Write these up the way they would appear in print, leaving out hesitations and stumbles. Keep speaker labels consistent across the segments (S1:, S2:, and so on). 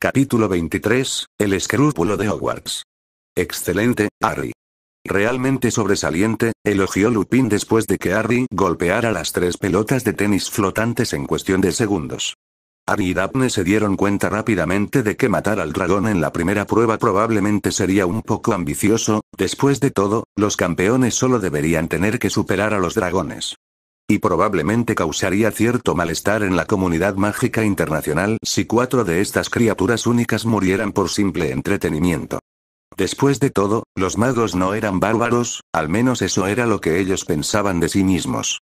S1: Capítulo 23, El escrúpulo de Hogwarts. Excelente, Harry. Realmente sobresaliente, elogió Lupin después de que Harry golpeara las 3 pelotas de tenis flotantes en cuestión de segundos. Harry y Daphne se dieron cuenta rápidamente de que matar al dragón en la primera prueba probablemente sería un poco ambicioso. Después de todo, los campeones solo deberían tener que superar a los dragones. Y probablemente causaría cierto malestar en la comunidad mágica internacional si 4 de estas criaturas únicas murieran por simple entretenimiento. Después de todo, los magos no eran bárbaros, al menos eso era lo que ellos pensaban de sí mismos.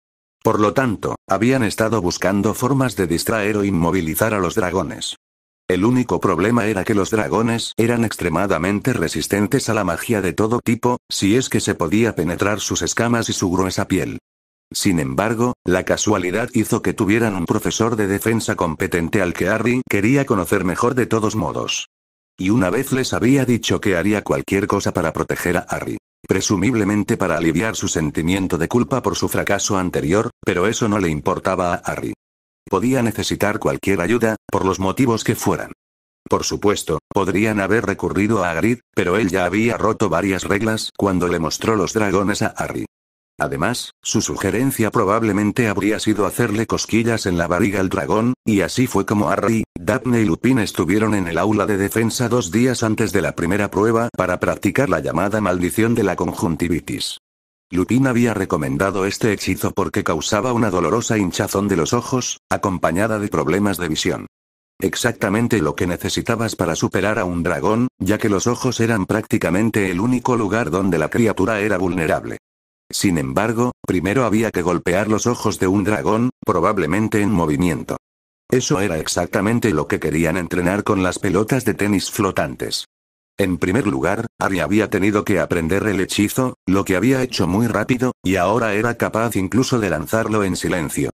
S1: Por lo tanto, habían estado buscando formas de distraer o inmovilizar a los dragones. El único problema era que los dragones eran extremadamente resistentes a la magia de todo tipo, si es que se podía penetrar sus escamas y su gruesa piel. Sin embargo, la casualidad hizo que tuvieran un profesor de defensa competente al que Harry quería conocer mejor de todos modos. Y una vez les había dicho que haría cualquier cosa para proteger a Harry. Presumiblemente para aliviar su sentimiento de culpa por su fracaso anterior, pero eso no le importaba a Harry. Podía necesitar cualquier ayuda, por los motivos que fueran. Por supuesto, podrían haber recurrido a Hagrid, pero él ya había roto varias reglas cuando le mostró los dragones a Harry. Además, su sugerencia probablemente habría sido hacerle cosquillas en la barriga al dragón, y así fue como Harry, Daphne y Lupin estuvieron en el aula de defensa 2 días antes de la primera prueba para practicar la llamada maldición de la conjuntivitis. Lupin había recomendado este hechizo porque causaba una dolorosa hinchazón de los ojos, acompañada de problemas de visión. Exactamente lo que necesitabas para superar a un dragón, ya que los ojos eran prácticamente el único lugar donde la criatura era vulnerable. Sin embargo, primero había que golpear los ojos de un dragón, probablemente en movimiento. Eso era exactamente lo que querían entrenar con las pelotas de tenis flotantes. En primer lugar, Harry había tenido que aprender el hechizo, lo que había hecho muy rápido, y ahora era capaz incluso de lanzarlo en silencio.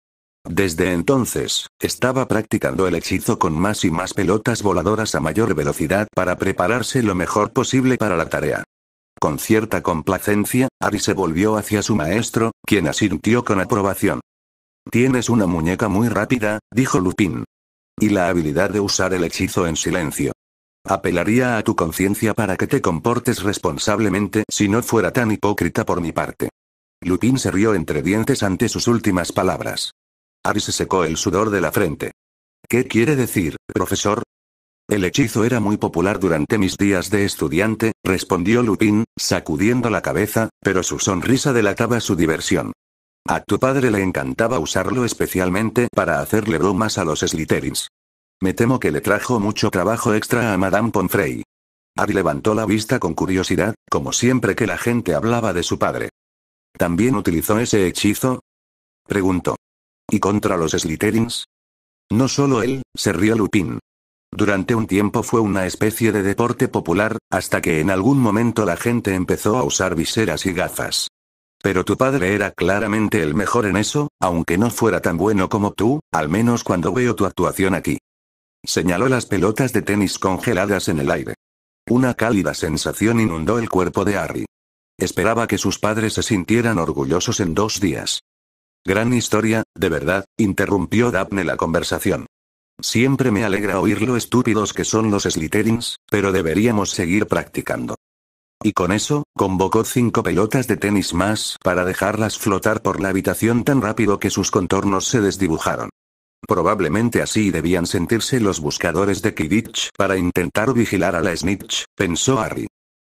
S1: Desde entonces, estaba practicando el hechizo con más y más pelotas voladoras a mayor velocidad para prepararse lo mejor posible para la tarea. Con cierta complacencia, Harry se volvió hacia su maestro, quien asintió con aprobación. «Tienes una muñeca muy rápida», dijo Lupin. «Y la habilidad de usar el hechizo en silencio. Apelaría a tu conciencia para que te comportes responsablemente si no fuera tan hipócrita por mi parte». Lupin se rió entre dientes ante sus últimas palabras. Harry se secó el sudor de la frente. «¿Qué quiere decir, profesor?» «El hechizo era muy popular durante mis días de estudiante», respondió Lupin, sacudiendo la cabeza, pero su sonrisa delataba su diversión. «A tu padre le encantaba usarlo especialmente para hacerle bromas a los Slytherins. Me temo que le trajo mucho trabajo extra a Madame Pomfrey». Harry levantó la vista con curiosidad, como siempre que la gente hablaba de su padre. «¿También utilizó ese hechizo?», preguntó. «¿Y contra los Slytherins?». «No solo él», se rió Lupin. «Durante un tiempo fue una especie de deporte popular, hasta que en algún momento la gente empezó a usar viseras y gafas. Pero tu padre era claramente el mejor en eso, aunque no fuera tan bueno como tú, al menos cuando veo tu actuación aquí». Señaló las pelotas de tenis congeladas en el aire. Una cálida sensación inundó el cuerpo de Harry. Esperaba que sus padres se sintieran orgullosos en 2 días. «Gran historia, de verdad», interrumpió Daphne la conversación. «Siempre me alegra oír lo estúpidos que son los Slytherins, pero deberíamos seguir practicando». Y con eso, convocó 5 pelotas de tenis más para dejarlas flotar por la habitación tan rápido que sus contornos se desdibujaron. Probablemente así debían sentirse los buscadores de Quidditch para intentar vigilar a la Snitch, pensó Harry.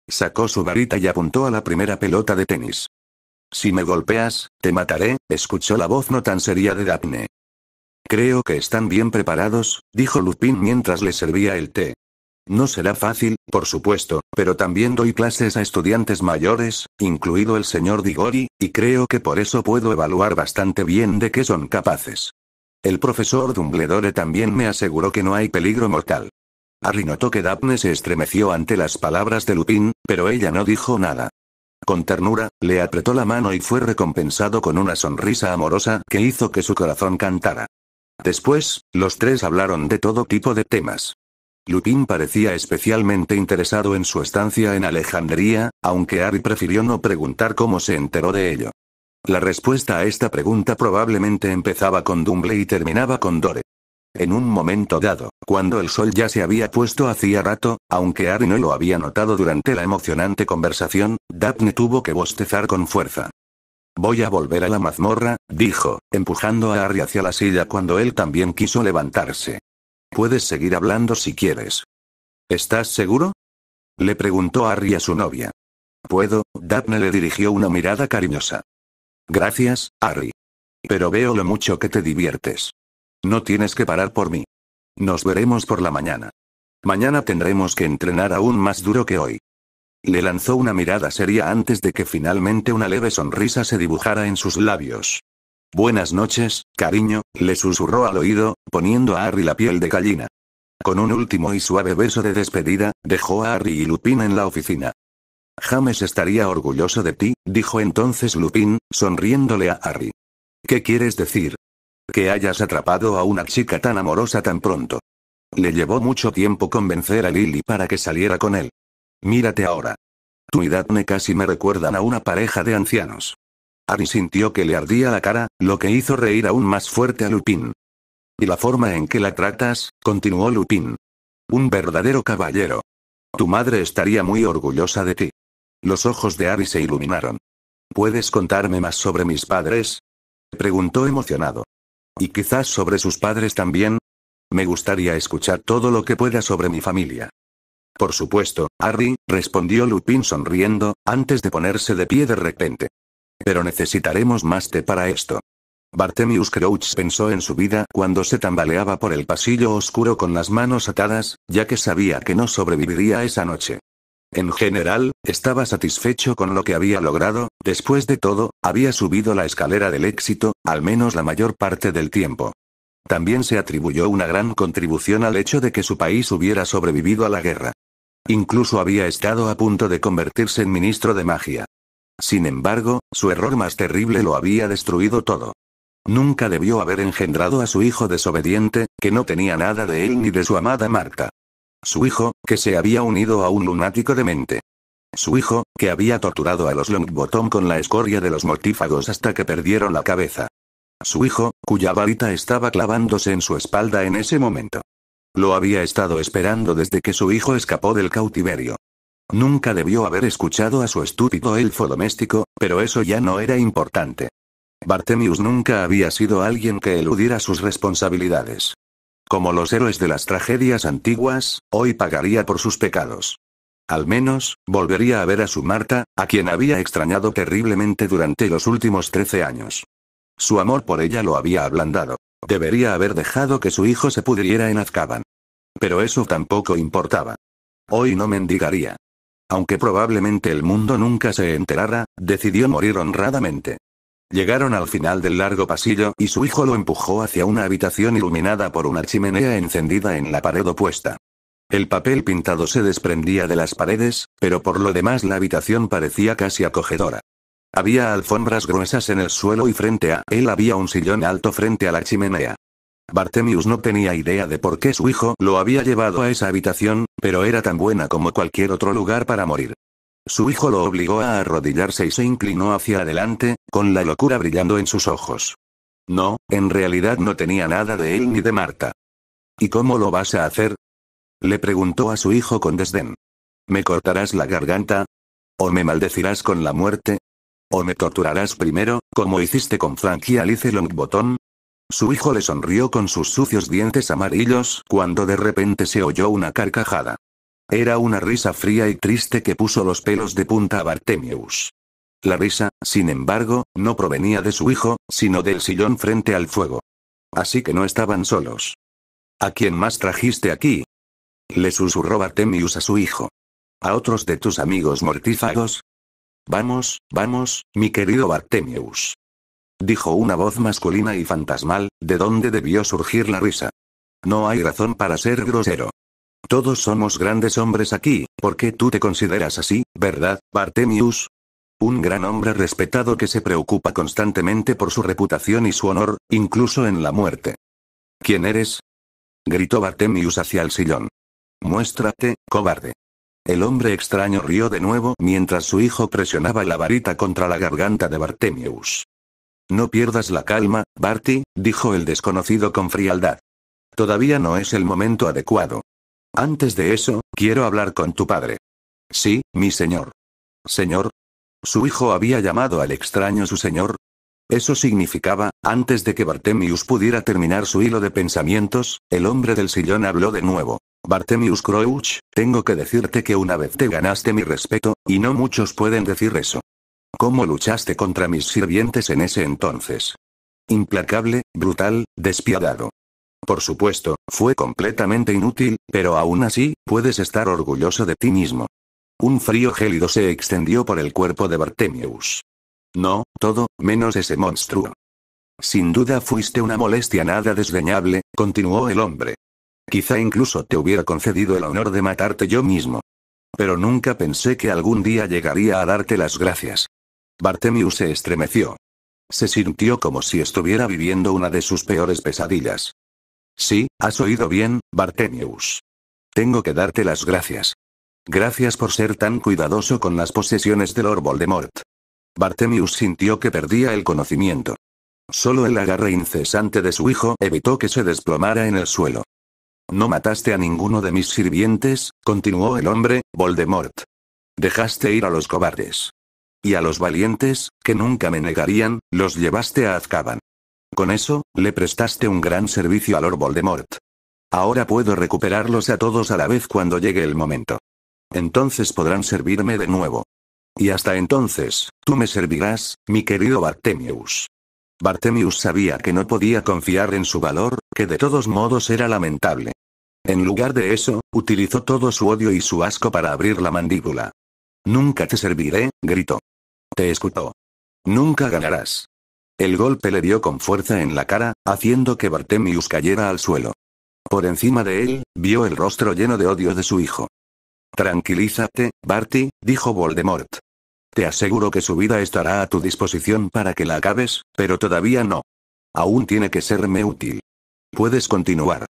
S1: Sacó su varita y apuntó a la primera pelota de tenis. «Si me golpeas, te mataré», escuchó la voz no tan seria de Daphne. «Creo que están bien preparados», dijo Lupin mientras le servía el té. «No será fácil, por supuesto, pero también doy clases a estudiantes mayores, incluido el señor Diggory, y creo que por eso puedo evaluar bastante bien de qué son capaces. El profesor Dumbledore también me aseguró que no hay peligro mortal». Harry notó que Daphne se estremeció ante las palabras de Lupin, pero ella no dijo nada. Con ternura, le apretó la mano y fue recompensado con una sonrisa amorosa que hizo que su corazón cantara. Después, los 3 hablaron de todo tipo de temas. Lupin parecía especialmente interesado en su estancia en Alejandría, aunque Harry prefirió no preguntar cómo se enteró de ello. La respuesta a esta pregunta probablemente empezaba con Dumble y terminaba con Dore. En un momento dado, cuando el sol ya se había puesto hacía rato, aunque Harry no lo había notado durante la emocionante conversación, Daphne tuvo que bostezar con fuerza. Voy a volver a la mazmorra, dijo, empujando a Harry hacia la silla cuando él también quiso levantarse. Puedes seguir hablando si quieres. ¿Estás seguro? Le preguntó Harry a su novia. Puedo, Daphne le dirigió una mirada cariñosa. Gracias, Harry. Pero veo lo mucho que te diviertes. No tienes que parar por mí. Nos veremos por la mañana. Mañana tendremos que entrenar aún más duro que hoy. Le lanzó una mirada seria antes de que finalmente una leve sonrisa se dibujara en sus labios. Buenas noches, cariño, le susurró al oído, poniendo a Harry la piel de gallina. Con un último y suave beso de despedida, dejó a Harry y Lupin en la oficina. James estaría orgulloso de ti, dijo entonces Lupin, sonriéndole a Harry. ¿Qué quieres decir? Que hayas atrapado a una chica tan amorosa tan pronto. Le llevó mucho tiempo convencer a Lily para que saliera con él. Mírate ahora. Tú y Daphne casi me recuerdan a una pareja de ancianos. Harry sintió que le ardía la cara, lo que hizo reír aún más fuerte a Lupin. Y la forma en que la tratas, continuó Lupin. Un verdadero caballero. Tu madre estaría muy orgullosa de ti. Los ojos de Harry se iluminaron. ¿Puedes contarme más sobre mis padres? Preguntó emocionado. ¿Y quizás sobre sus padres también? Me gustaría escuchar todo lo que pueda sobre mi familia. Por supuesto, Harry, respondió Lupin sonriendo, antes de ponerse de pie de repente. Pero necesitaremos más té para esto. Bartemius Crouch pensó en su vida cuando se tambaleaba por el pasillo oscuro con las manos atadas, ya que sabía que no sobreviviría esa noche. En general, estaba satisfecho con lo que había logrado, después de todo, había subido la escalera del éxito, al menos la mayor parte del tiempo. También se atribuyó una gran contribución al hecho de que su país hubiera sobrevivido a la guerra. Incluso había estado a punto de convertirse en ministro de magia. Sin embargo, su error más terrible lo había destruido todo. Nunca debió haber engendrado a su hijo desobediente, que no tenía nada de él ni de su amada Marta. Su hijo, que se había unido a un lunático demente. Su hijo, que había torturado a los Longbottom con la escoria de los mortífagos hasta que perdieron la cabeza. Su hijo, cuya varita estaba clavándose en su espalda en ese momento. Lo había estado esperando desde que su hijo escapó del cautiverio. Nunca debió haber escuchado a su estúpido elfo doméstico, pero eso ya no era importante. Bartemius nunca había sido alguien que eludiera sus responsabilidades. Como los héroes de las tragedias antiguas, hoy pagaría por sus pecados. Al menos, volvería a ver a su Marta, a quien había extrañado terriblemente durante los últimos 13 años. Su amor por ella lo había ablandado. Debería haber dejado que su hijo se pudriera en Azkaban. Pero eso tampoco importaba. Hoy no mendigaría. Aunque probablemente el mundo nunca se enterara, decidió morir honradamente. Llegaron al final del largo pasillo y su hijo lo empujó hacia una habitación iluminada por una chimenea encendida en la pared opuesta. El papel pintado se desprendía de las paredes, pero por lo demás la habitación parecía casi acogedora. Había alfombras gruesas en el suelo y frente a él había un sillón alto frente a la chimenea. Bartemius no tenía idea de por qué su hijo lo había llevado a esa habitación, pero era tan buena como cualquier otro lugar para morir. Su hijo lo obligó a arrodillarse y se inclinó hacia adelante, con la locura brillando en sus ojos. No, en realidad no tenía nada de él ni de Marta. ¿Y cómo lo vas a hacer? Le preguntó a su hijo con desdén. ¿Me cortarás la garganta? ¿O me maldecirás con la muerte? ¿O me torturarás primero, como hiciste con Frank y Alice Longbottom? Su hijo le sonrió con sus sucios dientes amarillos, cuando de repente se oyó una carcajada. Era una risa fría y triste que puso los pelos de punta a Bartemius. La risa, sin embargo, no provenía de su hijo, sino del sillón frente al fuego. Así que no estaban solos. ¿A quién más trajiste aquí? Le susurró Bartemius a su hijo. ¿A otros de tus amigos mortífagos? Vamos, vamos, mi querido Bartemius. Dijo una voz masculina y fantasmal, de donde debió surgir la risa. No hay razón para ser grosero. Todos somos grandes hombres aquí, porque tú te consideras así, ¿verdad, Bartemius? Un gran hombre respetado que se preocupa constantemente por su reputación y su honor, incluso en la muerte. ¿Quién eres? Gritó Bartemius hacia el sillón. Muéstrate, cobarde. El hombre extraño rió de nuevo mientras su hijo presionaba la varita contra la garganta de Bartemius. No pierdas la calma, Barty, dijo el desconocido con frialdad. Todavía no es el momento adecuado. Antes de eso, quiero hablar con tu padre. Sí, mi señor. Señor. ¿Su hijo había llamado al extraño su señor? Eso significaba, antes de que Bartemius pudiera terminar su hilo de pensamientos, el hombre del sillón habló de nuevo. Bartemius Crouch, tengo que decirte que una vez te ganaste mi respeto, y no muchos pueden decir eso. ¿Cómo luchaste contra mis sirvientes en ese entonces? Implacable, brutal, despiadado. Por supuesto, fue completamente inútil, pero aún así, puedes estar orgulloso de ti mismo. Un frío gélido se extendió por el cuerpo de Bartemius. No, todo, menos ese monstruo. Sin duda fuiste una molestia nada desdeñable, continuó el hombre. Quizá incluso te hubiera concedido el honor de matarte yo mismo. Pero nunca pensé que algún día llegaría a darte las gracias. Bartemius se estremeció. Se sintió como si estuviera viviendo una de sus peores pesadillas. Sí, has oído bien, Bartemius. Tengo que darte las gracias. Gracias por ser tan cuidadoso con las posesiones de Lord Voldemort. Bartemius sintió que perdía el conocimiento. Solo el agarre incesante de su hijo evitó que se desplomara en el suelo. No mataste a ninguno de mis sirvientes, continuó el hombre, Voldemort. Dejaste ir a los cobardes. Y a los valientes, que nunca me negarían, los llevaste a Azkaban. Con eso, le prestaste un gran servicio a Lord Voldemort. Ahora puedo recuperarlos a todos a la vez cuando llegue el momento. Entonces podrán servirme de nuevo. Y hasta entonces, tú me servirás, mi querido Bartemius. Bartemius sabía que no podía confiar en su valor, que de todos modos era lamentable. En lugar de eso, utilizó todo su odio y su asco para abrir la mandíbula. Nunca te serviré, gritó. Te escupó. Nunca ganarás. El golpe le dio con fuerza en la cara, haciendo que Bartemius cayera al suelo. Por encima de él, vio el rostro lleno de odio de su hijo. Tranquilízate, Barty, dijo Voldemort. Te aseguro que su vida estará a tu disposición para que la acabes, pero todavía no. Aún tiene que serme útil. Puedes continuar.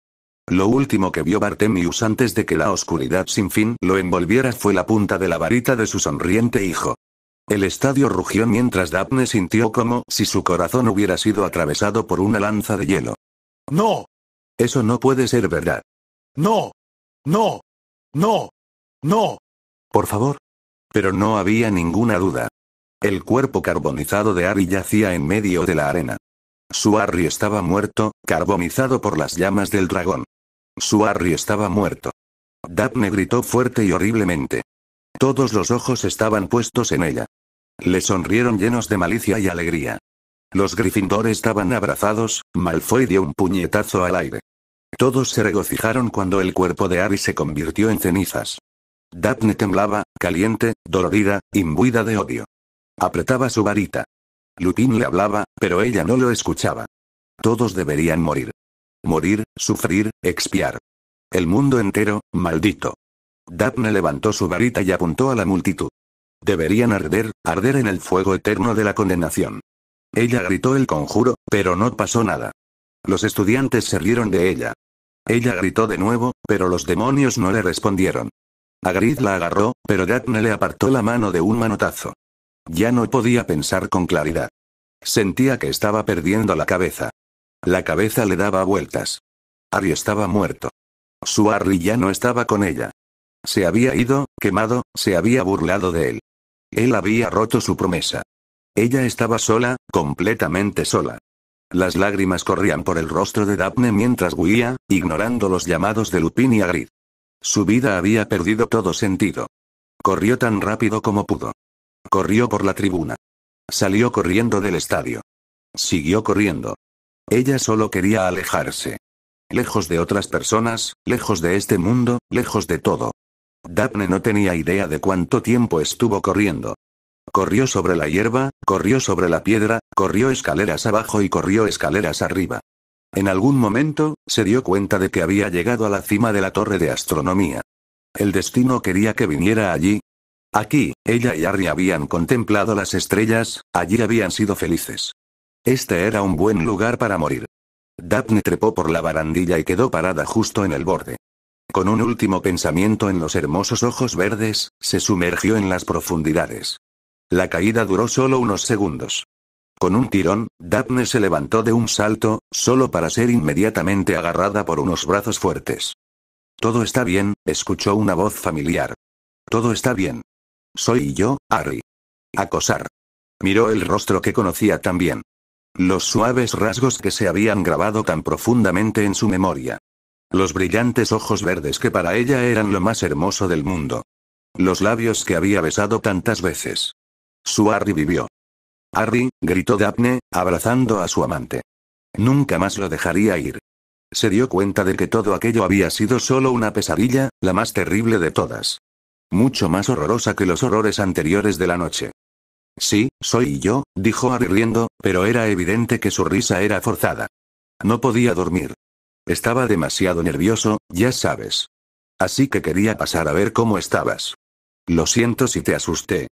S1: Lo último que vio Bartemius antes de que la oscuridad sin fin lo envolviera fue la punta de la varita de su sonriente hijo. El estadio rugió mientras Daphne sintió como si su corazón hubiera sido atravesado por una lanza de hielo. ¡No! Eso no puede ser verdad. ¡No! ¡No! ¡No! ¡No! Por favor. Pero no había ninguna duda. El cuerpo carbonizado de Harry yacía en medio de la arena. Su Harry estaba muerto, carbonizado por las llamas del dragón. Su Harry estaba muerto. Daphne gritó fuerte y horriblemente. Todos los ojos estaban puestos en ella. Le sonrieron llenos de malicia y alegría. Los Gryffindor estaban abrazados, Malfoy dio un puñetazo al aire. Todos se regocijaron cuando el cuerpo de Harry se convirtió en cenizas. Daphne temblaba, caliente, dolorida, imbuida de odio. Apretaba su varita. Lupin le hablaba, pero ella no lo escuchaba. Todos deberían morir. Morir, sufrir, expiar. El mundo entero, maldito. Daphne levantó su varita y apuntó a la multitud. Deberían arder, arder en el fuego eterno de la condenación. Ella gritó el conjuro, pero no pasó nada. Los estudiantes se rieron de ella. Ella gritó de nuevo, pero los demonios no le respondieron. Hagrid la agarró, pero Daphne le apartó la mano de un manotazo. Ya no podía pensar con claridad. Sentía que estaba perdiendo la cabeza. La cabeza le daba vueltas. Harry estaba muerto. Su Harry ya no estaba con ella. Se había ido, quemado, se había burlado de él. Él había roto su promesa. Ella estaba sola, completamente sola. Las lágrimas corrían por el rostro de Daphne mientras huía, ignorando los llamados de Lupin y Hagrid. Su vida había perdido todo sentido. Corrió tan rápido como pudo. Corrió por la tribuna. Salió corriendo del estadio. Siguió corriendo. Ella solo quería alejarse. Lejos de otras personas, lejos de este mundo, lejos de todo. Daphne no tenía idea de cuánto tiempo estuvo corriendo. Corrió sobre la hierba, corrió sobre la piedra, corrió escaleras abajo y corrió escaleras arriba. En algún momento, se dio cuenta de que había llegado a la cima de la torre de astronomía. El destino quería que viniera allí. Aquí, ella y Harry habían contemplado las estrellas, allí habían sido felices. Este era un buen lugar para morir. Daphne trepó por la barandilla y quedó parada justo en el borde. Con un último pensamiento en los hermosos ojos verdes, se sumergió en las profundidades. La caída duró solo unos segundos. Con un tirón, Daphne se levantó de un salto, solo para ser inmediatamente agarrada por unos brazos fuertes. Todo está bien, escuchó una voz familiar. Todo está bien. Soy yo, Harry. Acosar. Miró el rostro que conocía tan bien. Los suaves rasgos que se habían grabado tan profundamente en su memoria. Los brillantes ojos verdes que para ella eran lo más hermoso del mundo. Los labios que había besado tantas veces. Su Harry vivió. Harry, gritó Daphne, abrazando a su amante. Nunca más lo dejaría ir. Se dio cuenta de que todo aquello había sido solo una pesadilla, la más terrible de todas. Mucho más horrorosa que los horrores anteriores de la noche. Sí, soy yo, dijo Harry riendo, pero era evidente que su risa era forzada. No podía dormir. Estaba demasiado nervioso, ya sabes. Así que quería pasar a ver cómo estabas. Lo siento si te asusté.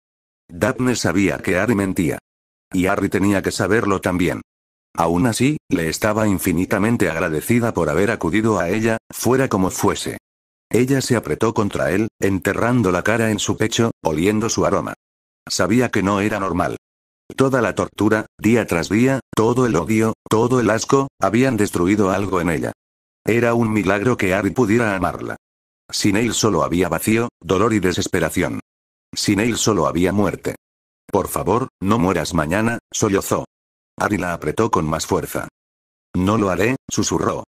S1: Daphne sabía que Harry mentía. Y Harry tenía que saberlo también. Aún así, le estaba infinitamente agradecida por haber acudido a ella, fuera como fuese. Ella se apretó contra él, enterrando la cara en su pecho, oliendo su aroma. Sabía que no era normal. Toda la tortura, día tras día, todo el odio, todo el asco, habían destruido algo en ella. Era un milagro que Harry pudiera amarla. Sin él solo había vacío, dolor y desesperación. Sin él solo había muerte. Por favor, no mueras mañana, sollozó. Harry la apretó con más fuerza. No lo haré, susurró.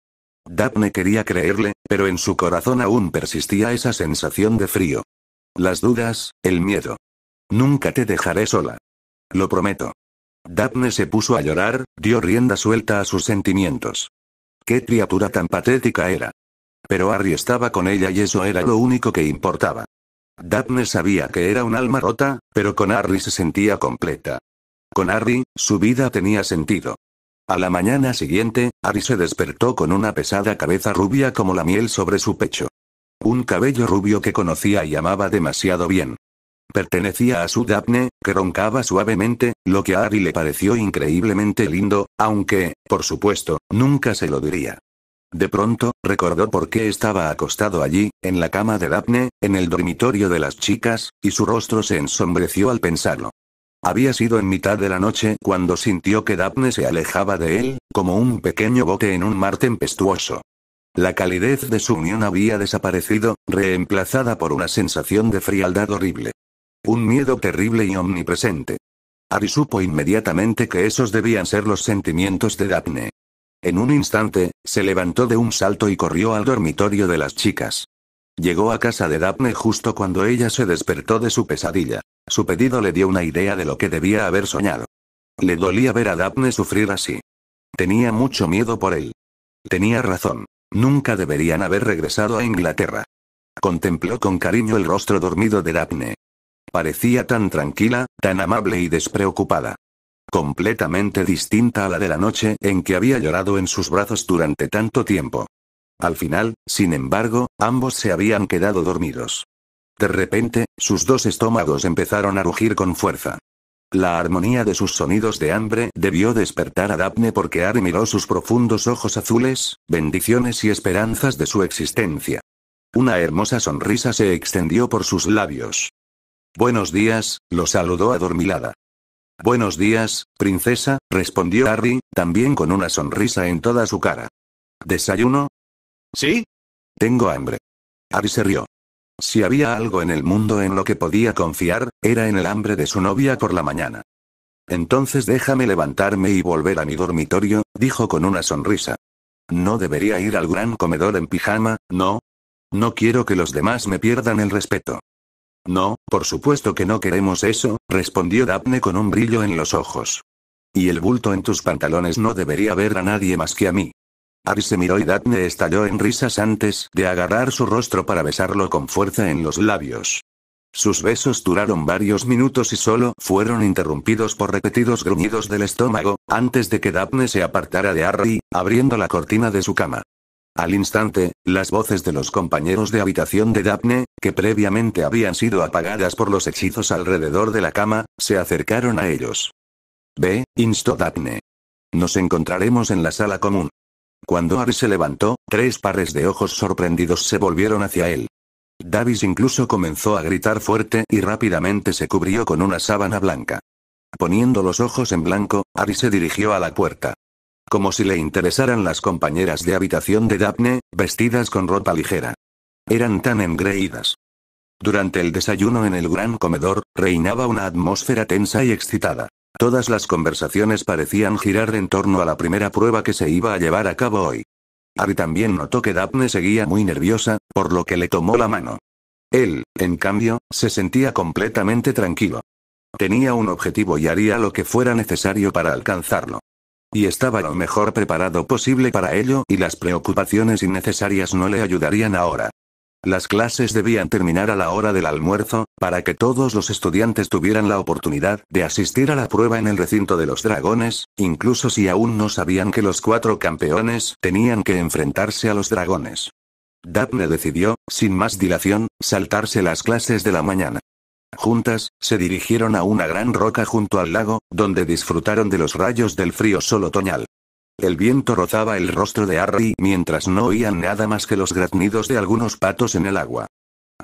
S1: Daphne quería creerle, pero en su corazón aún persistía esa sensación de frío. Las dudas, el miedo. Nunca te dejaré sola. Lo prometo. Daphne se puso a llorar, dio rienda suelta a sus sentimientos. Qué criatura tan patética era. Pero Harry estaba con ella y eso era lo único que importaba. Daphne sabía que era un alma rota, pero con Harry se sentía completa. Con Harry, su vida tenía sentido. A la mañana siguiente, Harry se despertó con una pesada cabeza rubia como la miel sobre su pecho. Un cabello rubio que conocía y amaba demasiado bien. Pertenecía a su Daphne, que roncaba suavemente, lo que a Harry le pareció increíblemente lindo, aunque, por supuesto, nunca se lo diría. De pronto, recordó por qué estaba acostado allí, en la cama de Daphne, en el dormitorio de las chicas, y su rostro se ensombreció al pensarlo. Había sido en mitad de la noche cuando sintió que Daphne se alejaba de él, como un pequeño bote en un mar tempestuoso. La calidez de su unión había desaparecido, reemplazada por una sensación de frialdad horrible. Un miedo terrible y omnipresente. Harry supo inmediatamente que esos debían ser los sentimientos de Daphne. En un instante, se levantó de un salto y corrió al dormitorio de las chicas. Llegó a casa de Daphne justo cuando ella se despertó de su pesadilla. Su pedido le dio una idea de lo que debía haber soñado. Le dolía ver a Daphne sufrir así. Tenía mucho miedo por él. Tenía razón. Nunca deberían haber regresado a Inglaterra. Contempló con cariño el rostro dormido de Daphne. Parecía tan tranquila, tan amable y despreocupada. Completamente distinta a la de la noche en que había llorado en sus brazos durante tanto tiempo. Al final, sin embargo, ambos se habían quedado dormidos. De repente, sus dos estómagos empezaron a rugir con fuerza. La armonía de sus sonidos de hambre debió despertar a Daphne porque Harry miró sus profundos ojos azules, bendiciones y esperanzas de su existencia. Una hermosa sonrisa se extendió por sus labios. Buenos días, lo saludó adormilada. Buenos días, princesa, respondió Harry, también con una sonrisa en toda su cara. ¿Desayuno? ¿Sí? Tengo hambre. Harry se rió. Si había algo en el mundo en lo que podía confiar, era en el hambre de su novia por la mañana. Entonces déjame levantarme y volver a mi dormitorio, dijo con una sonrisa. No debería ir al gran comedor en pijama, ¿no? No quiero que los demás me pierdan el respeto. No, por supuesto que no queremos eso, respondió Daphne con un brillo en los ojos. Y el bulto en tus pantalones no debería ver a nadie más que a mí. Harry se miró y Daphne estalló en risas antes de agarrar su rostro para besarlo con fuerza en los labios. Sus besos duraron varios minutos y solo fueron interrumpidos por repetidos gruñidos del estómago, antes de que Daphne se apartara de Harry, abriendo la cortina de su cama. Al instante, las voces de los compañeros de habitación de Daphne, que previamente habían sido apagadas por los hechizos alrededor de la cama, se acercaron a ellos. Ve, instó Daphne. Nos encontraremos en la sala común. Cuando Harry se levantó, 3 pares de ojos sorprendidos se volvieron hacia él. Davis incluso comenzó a gritar fuerte y rápidamente se cubrió con una sábana blanca. Poniendo los ojos en blanco, Harry se dirigió a la puerta. Como si le interesaran las compañeras de habitación de Daphne, vestidas con ropa ligera. Eran tan engreídas. Durante el desayuno en el gran comedor, reinaba una atmósfera tensa y excitada. Todas las conversaciones parecían girar en torno a la primera prueba que se iba a llevar a cabo hoy. Harry también notó que Daphne seguía muy nerviosa, por lo que le tomó la mano. Él, en cambio, se sentía completamente tranquilo. Tenía un objetivo y haría lo que fuera necesario para alcanzarlo. Y estaba lo mejor preparado posible para ello, y las preocupaciones innecesarias no le ayudarían ahora. Las clases debían terminar a la hora del almuerzo, para que todos los estudiantes tuvieran la oportunidad de asistir a la prueba en el recinto de los dragones, incluso si aún no sabían que los 4 campeones tenían que enfrentarse a los dragones. Daphne decidió, sin más dilación, saltarse las clases de la mañana. Juntas, se dirigieron a una gran roca junto al lago, donde disfrutaron de los rayos del frío sol otoñal. El viento rozaba el rostro de Harry mientras no oían nada más que los graznidos de algunos patos en el agua.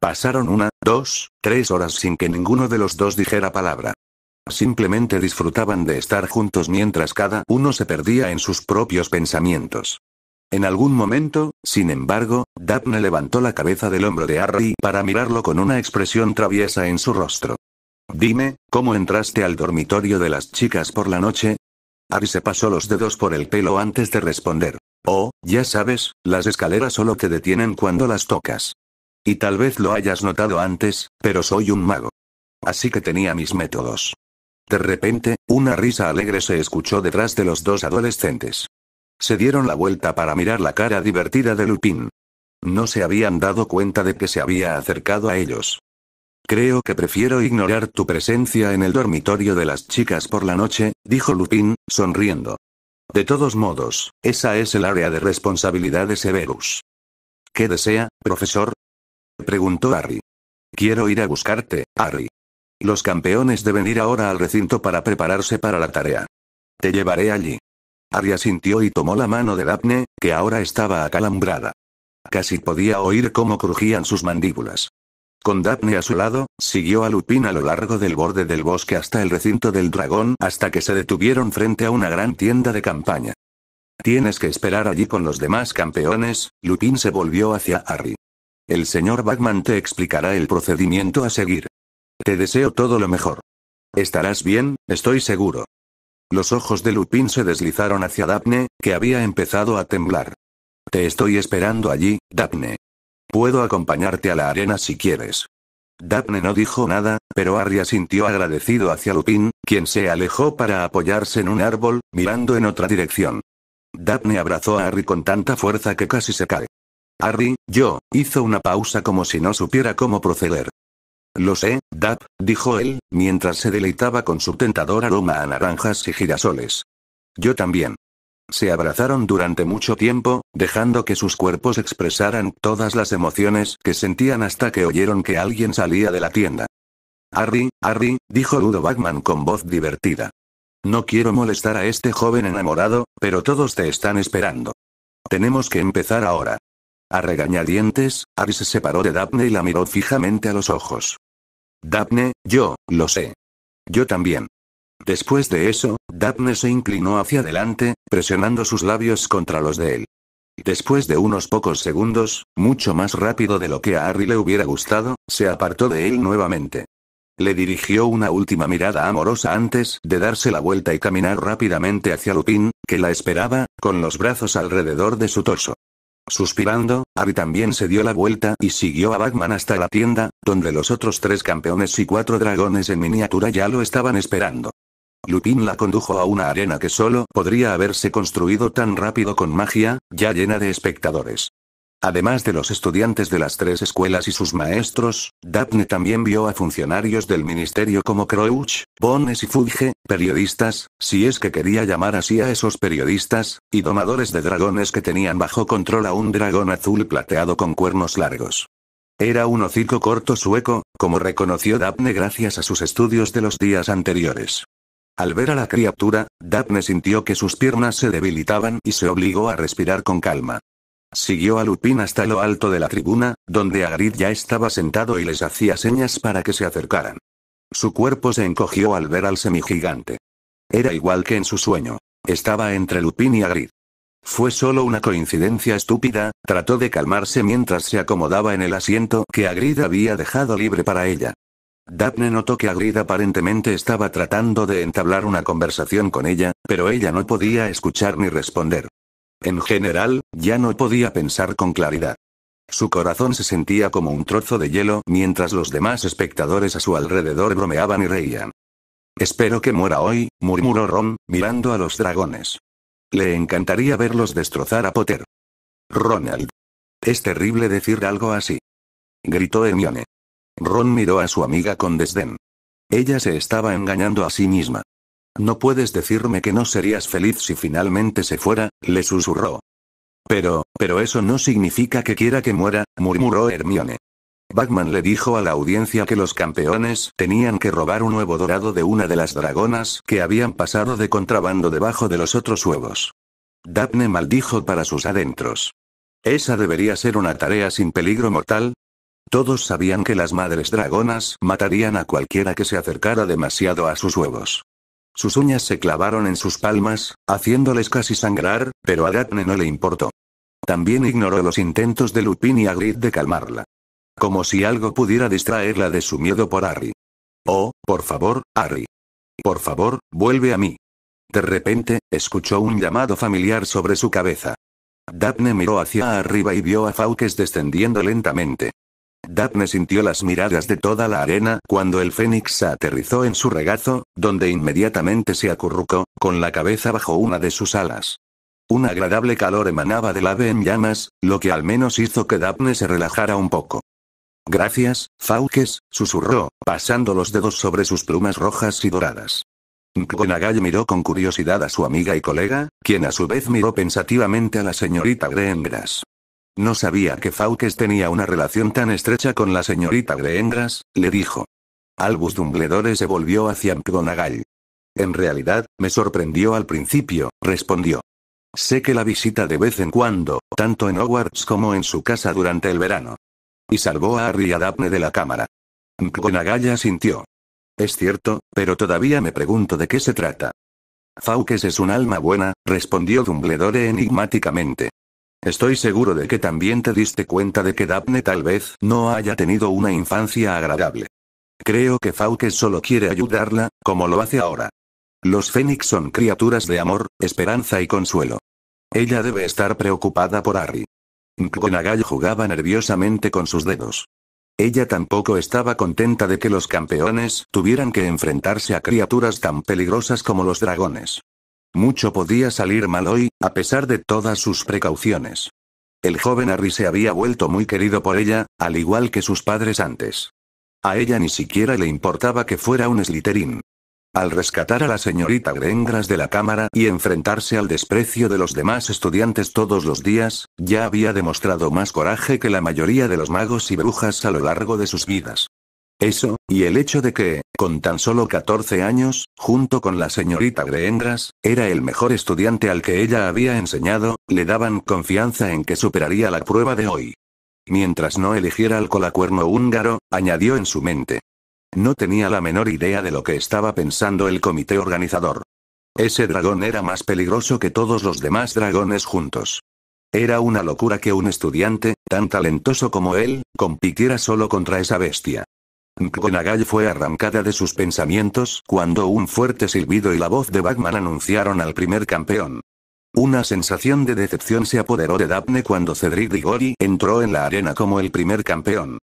S1: Pasaron 1, 2, 3 horas sin que ninguno de los dos dijera palabra. Simplemente disfrutaban de estar juntos mientras cada uno se perdía en sus propios pensamientos. En algún momento, sin embargo, Daphne levantó la cabeza del hombro de Harry para mirarlo con una expresión traviesa en su rostro. «Dime, ¿cómo entraste al dormitorio de las chicas por la noche?» Harry se pasó los dedos por el pelo antes de responder. «Oh, ya sabes, las escaleras solo te detienen cuando las tocas. Y tal vez lo hayas notado antes, pero soy un mago. Así que tenía mis métodos». De repente, una risa alegre se escuchó detrás de los dos adolescentes. Se dieron la vuelta para mirar la cara divertida de Lupin. No se habían dado cuenta de que se había acercado a ellos. «Creo que prefiero ignorar tu presencia en el dormitorio de las chicas por la noche», dijo Lupin, sonriendo. «De todos modos, esa es el área de responsabilidad de Severus». «¿Qué desea, profesor?», preguntó Harry. «Quiero ir a buscarte, Harry. Los campeones deben ir ahora al recinto para prepararse para la tarea. Te llevaré allí». Harry asintió y tomó la mano de Daphne, que ahora estaba acalambrada. Casi podía oír cómo crujían sus mandíbulas. Con Daphne a su lado, siguió a Lupin a lo largo del borde del bosque hasta el recinto del dragón, hasta que se detuvieron frente a una gran tienda de campaña. «Tienes que esperar allí con los demás campeones», Lupin se volvió hacia Harry. «El señor Bagman te explicará el procedimiento a seguir. Te deseo todo lo mejor. Estarás bien, estoy seguro». Los ojos de Lupin se deslizaron hacia Daphne, que había empezado a temblar. «Te estoy esperando allí, Daphne. Puedo acompañarte a la arena si quieres». Daphne no dijo nada, pero Harry asintió agradecido hacia Lupin, quien se alejó para apoyarse en un árbol, mirando en otra dirección. Daphne abrazó a Harry con tanta fuerza que casi se cae. «Harry, hizo una pausa como si no supiera cómo proceder. «Lo sé, Dap», dijo él, mientras se deleitaba con su tentador aroma a naranjas y girasoles. «Yo también». Se abrazaron durante mucho tiempo, dejando que sus cuerpos expresaran todas las emociones que sentían hasta que oyeron que alguien salía de la tienda. «Harry», dijo Ludo Bagman con voz divertida. «No quiero molestar a este joven enamorado, pero todos te están esperando. Tenemos que empezar ahora». A regañadientes, Harry se separó de Daphne y la miró fijamente a los ojos. «Daphne, lo sé. Yo también». Después de eso, Daphne se inclinó hacia adelante, presionando sus labios contra los de él. Después de unos pocos segundos, mucho más rápido de lo que a Harry le hubiera gustado, se apartó de él nuevamente. Le dirigió una última mirada amorosa antes de darse la vuelta y caminar rápidamente hacia Lupin, que la esperaba, con los brazos alrededor de su torso. Suspirando, Harry también se dio la vuelta y siguió a Bagman hasta la tienda, donde los otros 3 campeones y 4 dragones en miniatura ya lo estaban esperando. Lupin la condujo a una arena que solo podría haberse construido tan rápido con magia, ya llena de espectadores. Además de los estudiantes de las 3 escuelas y sus maestros, Daphne también vio a funcionarios del ministerio como Crouch, Bones y Fudge, periodistas, si es que quería llamar así a esos periodistas, y domadores de dragones que tenían bajo control a un dragón azul plateado con cuernos largos. Era un hocico corto sueco, como reconoció Daphne gracias a sus estudios de los días anteriores. Al ver a la criatura, Daphne sintió que sus piernas se debilitaban y se obligó a respirar con calma. Siguió a Lupin hasta lo alto de la tribuna, donde Hagrid ya estaba sentado y les hacía señas para que se acercaran. Su cuerpo se encogió al ver al semigigante. Era igual que en su sueño. Estaba entre Lupin y Hagrid. Fue solo una coincidencia estúpida, trató de calmarse mientras se acomodaba en el asiento que Hagrid había dejado libre para ella. Daphne notó que Hagrid aparentemente estaba tratando de entablar una conversación con ella, pero ella no podía escuchar ni responder. En general, ya no podía pensar con claridad. Su corazón se sentía como un trozo de hielo mientras los demás espectadores a su alrededor bromeaban y reían. «Espero que muera hoy», murmuró Ron, mirando a los dragones. Le encantaría verlos destrozar a Potter. «Ronald. Es terrible decir algo así», gritó Hermione. Ron miró a su amiga con desdén. Ella se estaba engañando a sí misma. «No puedes decirme que no serías feliz si finalmente se fuera», le susurró. Pero eso no significa que quiera que muera», murmuró Hermione. Bagman le dijo a la audiencia que los campeones tenían que robar un huevo dorado de una de las dragonas que habían pasado de contrabando debajo de los otros huevos. Daphne maldijo para sus adentros. ¿Esa debería ser una tarea sin peligro mortal? Todos sabían que las madres dragonas matarían a cualquiera que se acercara demasiado a sus huevos. Sus uñas se clavaron en sus palmas, haciéndoles casi sangrar, pero a Daphne no le importó. También ignoró los intentos de Lupin y Hagrid de calmarla. Como si algo pudiera distraerla de su miedo por Harry. «Oh, por favor, Harry. Por favor, vuelve a mí». De repente, escuchó un llamado familiar sobre su cabeza. Daphne miró hacia arriba y vio a Fawkes descendiendo lentamente. Daphne sintió las miradas de toda la arena cuando el fénix aterrizó en su regazo, donde inmediatamente se acurrucó, con la cabeza bajo una de sus alas. Un agradable calor emanaba del ave en llamas, lo que al menos hizo que Daphne se relajara un poco. «Gracias, Fawkes», susurró, pasando los dedos sobre sus plumas rojas y doradas. McGonagall miró con curiosidad a su amiga y colega, quien a su vez miró pensativamente a la señorita Greengrass. No sabía que Fawkes tenía una relación tan estrecha con la señorita Greengrass, le dijo. Albus Dumbledore se volvió hacia McGonagall. «En realidad, me sorprendió al principio», respondió. «Sé que la visita de vez en cuando, tanto en Hogwarts como en su casa durante el verano. Y salvó a Harry y a Daphne de la cámara». McGonagall asintió. «Es cierto, pero todavía me pregunto de qué se trata». «Fawkes es un alma buena», respondió Dumbledore enigmáticamente. «Estoy seguro de que también te diste cuenta de que Daphne tal vez no haya tenido una infancia agradable. Creo que Fawkes solo quiere ayudarla, como lo hace ahora. Los Fénix son criaturas de amor, esperanza y consuelo. Ella debe estar preocupada por Harry». McGonagall jugaba nerviosamente con sus dedos. Ella tampoco estaba contenta de que los campeones tuvieran que enfrentarse a criaturas tan peligrosas como los dragones. Mucho podía salir mal hoy, a pesar de todas sus precauciones. El joven Harry se había vuelto muy querido por ella, al igual que sus padres antes. A ella ni siquiera le importaba que fuera un Slytherin. Al rescatar a la señorita Greengrass de la cámara y enfrentarse al desprecio de los demás estudiantes todos los días, ya había demostrado más coraje que la mayoría de los magos y brujas a lo largo de sus vidas. Eso, y el hecho de que, con tan solo 14 años, junto con la señorita Greengrass, era el mejor estudiante al que ella había enseñado, le daban confianza en que superaría la prueba de hoy. Mientras no eligiera al colacuerno húngaro, añadió en su mente. No tenía la menor idea de lo que estaba pensando el comité organizador. Ese dragón era más peligroso que todos los demás dragones juntos. Era una locura que un estudiante, tan talentoso como él, compitiera solo contra esa bestia. McGonagall fue arrancada de sus pensamientos cuando un fuerte silbido y la voz de Bagman anunciaron al primer campeón. Una sensación de decepción se apoderó de Daphne cuando Cedric Diggory entró en la arena como el primer campeón.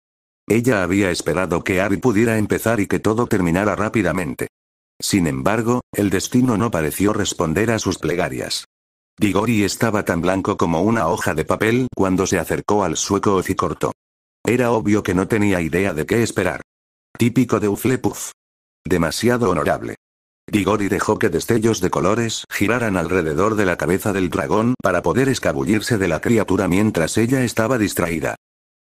S1: Ella había esperado que Harry pudiera empezar y que todo terminara rápidamente. Sin embargo, el destino no pareció responder a sus plegarias. Diggory estaba tan blanco como una hoja de papel cuando se acercó al sueco hocicorto. Era obvio que no tenía idea de qué esperar. Típico de Hufflepuff. Demasiado honorable. Diggory dejó que destellos de colores giraran alrededor de la cabeza del dragón para poder escabullirse de la criatura mientras ella estaba distraída.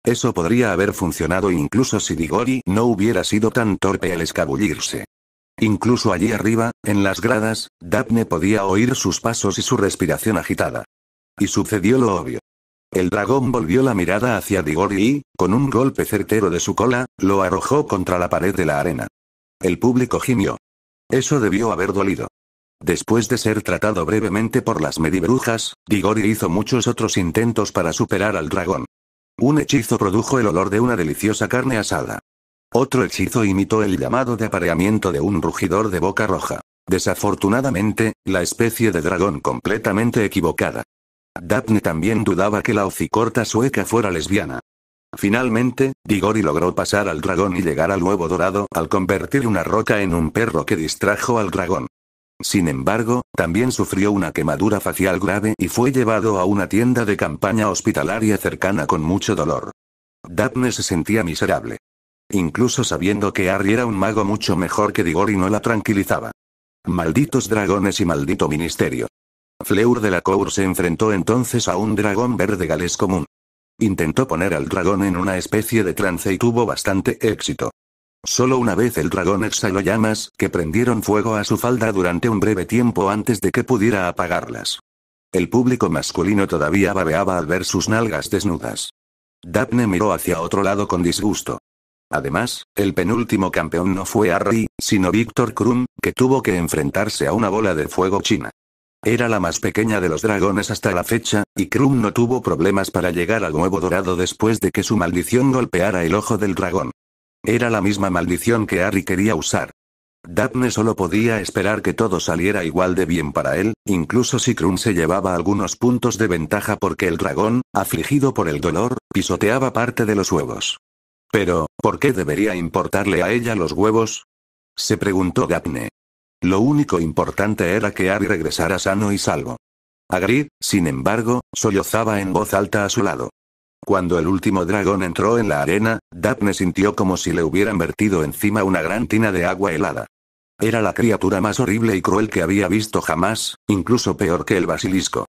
S1: Eso podría haber funcionado incluso si Diggory no hubiera sido tan torpe al escabullirse. Incluso allí arriba, en las gradas, Daphne podía oír sus pasos y su respiración agitada. Y sucedió lo obvio. El dragón volvió la mirada hacia Diggory y, con un golpe certero de su cola, lo arrojó contra la pared de la arena. El público gimió. Eso debió haber dolido. Después de ser tratado brevemente por las medibrujas, Grigori hizo muchos otros intentos para superar al dragón. Un hechizo produjo el olor de una deliciosa carne asada. Otro hechizo imitó el llamado de apareamiento de un rugidor de boca roja. Desafortunadamente, la especie de dragón completamente equivocada. Daphne también dudaba que la hocicorta sueca fuera lesbiana. Finalmente, Grigori logró pasar al dragón y llegar al huevo dorado al convertir una roca en un perro que distrajo al dragón. Sin embargo, también sufrió una quemadura facial grave y fue llevado a una tienda de campaña hospitalaria cercana con mucho dolor. Daphne se sentía miserable. Incluso sabiendo que Harry era un mago mucho mejor que Grigori no la tranquilizaba. Malditos dragones y maldito ministerio. Fleur de la Cour se enfrentó entonces a un dragón verde galés común. Intentó poner al dragón en una especie de trance y tuvo bastante éxito. Solo una vez el dragón exhaló llamas que prendieron fuego a su falda durante un breve tiempo antes de que pudiera apagarlas. El público masculino todavía babeaba al ver sus nalgas desnudas. Daphne miró hacia otro lado con disgusto. Además, el penúltimo campeón no fue Harry, sino Viktor Krum, que tuvo que enfrentarse a una bola de fuego china. Era la más pequeña de los dragones hasta la fecha, y Krum no tuvo problemas para llegar al huevo dorado después de que su maldición golpeara el ojo del dragón. Era la misma maldición que Harry quería usar. Daphne solo podía esperar que todo saliera igual de bien para él, incluso si Krum se llevaba algunos puntos de ventaja porque el dragón, afligido por el dolor, pisoteaba parte de los huevos. Pero, ¿por qué debería importarle a ella los huevos? Se preguntó Daphne. Lo único importante era que Harry regresara sano y salvo. Hagrid, sin embargo, sollozaba en voz alta a su lado. Cuando el último dragón entró en la arena, Daphne sintió como si le hubieran vertido encima una gran tina de agua helada. Era la criatura más horrible y cruel que había visto jamás, incluso peor que el basilisco.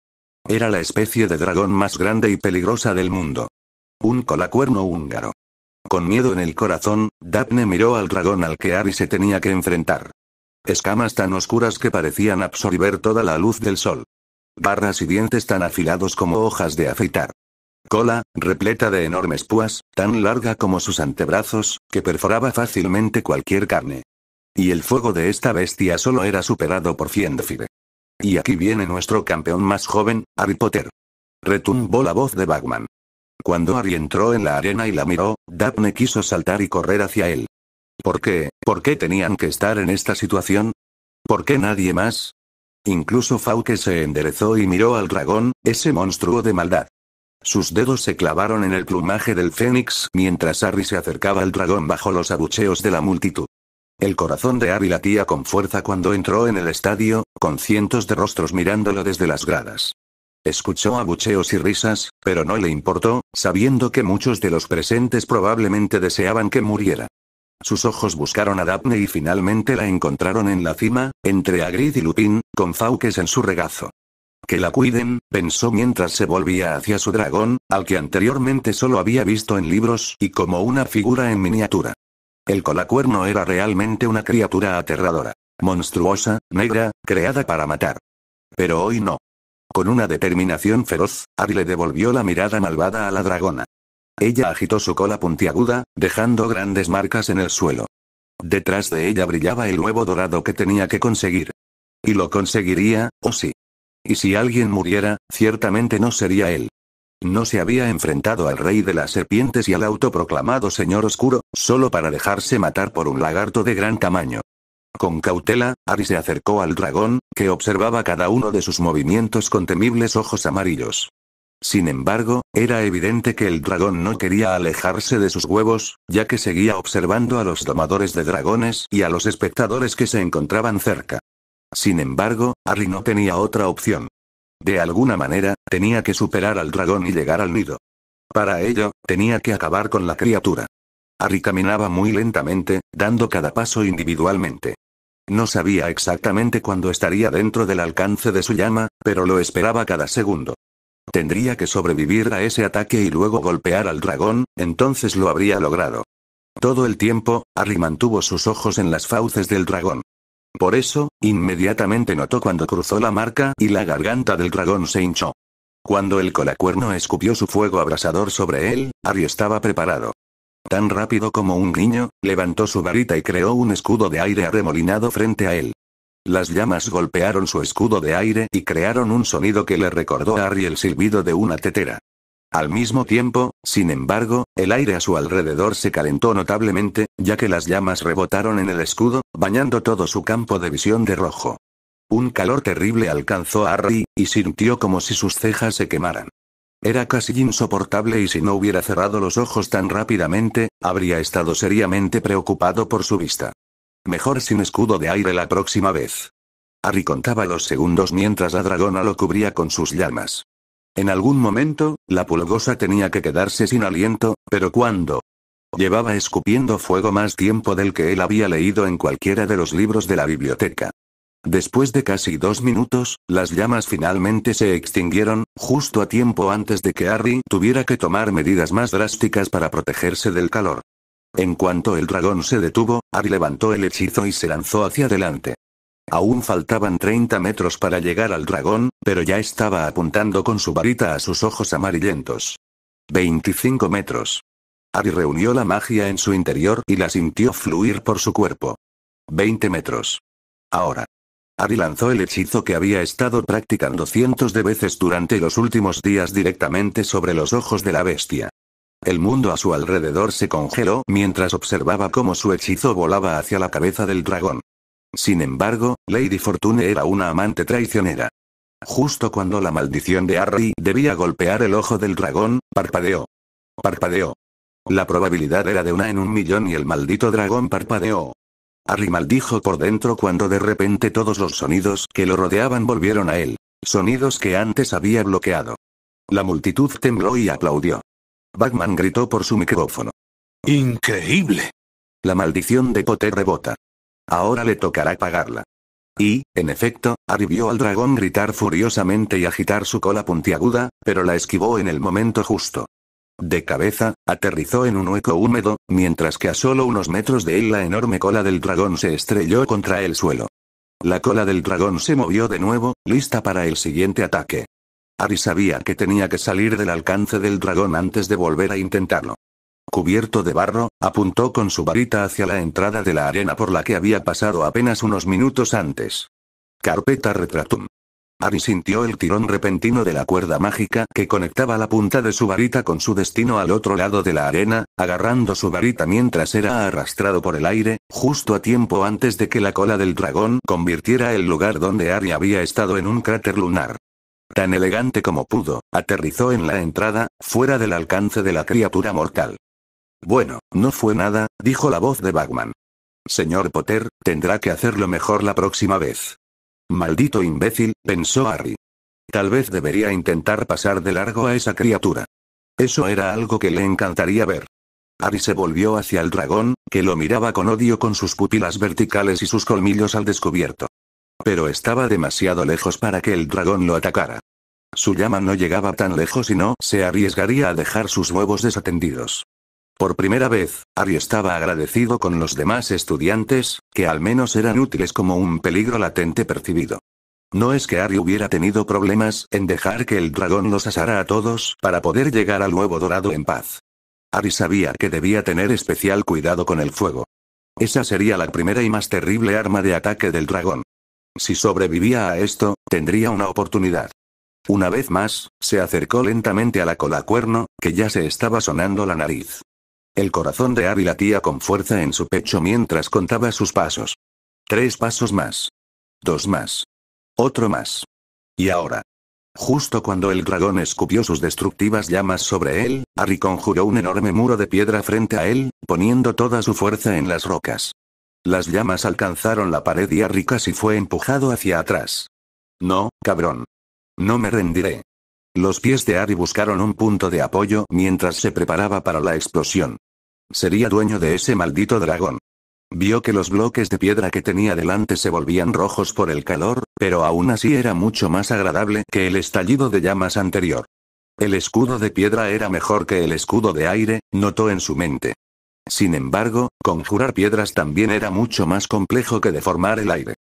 S1: Era la especie de dragón más grande y peligrosa del mundo. Un colacuerno húngaro. Con miedo en el corazón, Daphne miró al dragón al que Harry se tenía que enfrentar. Escamas tan oscuras que parecían absorber toda la luz del sol. Barras y dientes tan afilados como hojas de afeitar. Cola, repleta de enormes púas, tan larga como sus antebrazos, que perforaba fácilmente cualquier carne. Y el fuego de esta bestia solo era superado por Fiendfire. Y aquí viene nuestro campeón más joven, Harry Potter. Retumbó la voz de Bagman. Cuando Harry entró en la arena y la miró, Daphne quiso saltar y correr hacia él. ¿Por qué? ¿Por qué tenían que estar en esta situación? ¿Por qué nadie más? Incluso Fawkes se enderezó y miró al dragón, ese monstruo de maldad. Sus dedos se clavaron en el plumaje del fénix mientras Harry se acercaba al dragón bajo los abucheos de la multitud. El corazón de Harry latía con fuerza cuando entró en el estadio, con cientos de rostros mirándolo desde las gradas. Escuchó abucheos y risas, pero no le importó, sabiendo que muchos de los presentes probablemente deseaban que muriera. Sus ojos buscaron a Daphne y finalmente la encontraron en la cima, entre Hagrid y Lupin, con Fawkes en su regazo. Que la cuiden, pensó mientras se volvía hacia su dragón, al que anteriormente solo había visto en libros y como una figura en miniatura. El colacuerno era realmente una criatura aterradora. Monstruosa, negra, creada para matar. Pero hoy no. Con una determinación feroz, Harry le devolvió la mirada malvada a la dragona. Ella agitó su cola puntiaguda, dejando grandes marcas en el suelo. Detrás de ella brillaba el huevo dorado que tenía que conseguir. Y lo conseguiría, oh sí. Y si alguien muriera, ciertamente no sería él. No se había enfrentado al rey de las serpientes y al autoproclamado señor oscuro, solo para dejarse matar por un lagarto de gran tamaño. Con cautela, Harry se acercó al dragón, que observaba cada uno de sus movimientos con temibles ojos amarillos. Sin embargo, era evidente que el dragón no quería alejarse de sus huevos, ya que seguía observando a los domadores de dragones y a los espectadores que se encontraban cerca. Sin embargo, Harry no tenía otra opción. De alguna manera, tenía que superar al dragón y llegar al nido. Para ello, tenía que acabar con la criatura. Harry caminaba muy lentamente, dando cada paso individualmente. No sabía exactamente cuándo estaría dentro del alcance de su llama, pero lo esperaba cada segundo. Tendría que sobrevivir a ese ataque y luego golpear al dragón, entonces lo habría logrado. Todo el tiempo, Harry mantuvo sus ojos en las fauces del dragón. Por eso, inmediatamente notó cuando cruzó la marca y la garganta del dragón se hinchó. Cuando el colacuerno escupió su fuego abrasador sobre él, Harry estaba preparado. Tan rápido como un niño, levantó su varita y creó un escudo de aire arremolinado frente a él. Las llamas golpearon su escudo de aire y crearon un sonido que le recordó a Harry el silbido de una tetera. Al mismo tiempo, sin embargo, el aire a su alrededor se calentó notablemente, ya que las llamas rebotaron en el escudo, bañando todo su campo de visión de rojo. Un calor terrible alcanzó a Harry, y sintió como si sus cejas se quemaran. Era casi insoportable y si no hubiera cerrado los ojos tan rápidamente, habría estado seriamente preocupado por su vista. Mejor sin escudo de aire la próxima vez. Harry contaba los segundos mientras la dragona lo cubría con sus llamas. En algún momento, la pulgosa tenía que quedarse sin aliento, pero ¿cuándo? Llevaba escupiendo fuego más tiempo del que él había leído en cualquiera de los libros de la biblioteca. Después de casi 2 minutos, las llamas finalmente se extinguieron, justo a tiempo antes de que Harry tuviera que tomar medidas más drásticas para protegerse del calor. En cuanto el dragón se detuvo, Harry levantó el hechizo y se lanzó hacia adelante. Aún faltaban 30 metros para llegar al dragón, pero ya estaba apuntando con su varita a sus ojos amarillentos. 25 metros. Harry reunió la magia en su interior y la sintió fluir por su cuerpo. 20 metros. Ahora. Harry lanzó el hechizo que había estado practicando cientos de veces durante los últimos días directamente sobre los ojos de la bestia. El mundo a su alrededor se congeló mientras observaba cómo su hechizo volaba hacia la cabeza del dragón. Sin embargo, Lady Fortune era una amante traicionera. Justo cuando la maldición de Harry debía golpear el ojo del dragón, parpadeó. Parpadeó. La probabilidad era de 1 en 1.000.000 y el maldito dragón parpadeó. Harry maldijo por dentro cuando de repente todos los sonidos que lo rodeaban volvieron a él. Sonidos que antes había bloqueado. La multitud tembló y aplaudió. Bagman gritó por su micrófono.
S2: ¡Increíble!
S1: La maldición de Potter rebota. Ahora le tocará pagarla. Y, en efecto, Harry vio al dragón gritar furiosamente y agitar su cola puntiaguda, pero la esquivó en el momento justo. De cabeza, aterrizó en un hueco húmedo, mientras que a solo unos metros de él la enorme cola del dragón se estrelló contra el suelo. La cola del dragón se movió de nuevo, lista para el siguiente ataque. Harry sabía que tenía que salir del alcance del dragón antes de volver a intentarlo. Cubierto de barro, apuntó con su varita hacia la entrada de la arena por la que había pasado apenas unos minutos antes. Carpeta retratum. Harry sintió el tirón repentino de la cuerda mágica que conectaba la punta de su varita con su destino al otro lado de la arena, agarrando su varita mientras era arrastrado por el aire, justo a tiempo antes de que la cola del dragón convirtiera el lugar donde Harry había estado en un cráter lunar. Tan elegante como pudo, aterrizó en la entrada, fuera del alcance de la criatura mortal. Bueno, no fue nada, dijo la voz de Bagman. Señor Potter, tendrá que hacerlo mejor la próxima vez. Maldito imbécil, pensó Harry. Tal vez debería intentar pasar de largo a esa criatura. Eso era algo que le encantaría ver. Harry se volvió hacia el dragón, que lo miraba con odio con sus pupilas verticales y sus colmillos al descubierto. Pero estaba demasiado lejos para que el dragón lo atacara. Su llama no llegaba tan lejos y no se arriesgaría a dejar sus huevos desatendidos. Por primera vez, Harry estaba agradecido con los demás estudiantes, que al menos eran útiles como un peligro latente percibido. No es que Harry hubiera tenido problemas en dejar que el dragón los asara a todos para poder llegar al huevo dorado en paz. Harry sabía que debía tener especial cuidado con el fuego. Esa sería la primera y más terrible arma de ataque del dragón. Si sobrevivía a esto, tendría una oportunidad. Una vez más, se acercó lentamente a la colacuerno, que ya se estaba sonando la nariz. El corazón de Harry latía con fuerza en su pecho mientras contaba sus pasos. 3 pasos más. 2 más. Otro más. Y ahora. Justo cuando el dragón escupió sus destructivas llamas sobre él, Harry conjuró un enorme muro de piedra frente a él, poniendo toda su fuerza en las rocas. Las llamas alcanzaron la pared y Harry casi fue empujado hacia atrás. No, cabrón. No me rendiré. Los pies de Harry buscaron un punto de apoyo mientras se preparaba para la explosión. Sería dueño de ese maldito dragón. Vio que los bloques de piedra que tenía delante se volvían rojos por el calor, pero aún así era mucho más agradable que el estallido de llamas anterior. El escudo de piedra era mejor que el escudo de aire, notó en su mente. Sin embargo, conjurar piedras también era mucho más complejo que deformar el aire.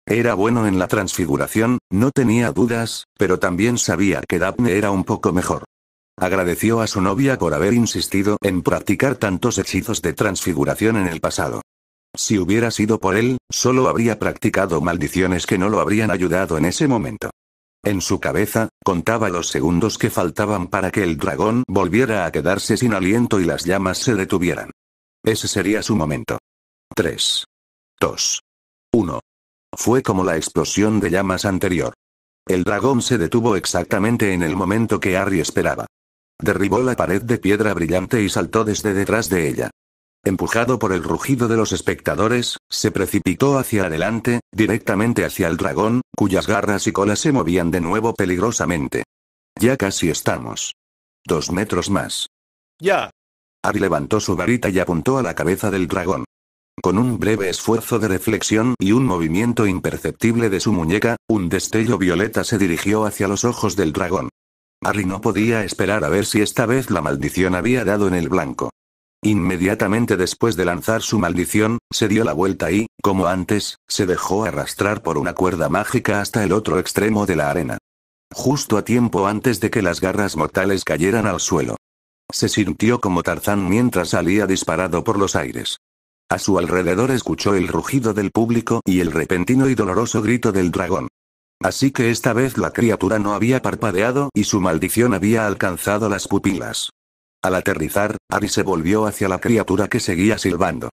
S1: Era bueno en la transfiguración, no tenía dudas, pero también sabía que Daphne era un poco mejor. agradeció a su novia por haber insistido en practicar tantos hechizos de transfiguración en el pasado. Si hubiera sido por él, solo habría practicado maldiciones que no lo habrían ayudado en ese momento. En su cabeza, contaba los segundos que faltaban para que el dragón volviera a quedarse sin aliento y las llamas se detuvieran. Ese sería su momento. 3. 2. 1. Fue como la explosión de llamas anterior. El dragón se detuvo exactamente en el momento que Harry esperaba. Derribó la pared de piedra brillante y saltó desde detrás de ella. Empujado por el rugido de los espectadores, se precipitó hacia adelante, directamente hacia el dragón, cuyas garras y cola se movían de nuevo peligrosamente. Ya casi estamos. 2 metros más.
S2: Ya.
S1: Harry levantó su varita y apuntó a la cabeza del dragón. Con un breve esfuerzo de reflexión y un movimiento imperceptible de su muñeca, un destello violeta se dirigió hacia los ojos del dragón. Harry no podía esperar a ver si esta vez la maldición había dado en el blanco. Inmediatamente después de lanzar su maldición, se dio la vuelta y, como antes, se dejó arrastrar por una cuerda mágica hasta el otro extremo de la arena. Justo a tiempo antes de que las garras mortales cayeran al suelo. Se sintió como Tarzán mientras salía disparado por los aires. A su alrededor escuchó el rugido del público y el repentino y doloroso grito del dragón. Así que esta vez la criatura no había parpadeado y su maldición había alcanzado las pupilas. Al aterrizar, Harry se volvió hacia la criatura que seguía silbando.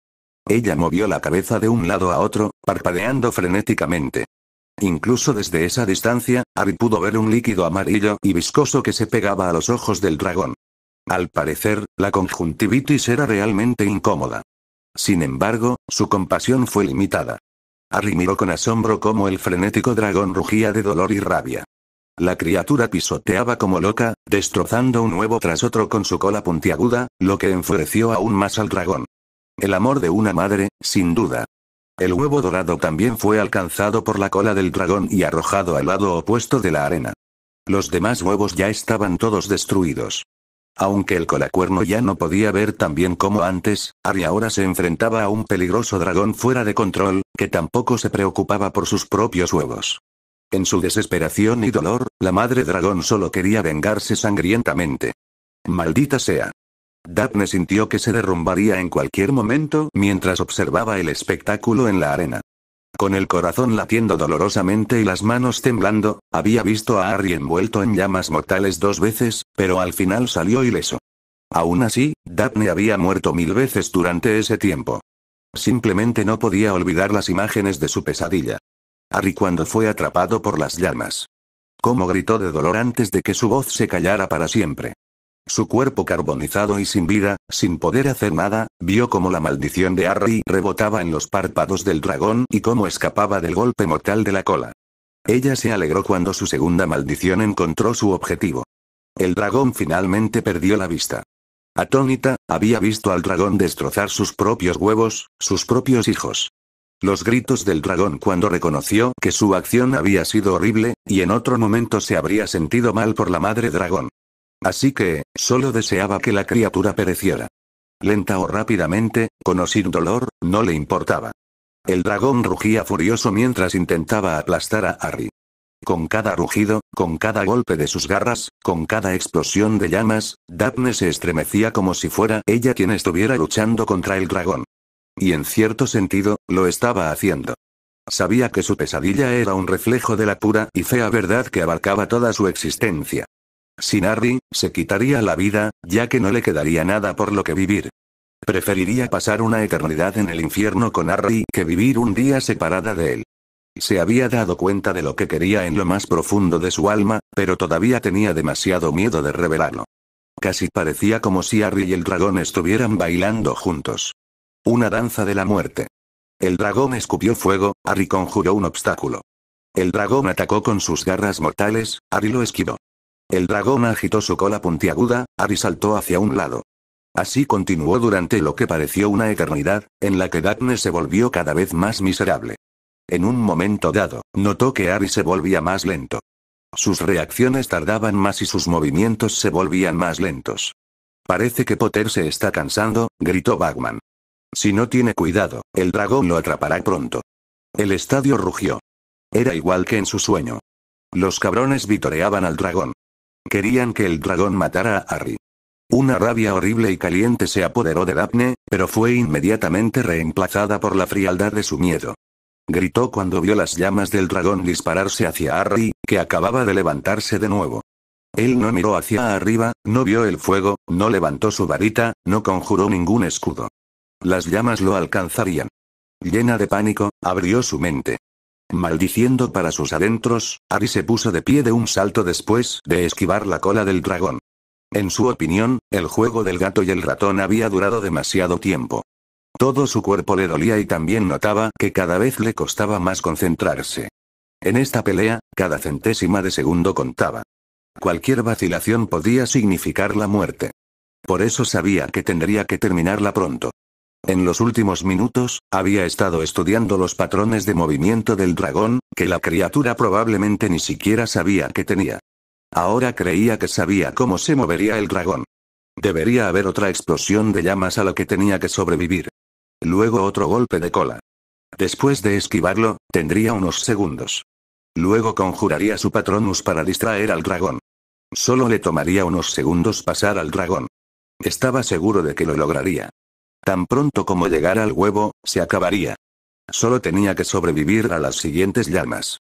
S1: Ella movió la cabeza de un lado a otro, parpadeando frenéticamente. Incluso desde esa distancia, Harry pudo ver un líquido amarillo y viscoso que se pegaba a los ojos del dragón. Al parecer, la conjuntivitis era realmente incómoda. Sin embargo, su compasión fue limitada. Harry miró con asombro cómo el frenético dragón rugía de dolor y rabia. La criatura pisoteaba como loca, destrozando un huevo tras otro con su cola puntiaguda, lo que enfureció aún más al dragón. El amor de una madre, sin duda. El huevo dorado también fue alcanzado por la cola del dragón y arrojado al lado opuesto de la arena. Los demás huevos ya estaban todos destruidos. Aunque el colacuerno ya no podía ver tan bien como antes, Harry ahora se enfrentaba a un peligroso dragón fuera de control, que tampoco se preocupaba por sus propios huevos. En su desesperación y dolor, la madre dragón solo quería vengarse sangrientamente. Maldita sea. Daphne sintió que se derrumbaría en cualquier momento mientras observaba el espectáculo en la arena. Con el corazón latiendo dolorosamente y las manos temblando, había visto a Harry envuelto en llamas mortales 2 veces, pero al final salió ileso. Aún así, Daphne había muerto 1000 veces durante ese tiempo. Simplemente no podía olvidar las imágenes de su pesadilla. Harry cuando fue atrapado por las llamas. Cómo gritó de dolor antes de que su voz se callara para siempre. Su cuerpo carbonizado y sin vida, sin poder hacer nada, vio cómo la maldición de Harry rebotaba en los párpados del dragón y cómo escapaba del golpe mortal de la cola. Ella se alegró cuando su segunda maldición encontró su objetivo. El dragón finalmente perdió la vista. Atónita, había visto al dragón destrozar sus propios huevos, sus propios hijos. Los gritos del dragón cuando reconoció que su acción había sido horrible, y en otro momento se habría sentido mal por la madre dragón. Así que, solo deseaba que la criatura pereciera. Lenta o rápidamente, con o sin dolor, no le importaba. El dragón rugía furioso mientras intentaba aplastar a Harry. Con cada rugido, con cada golpe de sus garras, con cada explosión de llamas, Daphne se estremecía como si fuera ella quien estuviera luchando contra el dragón. Y en cierto sentido, lo estaba haciendo. Sabía que su pesadilla era un reflejo de la pura y fea verdad que abarcaba toda su existencia. Sin Harry, se quitaría la vida, ya que no le quedaría nada por lo que vivir. Preferiría pasar una eternidad en el infierno con Harry que vivir un día separada de él. Se había dado cuenta de lo que quería en lo más profundo de su alma, pero todavía tenía demasiado miedo de revelarlo. Casi parecía como si Harry y el dragón estuvieran bailando juntos. Una danza de la muerte. El dragón escupió fuego, Harry conjuró un obstáculo. El dragón atacó con sus garras mortales, Harry lo esquivó. El dragón agitó su cola puntiaguda, Harry saltó hacia un lado. Así continuó durante lo que pareció una eternidad, en la que Daphne se volvió cada vez más miserable. En un momento dado, notó que Harry se volvía más lento. Sus reacciones tardaban más y sus movimientos se volvían más lentos. Parece que Potter se está cansando, gritó Bagman. Si no tiene cuidado, el dragón lo atrapará pronto. El estadio rugió. Era igual que en su sueño. Los cabrones vitoreaban al dragón. Querían que el dragón matara a Harry. Una rabia horrible y caliente se apoderó de Daphne, pero fue inmediatamente reemplazada por la frialdad de su miedo. Gritó cuando vio las llamas del dragón dispararse hacia Harry, que acababa de levantarse de nuevo. Él no miró hacia arriba, no vio el fuego, no levantó su varita, no conjuró ningún escudo. Las llamas lo alcanzarían. Llena de pánico, abrió su mente. Maldiciendo para sus adentros, Harry se puso de pie de un salto después de esquivar la cola del dragón. En su opinión, el juego del gato y el ratón había durado demasiado tiempo. Todo su cuerpo le dolía y también notaba que cada vez le costaba más concentrarse. En esta pelea, cada centésima de segundo contaba. Cualquier vacilación podía significar la muerte. Por eso sabía que tendría que terminarla pronto. En los últimos minutos, había estado estudiando los patrones de movimiento del dragón, que la criatura probablemente ni siquiera sabía que tenía. Ahora creía que sabía cómo se movería el dragón. Debería haber otra explosión de llamas a la que tenía que sobrevivir. Luego otro golpe de cola. Después de esquivarlo, tendría unos segundos. Luego conjuraría su Patronus para distraer al dragón. Solo le tomaría unos segundos pasar al dragón. Estaba seguro de que lo lograría. Tan pronto como llegara al huevo, se acabaría. Solo tenía que sobrevivir a las siguientes llamas.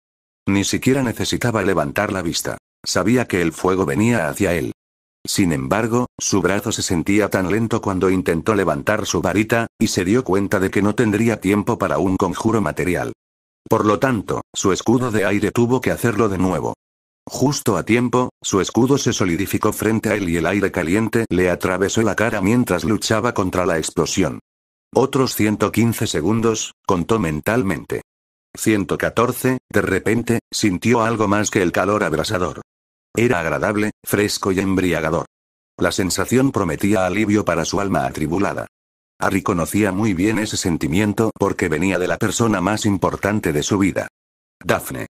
S1: Ni siquiera necesitaba levantar la vista. Sabía que el fuego venía hacia él. Sin embargo, su brazo se sentía tan lento cuando intentó levantar su varita, y se dio cuenta de que no tendría tiempo para un conjuro material. Por lo tanto, su escudo de aire tuvo que hacerlo de nuevo. Justo a tiempo, su escudo se solidificó frente a él y el aire caliente le atravesó la cara mientras luchaba contra la explosión. Otros 115 segundos, contó mentalmente. 114, de repente, sintió algo más que el calor abrasador. Era agradable, fresco y embriagador. La sensación prometía alivio para su alma atribulada. Harry conocía muy bien ese sentimiento porque venía de la persona más importante de su vida. Daphne.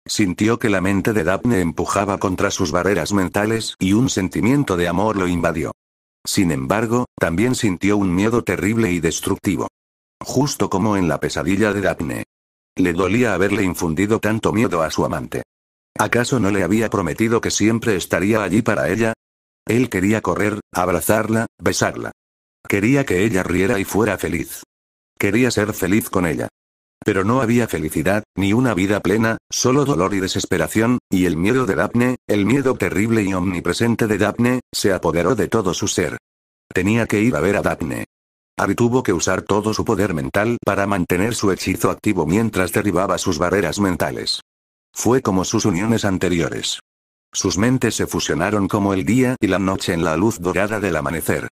S1: Sintió que la mente de Daphne empujaba contra sus barreras mentales y un sentimiento de amor lo invadió. Sin embargo, también sintió un miedo terrible y destructivo. Justo como en la pesadilla de Daphne. Le dolía haberle infundido tanto miedo a su amante. ¿Acaso no le había prometido que siempre estaría allí para ella? Él quería correr, abrazarla, besarla. Quería que ella riera y fuera feliz. Quería ser feliz con ella. Pero no había felicidad, ni una vida plena, solo dolor y desesperación, y el miedo de Daphne, el miedo terrible y omnipresente de Daphne, se apoderó de todo su ser. Tenía que ir a ver a Daphne. Harry tuvo que usar todo su poder mental para mantener su hechizo activo mientras derribaba sus barreras mentales. Fue como sus uniones anteriores. Sus mentes se fusionaron como el día y la noche en la luz dorada del amanecer.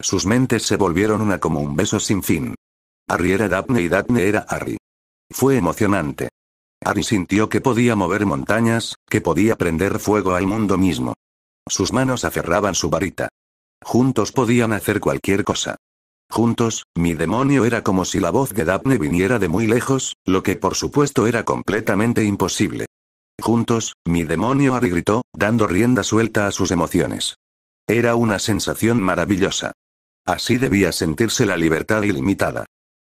S1: Sus mentes se volvieron una como un beso sin fin. Harry era Daphne y Daphne era Harry. Fue emocionante. Harry sintió que podía mover montañas, que podía prender fuego al mundo mismo. Sus manos aferraban su varita. Juntos podían hacer cualquier cosa. Juntos, mi demonio era como si la voz de Daphne viniera de muy lejos, lo que por supuesto era completamente imposible. Juntos, mi demonio, Harry gritó, dando rienda suelta a sus emociones. Era una sensación maravillosa. Así debía sentirse la libertad ilimitada.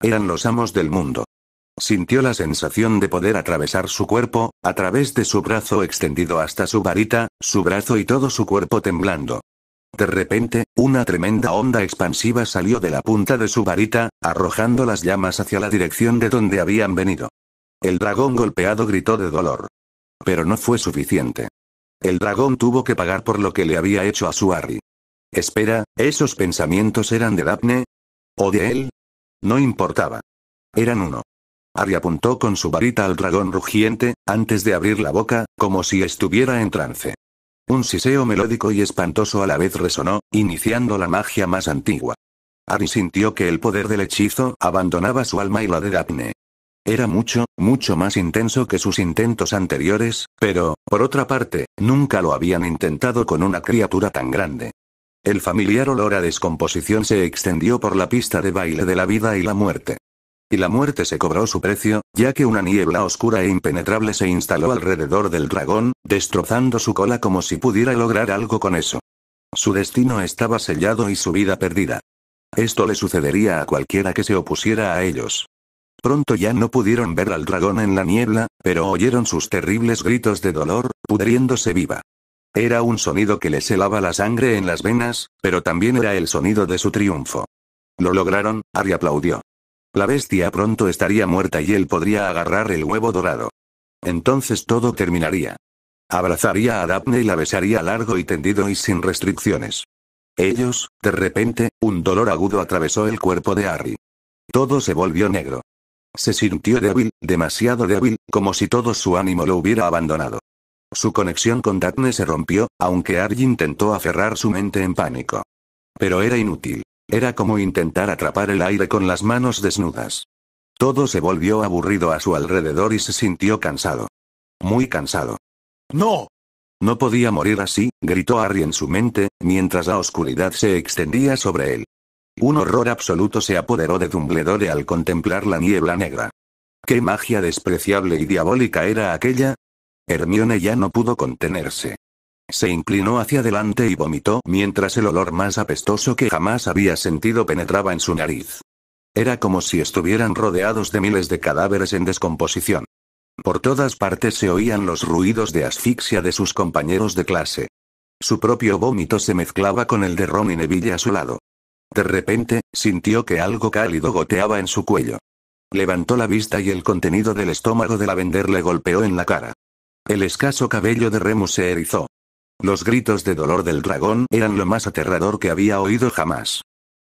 S1: Eran los amos del mundo. Sintió la sensación de poder atravesar su cuerpo, a través de su brazo extendido hasta su varita, su brazo y todo su cuerpo temblando. De repente, una tremenda onda expansiva salió de la punta de su varita, arrojando las llamas hacia la dirección de donde habían venido. El dragón golpeado gritó de dolor. Pero no fue suficiente. El dragón tuvo que pagar por lo que le había hecho a su Harry. Espera, ¿esos pensamientos eran de Daphne? ¿O de él? No importaba. Eran uno. Harry apuntó con su varita al dragón rugiente, antes de abrir la boca, como si estuviera en trance. Un siseo melódico y espantoso a la vez resonó, iniciando la magia más antigua. Harry sintió que el poder del hechizo abandonaba su alma y la de Daphne. Era mucho, mucho más intenso que sus intentos anteriores, pero, por otra parte, nunca lo habían intentado con una criatura tan grande. El familiar olor a descomposición se extendió por la pista de baile de la vida y la muerte. Y la muerte se cobró su precio, ya que una niebla oscura e impenetrable se instaló alrededor del dragón, destrozando su cola como si pudiera lograr algo con eso. Su destino estaba sellado y su vida perdida. Esto le sucedería a cualquiera que se opusiera a ellos. Pronto ya no pudieron ver al dragón en la niebla, pero oyeron sus terribles gritos de dolor, pudriéndose viva. Era un sonido que les helaba la sangre en las venas, pero también era el sonido de su triunfo. Lo lograron, Harry aplaudió. La bestia pronto estaría muerta y él podría agarrar el huevo dorado. Entonces todo terminaría. Abrazaría a Daphne y la besaría largo y tendido y sin restricciones. Ellos, de repente, un dolor agudo atravesó el cuerpo de Harry. Todo se volvió negro. Se sintió débil, demasiado débil, como si todo su ánimo lo hubiera abandonado. Su conexión con Daphne se rompió, aunque Harry intentó aferrar su mente en pánico. Pero era inútil. Era como intentar atrapar el aire con las manos desnudas. Todo se volvió aburrido a su alrededor y se sintió cansado. Muy cansado.
S2: ¡No!
S1: No podía morir así, gritó Harry en su mente, mientras la oscuridad se extendía sobre él. Un horror absoluto se apoderó de Dumbledore al contemplar la niebla negra. ¿Qué magia despreciable y diabólica era aquella? Hermione ya no pudo contenerse. Se inclinó hacia adelante y vomitó mientras el olor más apestoso que jamás había sentido penetraba en su nariz. Era como si estuvieran rodeados de miles de cadáveres en descomposición. Por todas partes se oían los ruidos de asfixia de sus compañeros de clase. Su propio vómito se mezclaba con el de Ron y Neville a su lado. De repente, sintió que algo cálido goteaba en su cuello. Levantó la vista y el contenido del estómago de Lavender le golpeó en la cara. El escaso cabello de Remus se erizó. Los gritos de dolor del dragón eran lo más aterrador que había oído jamás.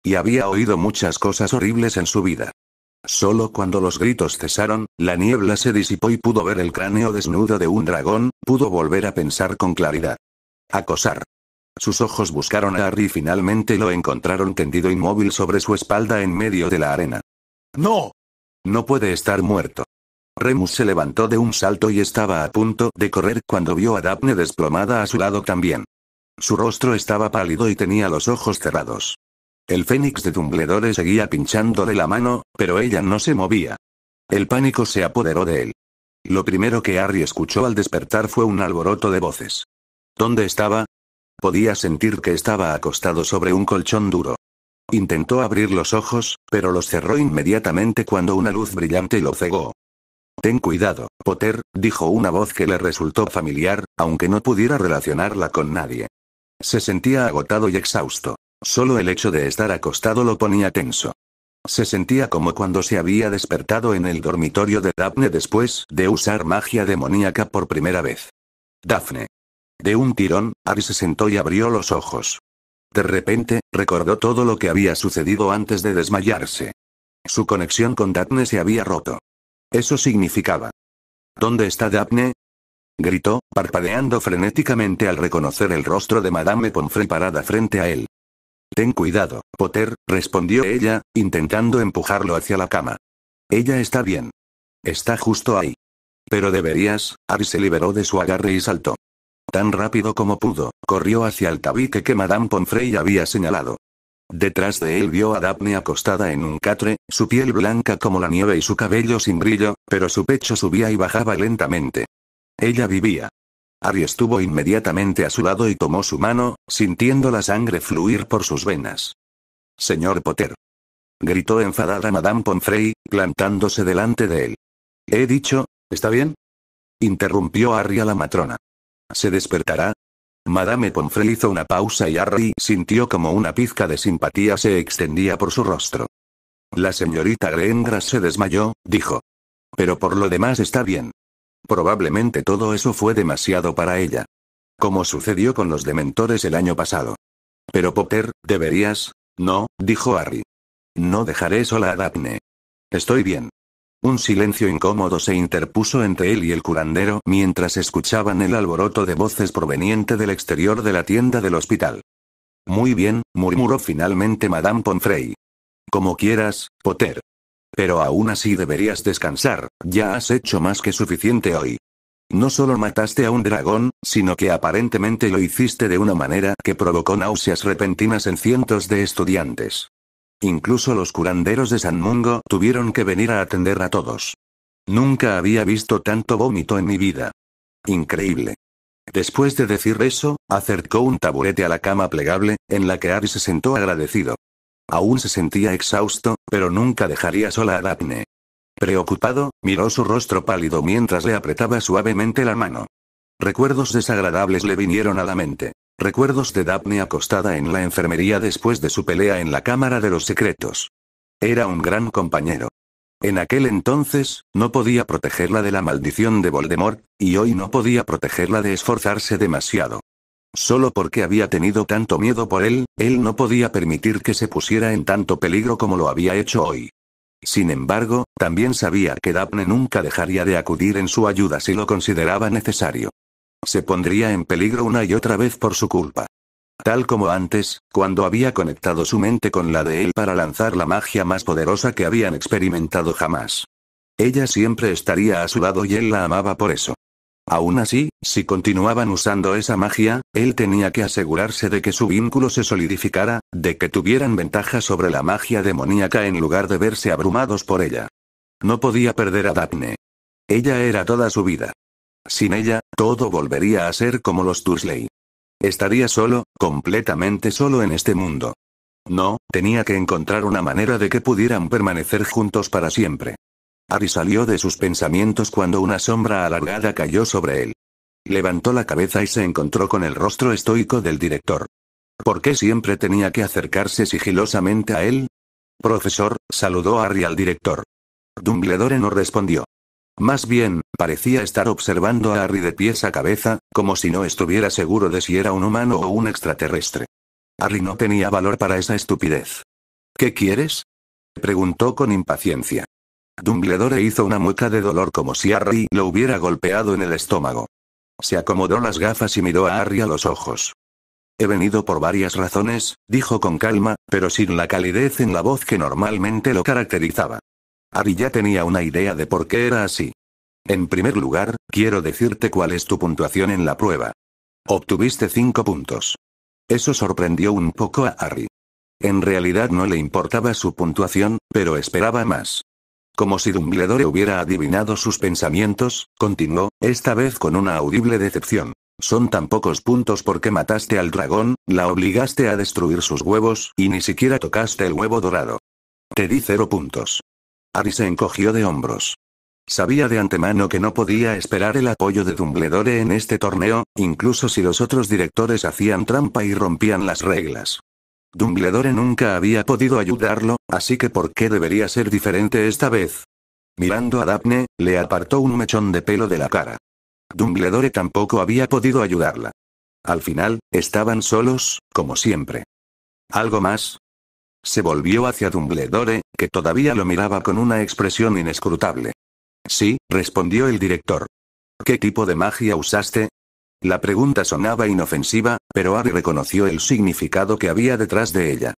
S1: Y había oído muchas cosas horribles en su vida. Solo cuando los gritos cesaron, la niebla se disipó y pudo ver el cráneo desnudo de un dragón, pudo volver a pensar con claridad. Acosar. Sus ojos buscaron a Harry y finalmente lo encontraron tendido inmóvil sobre su espalda en medio de la arena.
S2: ¡No!
S1: No puede estar muerto. Remus se levantó de un salto y estaba a punto de correr cuando vio a Daphne desplomada a su lado también. Su rostro estaba pálido y tenía los ojos cerrados. El Fénix de Dumbledore seguía pinchándole la mano, pero ella no se movía. El pánico se apoderó de él. Lo primero que Harry escuchó al despertar fue un alboroto de voces. ¿Dónde estaba? Podía sentir que estaba acostado sobre un colchón duro. Intentó abrir los ojos, pero los cerró inmediatamente cuando una luz brillante lo cegó. Ten cuidado, Potter, dijo una voz que le resultó familiar, aunque no pudiera relacionarla con nadie. Se sentía agotado y exhausto. Solo el hecho de estar acostado lo ponía tenso. Se sentía como cuando se había despertado en el dormitorio de Daphne después de usar magia demoníaca por primera vez. Daphne. De un tirón, Harry se sentó y abrió los ojos. De repente, recordó todo lo que había sucedido antes de desmayarse. Su conexión con Daphne se había roto. Eso significaba. ¿Dónde está Daphne? Gritó, parpadeando frenéticamente al reconocer el rostro de Madame Pomfrey parada frente a él. Ten cuidado, Potter, respondió ella, intentando empujarlo hacia la cama. Ella está bien. Está justo ahí. Pero deberías. Harry se liberó de su agarre y saltó. Tan rápido como pudo, corrió hacia el tabique que Madame Pomfrey había señalado. Detrás de él vio a Daphne acostada en un catre, su piel blanca como la nieve y su cabello sin brillo, pero su pecho subía y bajaba lentamente. Ella vivía. Harry estuvo inmediatamente a su lado y tomó su mano, sintiendo la sangre fluir por sus venas. Señor Potter. Gritó enfadada Madame Pomfrey, plantándose delante de él. He dicho, ¿está bien? Interrumpió Harry a la matrona. ¿Se despertará? Madame Pomfrey hizo una pausa y Harry sintió como una pizca de simpatía se extendía por su rostro. La señorita Greengrass se desmayó, dijo. Pero por lo demás está bien. Probablemente todo eso fue demasiado para ella. Como sucedió con los dementores el año pasado. Pero Potter, deberías. No, dijo Harry. No dejaré sola a Daphne. Estoy bien. Un silencio incómodo se interpuso entre él y el curandero mientras escuchaban el alboroto de voces proveniente del exterior de la tienda del hospital. Muy bien, murmuró finalmente Madame Pomfrey. Como quieras, Potter. Pero aún así deberías descansar, ya has hecho más que suficiente hoy. No solo mataste a un dragón, sino que aparentemente lo hiciste de una manera que provocó náuseas repentinas en cientos de estudiantes. Incluso los curanderos de San Mungo tuvieron que venir a atender a todos. Nunca había visto tanto vómito en mi vida. Increíble. Después de decir eso, acercó un taburete a la cama plegable, en la que Harry se sentó agradecido. Aún se sentía exhausto, pero nunca dejaría sola a Daphne. Preocupado, miró su rostro pálido mientras le apretaba suavemente la mano. Recuerdos desagradables le vinieron a la mente. Recuerdos de Daphne acostada en la enfermería después de su pelea en la Cámara de los Secretos. Era un gran compañero. En aquel entonces, no podía protegerla de la maldición de Voldemort, y hoy no podía protegerla de esforzarse demasiado. Solo porque había tenido tanto miedo por él no podía permitir que se pusiera en tanto peligro como lo había hecho hoy. Sin embargo, también sabía que Daphne nunca dejaría de acudir en su ayuda si lo consideraba necesario. Se pondría en peligro una y otra vez por su culpa. Tal como antes, cuando había conectado su mente con la de él para lanzar la magia más poderosa que habían experimentado jamás. Ella siempre estaría a su lado y él la amaba por eso. Aún así, si continuaban usando esa magia, él tenía que asegurarse de que su vínculo se solidificara, de que tuvieran ventaja sobre la magia demoníaca en lugar de verse abrumados por ella. No podía perder a Daphne. Ella era toda su vida. Sin ella, todo volvería a ser como los Dursley. Estaría solo, completamente solo en este mundo. No, tenía que encontrar una manera de que pudieran permanecer juntos para siempre. Harry salió de sus pensamientos cuando una sombra alargada cayó sobre él. Levantó la cabeza y se encontró con el rostro estoico del director. ¿Por qué siempre tenía que acercarse sigilosamente a él? Profesor, saludó Harry al director. Dumbledore no respondió. Más bien, parecía estar observando a Harry de pies a cabeza, como si no estuviera seguro de si era un humano o un extraterrestre. Harry no tenía valor para esa estupidez. ¿Qué quieres?, preguntó con impaciencia. Dumbledore hizo una mueca de dolor como si Harry lo hubiera golpeado en el estómago. Se acomodó las gafas y miró a Harry a los ojos. He venido por varias razones, dijo con calma, pero sin la calidez en la voz que normalmente lo caracterizaba. Harry ya tenía una idea de por qué era así. En primer lugar, quiero decirte cuál es tu puntuación en la prueba. Obtuviste 5 puntos. Eso sorprendió un poco a Harry. En realidad no le importaba su puntuación, pero esperaba más. Como si Dumbledore hubiera adivinado sus pensamientos, continuó, esta vez con una audible decepción. Son tan pocos puntos porque mataste al dragón, la obligaste a destruir sus huevos, y ni siquiera tocaste el huevo dorado. Te di 0 puntos. Harry se encogió de hombros. Sabía de antemano que no podía esperar el apoyo de Dumbledore en este torneo, incluso si los otros directores hacían trampa y rompían las reglas. Dumbledore nunca había podido ayudarlo, así que ¿por qué debería ser diferente esta vez? Mirando a Daphne, le apartó un mechón de pelo de la cara. Dumbledore tampoco había podido ayudarla. Al final, estaban solos, como siempre. ¿Algo más? Se volvió hacia Dumbledore, que todavía lo miraba con una expresión inescrutable. Sí, respondió el director. ¿Qué tipo de magia usaste? La pregunta sonaba inofensiva, pero Harry reconoció el significado que había detrás de ella.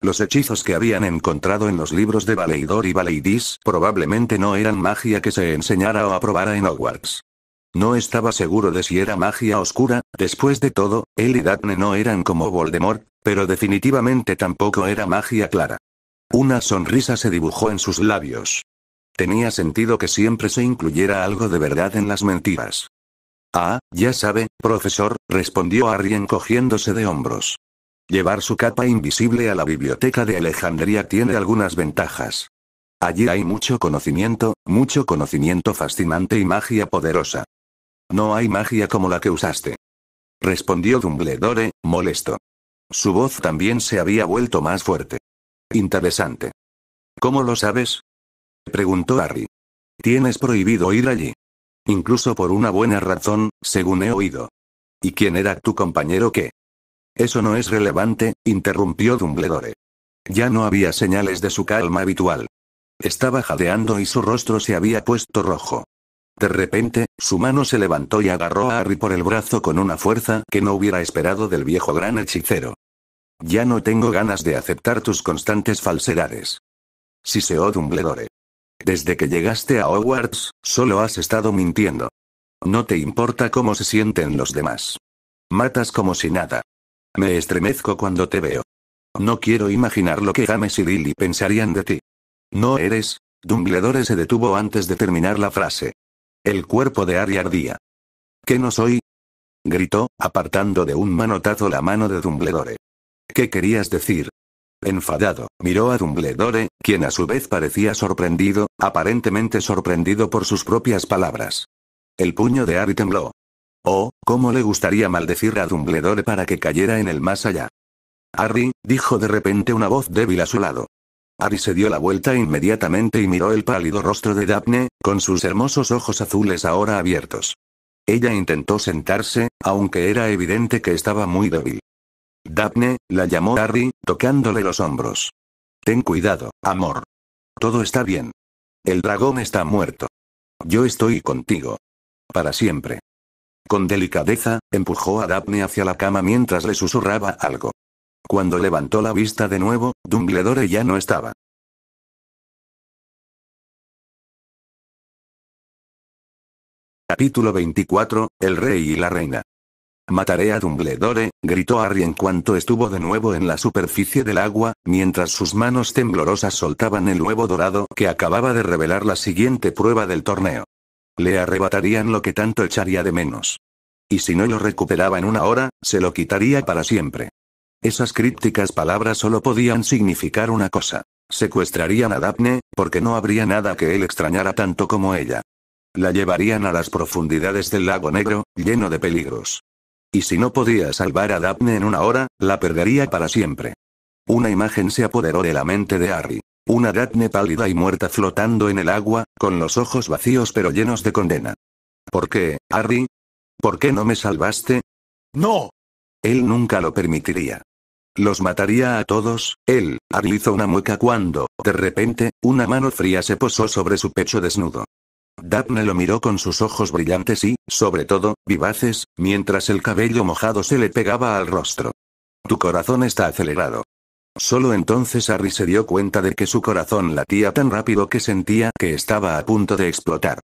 S1: Los hechizos que habían encontrado en los libros de Baledor y Baledis probablemente no eran magia que se enseñara o aprobara en Hogwarts. No estaba seguro de si era magia oscura, después de todo, él y Daphne no eran como Voldemort, pero definitivamente tampoco era magia clara. Una sonrisa se dibujó en sus labios. Tenía sentido que siempre se incluyera algo de verdad en las mentiras. Ah, ya sabe, profesor, respondió Harry encogiéndose de hombros. Llevar su capa invisible a la biblioteca de Alejandría tiene algunas ventajas. Allí hay mucho conocimiento fascinante y magia poderosa. No hay magia como la que usaste. Respondió Dumbledore, molesto. Su voz también se había vuelto más fuerte. Interesante. ¿Cómo lo sabes?, preguntó Harry. Tienes prohibido ir allí. Incluso por una buena razón, según he oído. ¿Y quién era tu compañero qué? Eso no es relevante, interrumpió Dumbledore. Ya no había señales de su calma habitual. Estaba jadeando y su rostro se había puesto rojo. De repente, su mano se levantó y agarró a Harry por el brazo con una fuerza que no hubiera esperado del viejo gran hechicero. Ya no tengo ganas de aceptar tus constantes falsedades. Siseó Dumbledore. Desde que llegaste a Hogwarts, solo has estado mintiendo. No te importa cómo se sienten los demás. Matas como si nada. Me estremezco cuando te veo. No quiero imaginar lo que James y Lily pensarían de ti. No eres... Dumbledore se detuvo antes de terminar la frase. El cuerpo de Harry ardía. ¿Qué no soy?, gritó, apartando de un manotazo la mano de Dumbledore. ¿Qué querías decir? Enfadado, miró a Dumbledore, quien a su vez parecía sorprendido, aparentemente sorprendido por sus propias palabras. El puño de Harry tembló. Oh, cómo le gustaría maldecir a Dumbledore para que cayera en el más allá. Harry, dijo de repente una voz débil a su lado. Harry se dio la vuelta inmediatamente y miró el pálido rostro de Daphne, con sus hermosos ojos azules ahora abiertos. Ella intentó sentarse, aunque era evidente que estaba muy débil. Daphne, la llamó Harry, tocándole los hombros. Ten cuidado, amor. Todo está bien. El dragón está muerto. Yo estoy contigo. Para siempre. Con delicadeza, empujó a Daphne hacia la cama mientras le susurraba algo. Cuando levantó la vista de nuevo, Dumbledore ya no estaba. Capítulo 24, El Rey y la Reina. Mataré a Dumbledore, gritó Harry en cuanto estuvo de nuevo en la superficie del agua, mientras sus manos temblorosas soltaban el huevo dorado que acababa de revelar la siguiente prueba del torneo. Le arrebatarían lo que tanto echaría de menos. Y si no lo recuperaba en una hora, se lo quitaría para siempre. Esas crípticas palabras solo podían significar una cosa. Secuestrarían a Daphne, porque no habría nada que él extrañara tanto como ella. La llevarían a las profundidades del lago Negro, lleno de peligros. Y si no podía salvar a Daphne en una hora, la perdería para siempre. Una imagen se apoderó de la mente de Harry. Una Daphne pálida y muerta flotando en el agua, con los ojos vacíos pero llenos de condena. ¿Por qué, Harry? ¿Por qué no me salvaste?
S2: ¡No!
S1: Él nunca lo permitiría. Los mataría a todos. Harry hizo una mueca cuando, de repente, una mano fría se posó sobre su pecho desnudo. Daphne lo miró con sus ojos brillantes y, sobre todo, vivaces, mientras el cabello mojado se le pegaba al rostro. Tu corazón está acelerado. Solo entonces Harry se dio cuenta de que su corazón latía tan rápido que sentía que estaba a punto de explotar.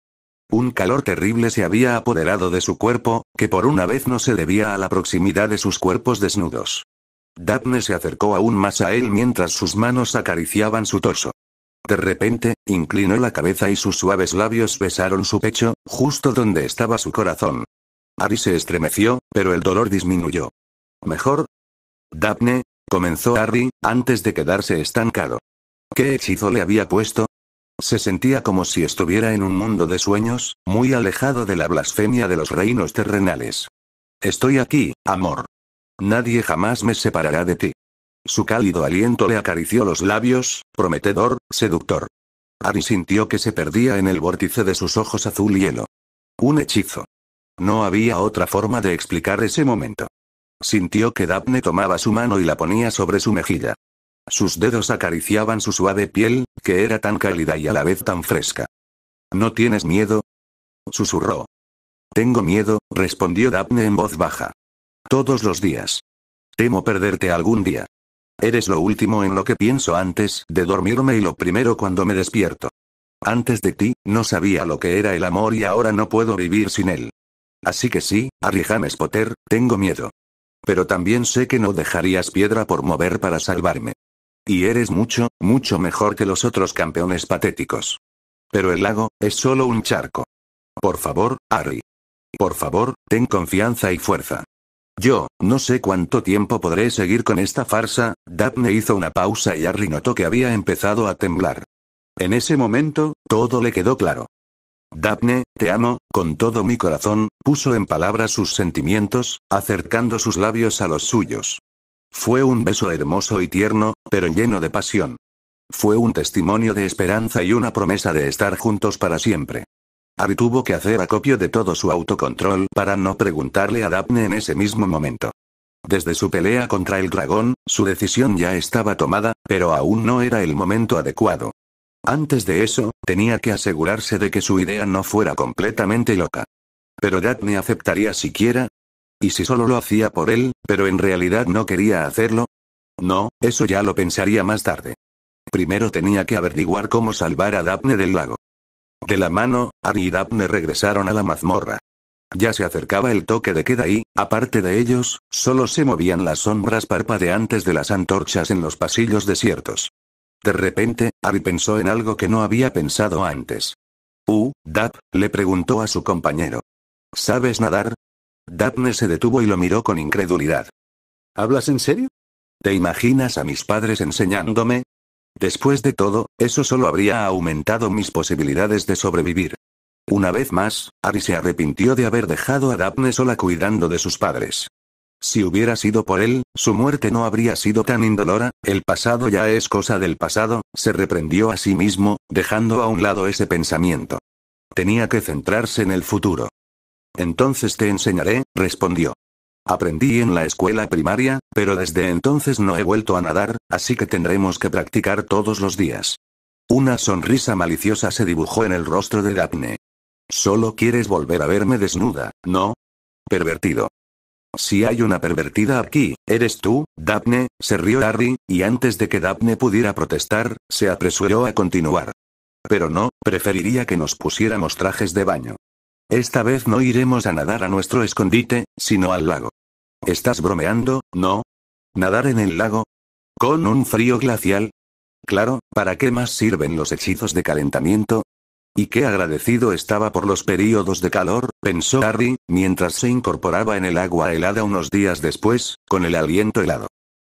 S1: Un calor terrible se había apoderado de su cuerpo, que por una vez no se debía a la proximidad de sus cuerpos desnudos. Daphne se acercó aún más a él mientras sus manos acariciaban su torso. De repente, inclinó la cabeza y sus suaves labios besaron su pecho, justo donde estaba su corazón. Harry se estremeció, pero el dolor disminuyó. ¿Mejor? Daphne, comenzó Harry, antes de quedarse estancado. ¿Qué hechizo le había puesto? Se sentía como si estuviera en un mundo de sueños, muy alejado de la blasfemia de los reinos terrenales. Estoy aquí, amor. Nadie jamás me separará de ti. Su cálido aliento le acarició los labios, prometedor, seductor. Harry sintió que se perdía en el vórtice de sus ojos azul hielo. Un hechizo. No había otra forma de explicar ese momento. Sintió que Daphne tomaba su mano y la ponía sobre su mejilla. Sus dedos acariciaban su suave piel, que era tan cálida y a la vez tan fresca. ¿No tienes miedo? Susurró. Tengo miedo, respondió Daphne en voz baja. Todos los días. Temo perderte algún día. Eres lo último en lo que pienso antes de dormirme y lo primero cuando me despierto. Antes de ti, no sabía lo que era el amor y ahora no puedo vivir sin él. Así que sí, Harry James Potter, tengo miedo. Pero también sé que no dejarías piedra por mover para salvarme. Y eres mucho, mucho mejor que los otros campeones patéticos. Pero el lago, es solo un charco. Por favor, Harry. Por favor, ten confianza y fuerza. Yo, no sé cuánto tiempo podré seguir con esta farsa. Daphne hizo una pausa y Harry notó que había empezado a temblar. En ese momento, todo le quedó claro. Daphne, te amo, con todo mi corazón, puso en palabras sus sentimientos, acercando sus labios a los suyos. Fue un beso hermoso y tierno, pero lleno de pasión. Fue un testimonio de esperanza y una promesa de estar juntos para siempre. Harry tuvo que hacer acopio de todo su autocontrol para no preguntarle a Daphne en ese mismo momento. Desde su pelea contra el dragón, su decisión ya estaba tomada, pero aún no era el momento adecuado. Antes de eso, tenía que asegurarse de que su idea no fuera completamente loca. ¿Pero Daphne aceptaría siquiera? ¿Y si solo lo hacía por él, pero en realidad no quería hacerlo? No, eso ya lo pensaría más tarde. Primero tenía que averiguar cómo salvar a Daphne del lago. De la mano, Harry y Daphne regresaron a la mazmorra. Ya se acercaba el toque de queda y, aparte de ellos, solo se movían las sombras parpadeantes de las antorchas en los pasillos desiertos. De repente, Harry pensó en algo que no había pensado antes. Dap, le preguntó a su compañero. ¿Sabes nadar? Daphne se detuvo y lo miró con incredulidad. ¿Hablas en serio? ¿Te imaginas a mis padres enseñándome? Después de todo, eso solo habría aumentado mis posibilidades de sobrevivir. Una vez más, Harry se arrepintió de haber dejado a Daphne sola cuidando de sus padres. Si hubiera sido por él, su muerte no habría sido tan indolora. El pasado ya es cosa del pasado, se reprendió a sí mismo, dejando a un lado ese pensamiento. Tenía que centrarse en el futuro. Entonces te enseñaré, respondió. Aprendí en la escuela primaria, pero desde entonces no he vuelto a nadar, así que tendremos que practicar todos los días. Una sonrisa maliciosa se dibujó en el rostro de Daphne. Solo quieres volver a verme desnuda, ¿no? Pervertido. Si hay una pervertida aquí, eres tú, Daphne, se rió Harry, y antes de que Daphne pudiera protestar, se apresuró a continuar. Pero no, preferiría que nos pusiéramos trajes de baño. Esta vez no iremos a nadar a nuestro escondite, sino al lago. ¿Estás bromeando, no? ¿Nadar en el lago? ¿Con un frío glacial? Claro, ¿para qué más sirven los hechizos de calentamiento? Y qué agradecido estaba por los períodos de calor, pensó Harry, mientras se incorporaba en el agua helada unos días después, con el aliento helado.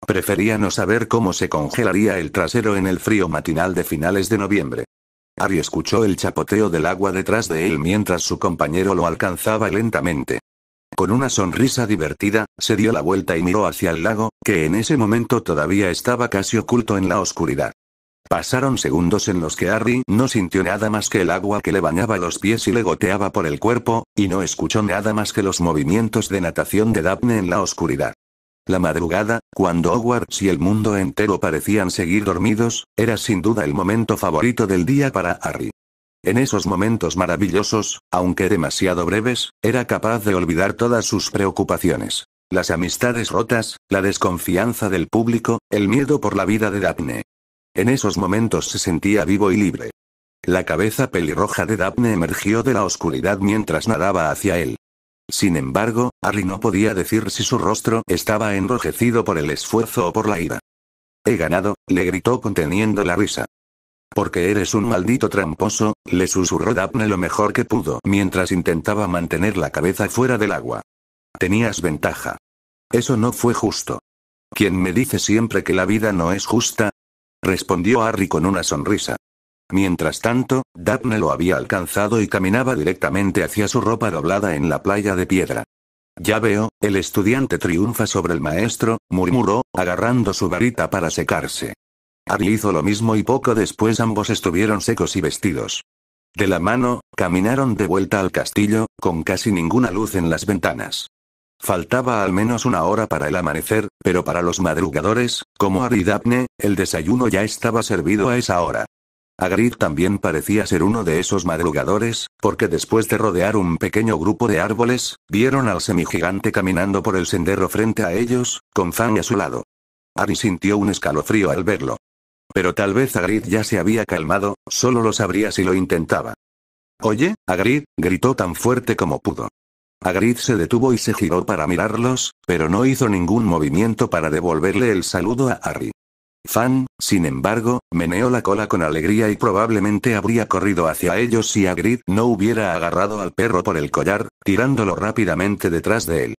S1: Prefería no saber cómo se congelaría el trasero en el frío matinal de finales de noviembre. Harry escuchó el chapoteo del agua detrás de él mientras su compañero lo alcanzaba lentamente. Con una sonrisa divertida, se dio la vuelta y miró hacia el lago, que en ese momento todavía estaba casi oculto en la oscuridad. Pasaron segundos en los que Harry no sintió nada más que el agua que le bañaba los pies y le goteaba por el cuerpo, y no escuchó nada más que los movimientos de natación de Daphne en la oscuridad. La madrugada, cuando Hogwarts y el mundo entero parecían seguir dormidos, era sin duda el momento favorito del día para Harry. En esos momentos maravillosos, aunque demasiado breves, era capaz de olvidar todas sus preocupaciones. Las amistades rotas, la desconfianza del público, el miedo por la vida de Daphne. En esos momentos se sentía vivo y libre. La cabeza pelirroja de Daphne emergió de la oscuridad mientras nadaba hacia él. Sin embargo, Harry no podía decir si su rostro estaba enrojecido por el esfuerzo o por la ira. «He ganado», le gritó conteniendo la risa. «Porque eres un maldito tramposo», le susurró Daphne lo mejor que pudo mientras intentaba mantener la cabeza fuera del agua. «Tenías ventaja. Eso no fue justo». «¿Quién me dice siempre que la vida no es justa?», respondió Harry con una sonrisa. Mientras tanto, Daphne lo había alcanzado y caminaba directamente hacia su ropa doblada en la playa de piedra. «Ya veo, el estudiante triunfa sobre el maestro», murmuró, agarrando su varita para secarse. Harry hizo lo mismo y poco después ambos estuvieron secos y vestidos. De la mano, caminaron de vuelta al castillo, con casi ninguna luz en las ventanas. Faltaba al menos una hora para el amanecer, pero para los madrugadores, como Harry y Daphne, el desayuno ya estaba servido a esa hora. Hagrid también parecía ser uno de esos madrugadores, porque después de rodear un pequeño grupo de árboles, vieron al semigigante caminando por el sendero frente a ellos, con Fang a su lado. Harry sintió un escalofrío al verlo. Pero tal vez Hagrid ya se había calmado, solo lo sabría si lo intentaba. «Oye, Hagrid», gritó tan fuerte como pudo. Hagrid se detuvo y se giró para mirarlos, pero no hizo ningún movimiento para devolverle el saludo a Harry. Fang, sin embargo, meneó la cola con alegría y probablemente habría corrido hacia ellos si Hagrid no hubiera agarrado al perro por el collar, tirándolo rápidamente detrás de él.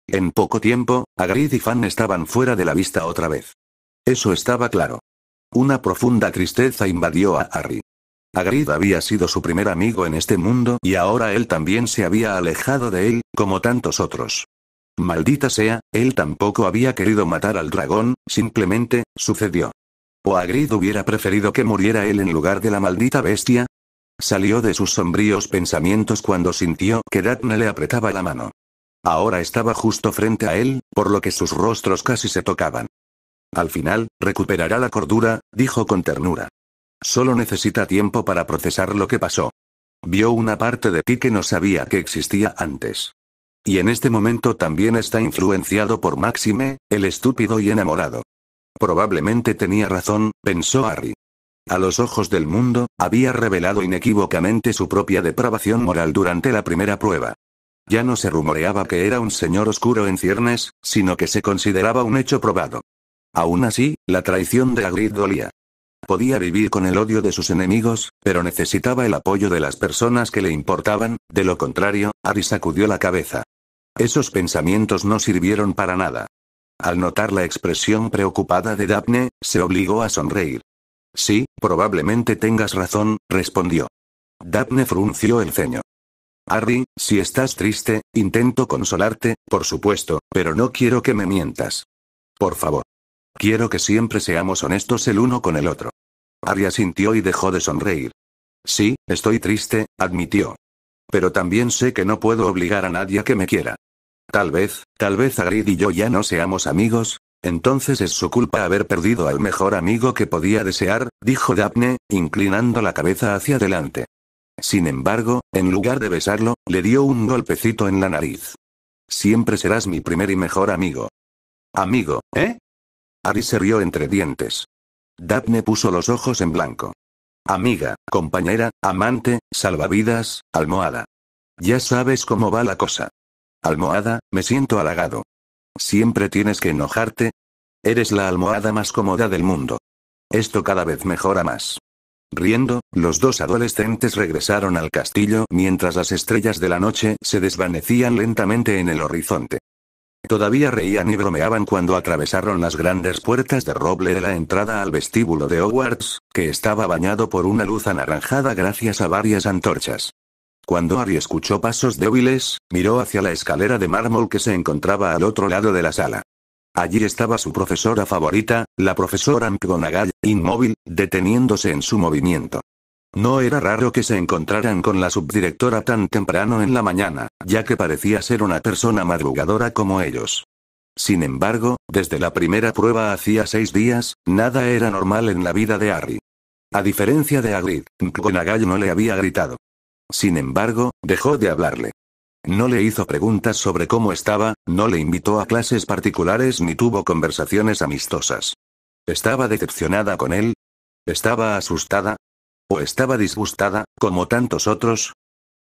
S1: En poco tiempo, Hagrid y Fang estaban fuera de la vista otra vez. Eso estaba claro. Una profunda tristeza invadió a Harry. Hagrid había sido su primer amigo en este mundo y ahora él también se había alejado de él, como tantos otros. Maldita sea, él tampoco había querido matar al dragón, simplemente, sucedió. ¿O Hagrid hubiera preferido que muriera él en lugar de la maldita bestia? Salió de sus sombríos pensamientos cuando sintió que Daphne le apretaba la mano. Ahora estaba justo frente a él, por lo que sus rostros casi se tocaban. Al final, recuperará la cordura, dijo con ternura. Solo necesita tiempo para procesar lo que pasó. Vio una parte de ti que no sabía que existía antes. Y en este momento también está influenciado por Máxime, el estúpido y enamorado. Probablemente tenía razón, pensó Harry. A los ojos del mundo, había revelado inequívocamente su propia depravación moral durante la primera prueba. Ya no se rumoreaba que era un señor oscuro en ciernes, sino que se consideraba un hecho probado. Aún así, la traición de Hagrid dolía. Podía vivir con el odio de sus enemigos, pero necesitaba el apoyo de las personas que le importaban, de lo contrario, Harry sacudió la cabeza. Esos pensamientos no sirvieron para nada. Al notar la expresión preocupada de Daphne, se obligó a sonreír. «Sí, probablemente tengas razón», respondió. Daphne frunció el ceño. Harry, si estás triste, intento consolarte, por supuesto, pero no quiero que me mientas. Por favor. Quiero que siempre seamos honestos el uno con el otro. Harry asintió y dejó de sonreír. Sí, estoy triste, admitió. Pero también sé que no puedo obligar a nadie a que me quiera. Tal vez Hagrid y yo ya no seamos amigos. Entonces es su culpa haber perdido al mejor amigo que podía desear, dijo Daphne, inclinando la cabeza hacia adelante. Sin embargo, en lugar de besarlo, le dio un golpecito en la nariz. Siempre serás mi primer y mejor amigo. ¿Amigo, eh? Harry se rió entre dientes. Daphne puso los ojos en blanco. Amiga, compañera, amante, salvavidas, almohada. Ya sabes cómo va la cosa. Almohada, me siento halagado. ¿Siempre tienes que enojarte? Eres la almohada más cómoda del mundo. Esto cada vez mejora más. Riendo, los dos adolescentes regresaron al castillo mientras las estrellas de la noche se desvanecían lentamente en el horizonte. Todavía reían y bromeaban cuando atravesaron las grandes puertas de roble de la entrada al vestíbulo de Hogwarts, que estaba bañado por una luz anaranjada gracias a varias antorchas. Cuando Harry escuchó pasos débiles, miró hacia la escalera de mármol que se encontraba al otro lado de la sala. Allí estaba su profesora favorita, la profesora McGonagall, inmóvil, deteniéndose en su movimiento. No era raro que se encontraran con la subdirectora tan temprano en la mañana, ya que parecía ser una persona madrugadora como ellos. Sin embargo, desde la primera prueba hacía 6 días, nada era normal en la vida de Harry. A diferencia de Hagrid, McGonagall no le había gritado. Sin embargo, dejó de hablarle. No le hizo preguntas sobre cómo estaba, no le invitó a clases particulares ni tuvo conversaciones amistosas. ¿Estaba decepcionada con él? ¿Estaba asustada? ¿O estaba disgustada, como tantos otros?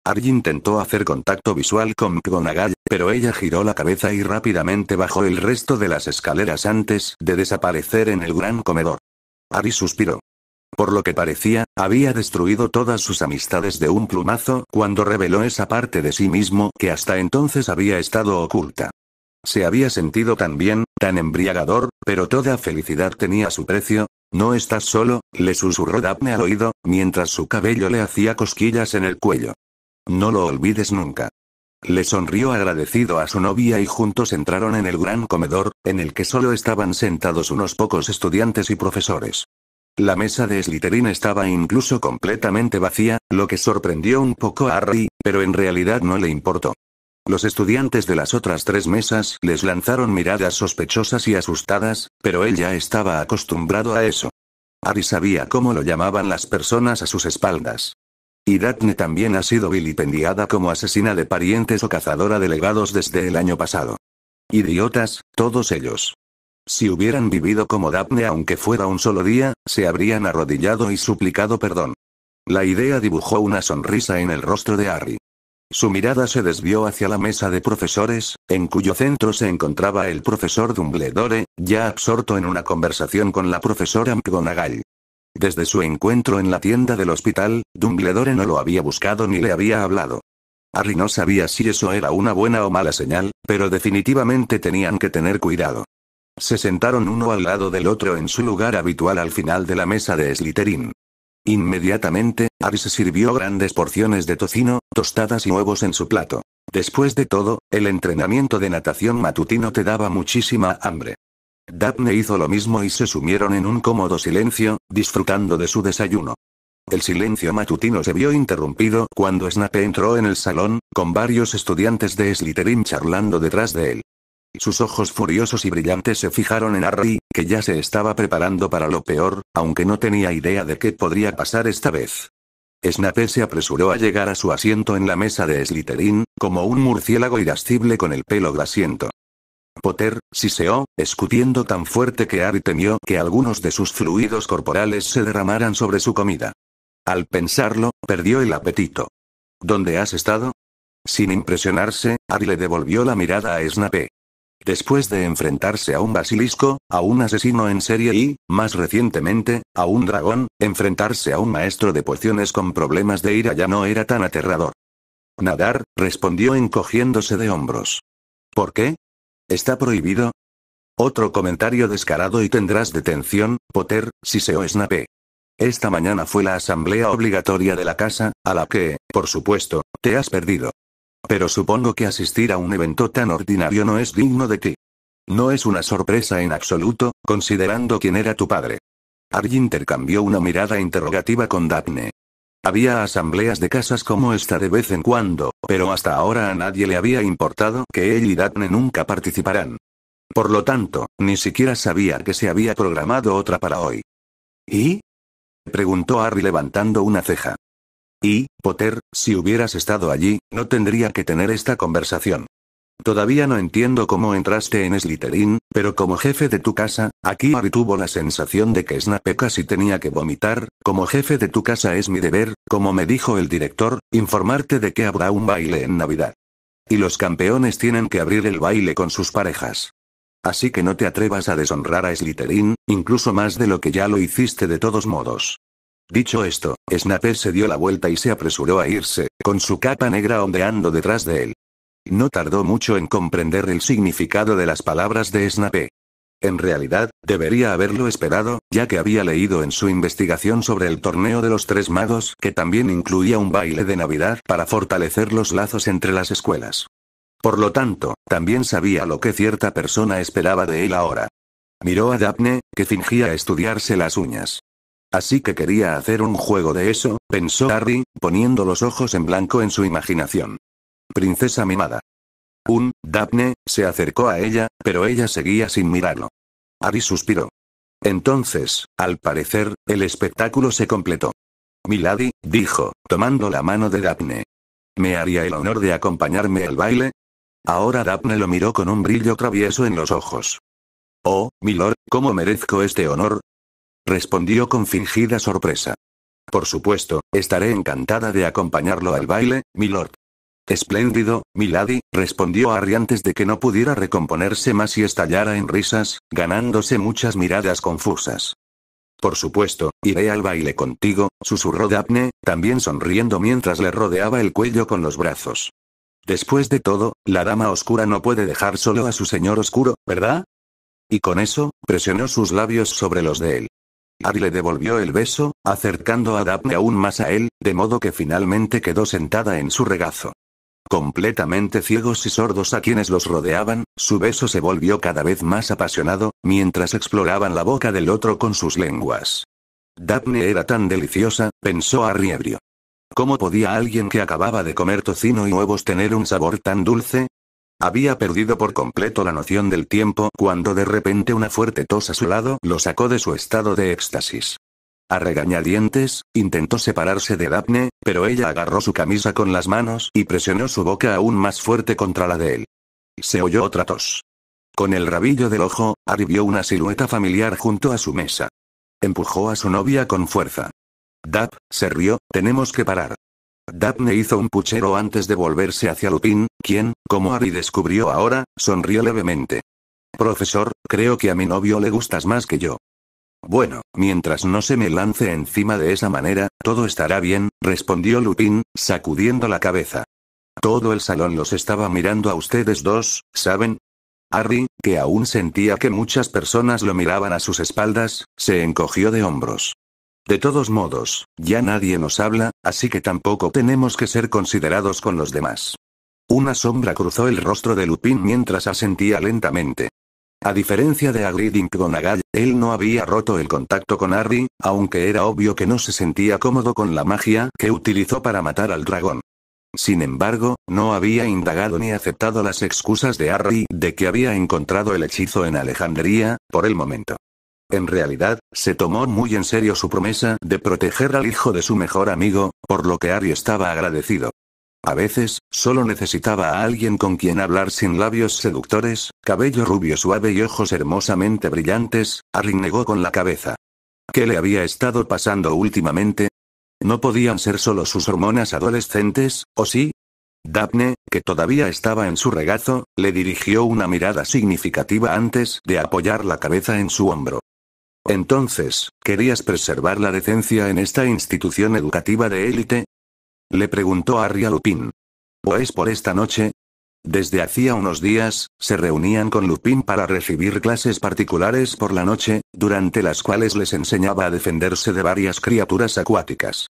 S1: Harry intentó hacer contacto visual con McGonagall, pero ella giró la cabeza y rápidamente bajó el resto de las escaleras antes de desaparecer en el gran comedor. Harry suspiró. Por lo que parecía, había destruido todas sus amistades de un plumazo cuando reveló esa parte de sí mismo que hasta entonces había estado oculta. Se había sentido tan bien, tan embriagador, pero toda felicidad tenía su precio. No estás solo, le susurró Daphne al oído, mientras su cabello le hacía cosquillas en el cuello. No lo olvides nunca. Le sonrió agradecido a su novia y juntos entraron en el gran comedor, en el que solo estaban sentados unos pocos estudiantes y profesores. La mesa de Slytherin estaba incluso completamente vacía, lo que sorprendió un poco a Harry, pero en realidad no le importó. Los estudiantes de las otras 3 mesas les lanzaron miradas sospechosas y asustadas, pero él ya estaba acostumbrado a eso. Harry sabía cómo lo llamaban las personas a sus espaldas. Y Daphne también ha sido vilipendiada como asesina de parientes o cazadora de legados desde el año pasado. Idiotas, todos ellos. Si hubieran vivido como Daphne aunque fuera un solo día, se habrían arrodillado y suplicado perdón. La idea dibujó una sonrisa en el rostro de Harry. Su mirada se desvió hacia la mesa de profesores, en cuyo centro se encontraba el profesor Dumbledore, ya absorto en una conversación con la profesora McGonagall. Desde su encuentro en la tienda del hospital, Dumbledore no lo había buscado ni le había hablado. Harry no sabía si eso era una buena o mala señal, pero definitivamente tenían que tener cuidado. Se sentaron uno al lado del otro en su lugar habitual al final de la mesa de Slytherin. Inmediatamente, Harry se sirvió grandes porciones de tocino, tostadas y huevos en su plato. Después de todo, el entrenamiento de natación matutino te daba muchísima hambre. Daphne hizo lo mismo y se sumieron en un cómodo silencio, disfrutando de su desayuno. El silencio matutino se vio interrumpido cuando Snape entró en el salón, con varios estudiantes de Slytherin charlando detrás de él. Sus ojos furiosos y brillantes se fijaron en Harry, que ya se estaba preparando para lo peor, aunque no tenía idea de qué podría pasar esta vez. Snape se apresuró a llegar a su asiento en la mesa de Slytherin, como un murciélago irascible con el pelo grasiento. Potter, siseó, escupiendo tan fuerte que Harry temió que algunos de sus fluidos corporales se derramaran sobre su comida. Al pensarlo, perdió el apetito. ¿Dónde has estado? Sin impresionarse, Harry le devolvió la mirada a Snape. Después de enfrentarse a un basilisco, a un asesino en serie y, más recientemente, a un dragón, enfrentarse a un maestro de pociones con problemas de ira ya no era tan aterrador. Nadar, respondió encogiéndose de hombros. ¿Por qué? ¿Está prohibido? Otro comentario descarado y tendrás detención, Potter, siseó Snape. Esta mañana fue la asamblea obligatoria de la casa, a la que, por supuesto, te has perdido. Pero supongo que asistir a un evento tan ordinario no es digno de ti. No es una sorpresa en absoluto, considerando quién era tu padre. Harry intercambió una mirada interrogativa con Daphne. Había asambleas de casas como esta de vez en cuando, pero hasta ahora a nadie le había importado que él y Daphne nunca participaran. Por lo tanto, ni siquiera sabía que se había programado otra para hoy. ¿Y? Preguntó Harry levantando una ceja. Y, Potter, si hubieras estado allí, no tendría que tener esta conversación. Todavía no entiendo cómo entraste en Slytherin, pero como jefe de tu casa, aquí Harry tuvo la sensación de que Snape casi tenía que vomitar. Como jefe de tu casa es mi deber, como me dijo el director, informarte de que habrá un baile en Navidad. Y los campeones tienen que abrir el baile con sus parejas. Así que no te atrevas a deshonrar a Slytherin, incluso más de lo que ya lo hiciste de todos modos. Dicho esto, Snape se dio la vuelta y se apresuró a irse, con su capa negra ondeando detrás de él. No tardó mucho en comprender el significado de las palabras de Snape. En realidad, debería haberlo esperado, ya que había leído en su investigación sobre el torneo de los Tres Magos que también incluía un baile de Navidad para fortalecer los lazos entre las escuelas. Por lo tanto, también sabía lo que cierta persona esperaba de él ahora. Miró a Daphne, que fingía estudiarse las uñas. Así que quería hacer un juego de eso, pensó Harry, poniendo los ojos en blanco en su imaginación. Princesa mimada. Daphne, se acercó a ella, pero ella seguía sin mirarlo. Harry suspiró. Entonces, al parecer, el espectáculo se completó. Milady, dijo, tomando la mano de Daphne. ¿Me haría el honor de acompañarme al baile? Ahora Daphne lo miró con un brillo travieso en los ojos. Oh, milord, ¿cómo merezco este honor? Respondió con fingida sorpresa. Por supuesto, estaré encantada de acompañarlo al baile, milord. Espléndido, milady, respondió Harry antes de que no pudiera recomponerse más y estallara en risas, ganándose muchas miradas confusas. Por supuesto, iré al baile contigo, susurró Daphne, también sonriendo mientras le rodeaba el cuello con los brazos. Después de todo, la dama oscura no puede dejar solo a su señor oscuro, ¿verdad? Y con eso, presionó sus labios sobre los de él. Harry le devolvió el beso, acercando a Daphne aún más a él, de modo que finalmente quedó sentada en su regazo. Completamente ciegos y sordos a quienes los rodeaban, su beso se volvió cada vez más apasionado, mientras exploraban la boca del otro con sus lenguas. Daphne era tan deliciosa, pensó Harry ebrio. ¿Cómo podía alguien que acababa de comer tocino y huevos tener un sabor tan dulce? Había perdido por completo la noción del tiempo cuando de repente una fuerte tos a su lado lo sacó de su estado de éxtasis. A regañadientes, intentó separarse de Daphne, pero ella agarró su camisa con las manos y presionó su boca aún más fuerte contra la de él. Se oyó otra tos. Con el rabillo del ojo, Harry vio una silueta familiar junto a su mesa. Empujó a su novia con fuerza. Dap, se rió, tenemos que parar. Daphne hizo un puchero antes de volverse hacia Lupin, quien, como Harry descubrió ahora, sonrió levemente. Profesor, creo que a mi novio le gustas más que yo. Bueno, mientras no se me lance encima de esa manera, todo estará bien, respondió Lupin, sacudiendo la cabeza. Todo el salón los estaba mirando a ustedes dos, ¿saben? Harry, que aún sentía que muchas personas lo miraban a sus espaldas, se encogió de hombros. De todos modos, ya nadie nos habla, así que tampoco tenemos que ser considerados con los demás. Una sombra cruzó el rostro de Lupin mientras asentía lentamente. A diferencia de Hagrid y McGonagall, él no había roto el contacto con Harry, aunque era obvio que no se sentía cómodo con la magia que utilizó para matar al dragón. Sin embargo, no había indagado ni aceptado las excusas de Harry de que había encontrado el hechizo en Alejandría, por el momento. En realidad, se tomó muy en serio su promesa de proteger al hijo de su mejor amigo, por lo que Harry estaba agradecido. A veces, solo necesitaba a alguien con quien hablar sin labios seductores, cabello rubio suave y ojos hermosamente brillantes. Harry negó con la cabeza. ¿Qué le había estado pasando últimamente? ¿No podían ser solo sus hormonas adolescentes, o sí? Daphne, que todavía estaba en su regazo, le dirigió una mirada significativa antes de apoyar la cabeza en su hombro. Entonces, ¿querías preservar la decencia en esta institución educativa de élite? Le preguntó Harry a Lupin. ¿O es por esta noche? Desde hacía unos días, se reunían con Lupin para recibir clases particulares por la noche, durante las cuales les enseñaba a defenderse de varias criaturas acuáticas.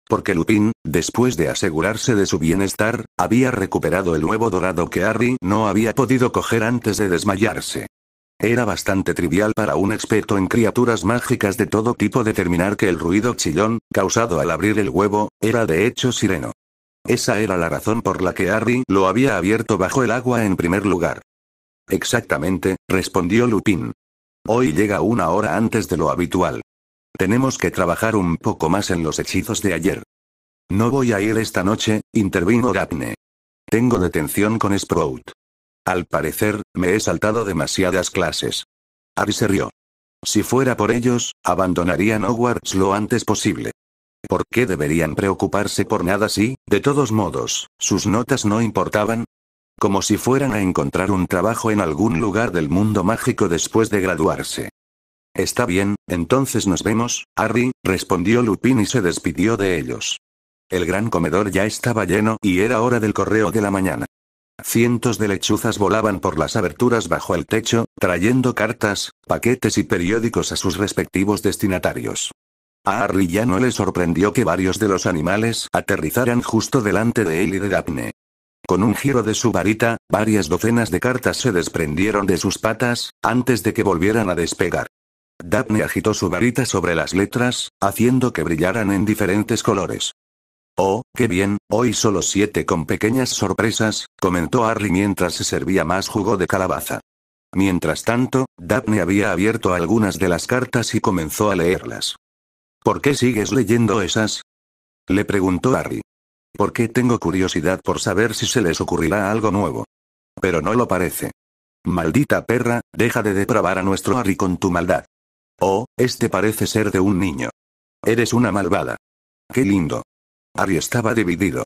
S1: Porque Lupin, después de asegurarse de su bienestar, había recuperado el huevo dorado que Harry no había podido coger antes de desmayarse. Era bastante trivial para un experto en criaturas mágicas de todo tipo determinar que el ruido chillón, causado al abrir el huevo, era de hecho sireno. Esa era la razón por la que Harry lo había abierto bajo el agua en primer lugar. Exactamente, respondió Lupin. Hoy llega una hora antes de lo habitual. Tenemos que trabajar un poco más en los hechizos de ayer. No voy a ir esta noche, intervino Daphne. Tengo detención con Sprout. Al parecer, me he saltado demasiadas clases. Harry se rió. Si fuera por ellos, abandonarían Hogwarts lo antes posible. ¿Por qué deberían preocuparse por nada si, de todos modos, sus notas no importaban? Como si fueran a encontrar un trabajo en algún lugar del mundo mágico después de graduarse. Está bien, entonces nos vemos, Harry, respondió Lupin y se despidió de ellos. El gran comedor ya estaba lleno y era hora del correo de la mañana. Cientos de lechuzas volaban por las aberturas bajo el techo, trayendo cartas, paquetes y periódicos a sus respectivos destinatarios. A Harry ya no le sorprendió que varios de los animales aterrizaran justo delante de él y de Daphne. Con un giro de su varita, varias docenas de cartas se desprendieron de sus patas, antes de que volvieran a despegar. Daphne agitó su varita sobre las letras, haciendo que brillaran en diferentes colores. «Oh, qué bien, hoy solo 7 con pequeñas sorpresas», comentó Harry mientras se servía más jugo de calabaza. Mientras tanto, Daphne había abierto algunas de las cartas y comenzó a leerlas. «¿Por qué sigues leyendo esas?», le preguntó Harry. «Porque tengo curiosidad por saber si se les ocurrirá algo nuevo. Pero no lo parece. Maldita perra, deja de depravar a nuestro Harry con tu maldad. Oh, este parece ser de un niño. Eres una malvada. Qué lindo». Harry estaba dividido.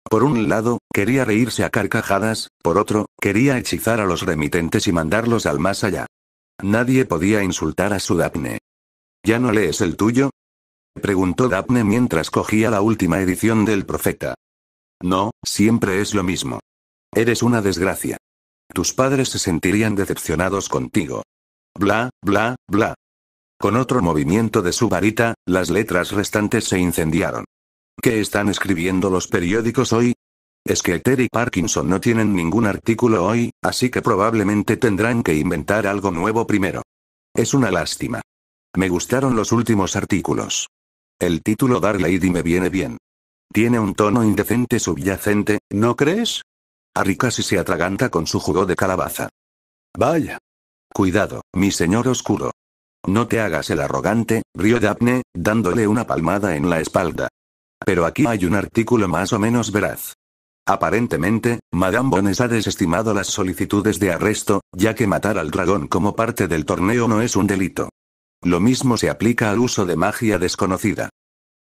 S1: Por un lado, quería reírse a carcajadas, por otro, quería hechizar a los remitentes y mandarlos al más allá. Nadie podía insultar a su Daphne. ¿Ya no lees el tuyo?, preguntó Daphne mientras cogía la última edición del Profeta. No, siempre es lo mismo. Eres una desgracia. Tus padres se sentirían decepcionados contigo. Bla, bla, bla. Con otro movimiento de su varita, las letras restantes se incendiaron. ¿Qué están escribiendo los periódicos hoy? Skeeter y Parkinson no tienen ningún artículo hoy, así que probablemente tendrán que inventar algo nuevo primero. Es una lástima. Me gustaron los últimos artículos. El título Dark Lady me viene bien. Tiene un tono indecente subyacente, ¿no crees? Harry casi se atraganta con su jugo de calabaza. Vaya. Cuidado, mi señor oscuro. No te hagas el arrogante, rió Daphne, dándole una palmada en la espalda. Pero aquí hay un artículo más o menos veraz. Aparentemente, Madame Bones ha desestimado las solicitudes de arresto, ya que matar al dragón como parte del torneo no es un delito. Lo mismo se aplica al uso de magia desconocida.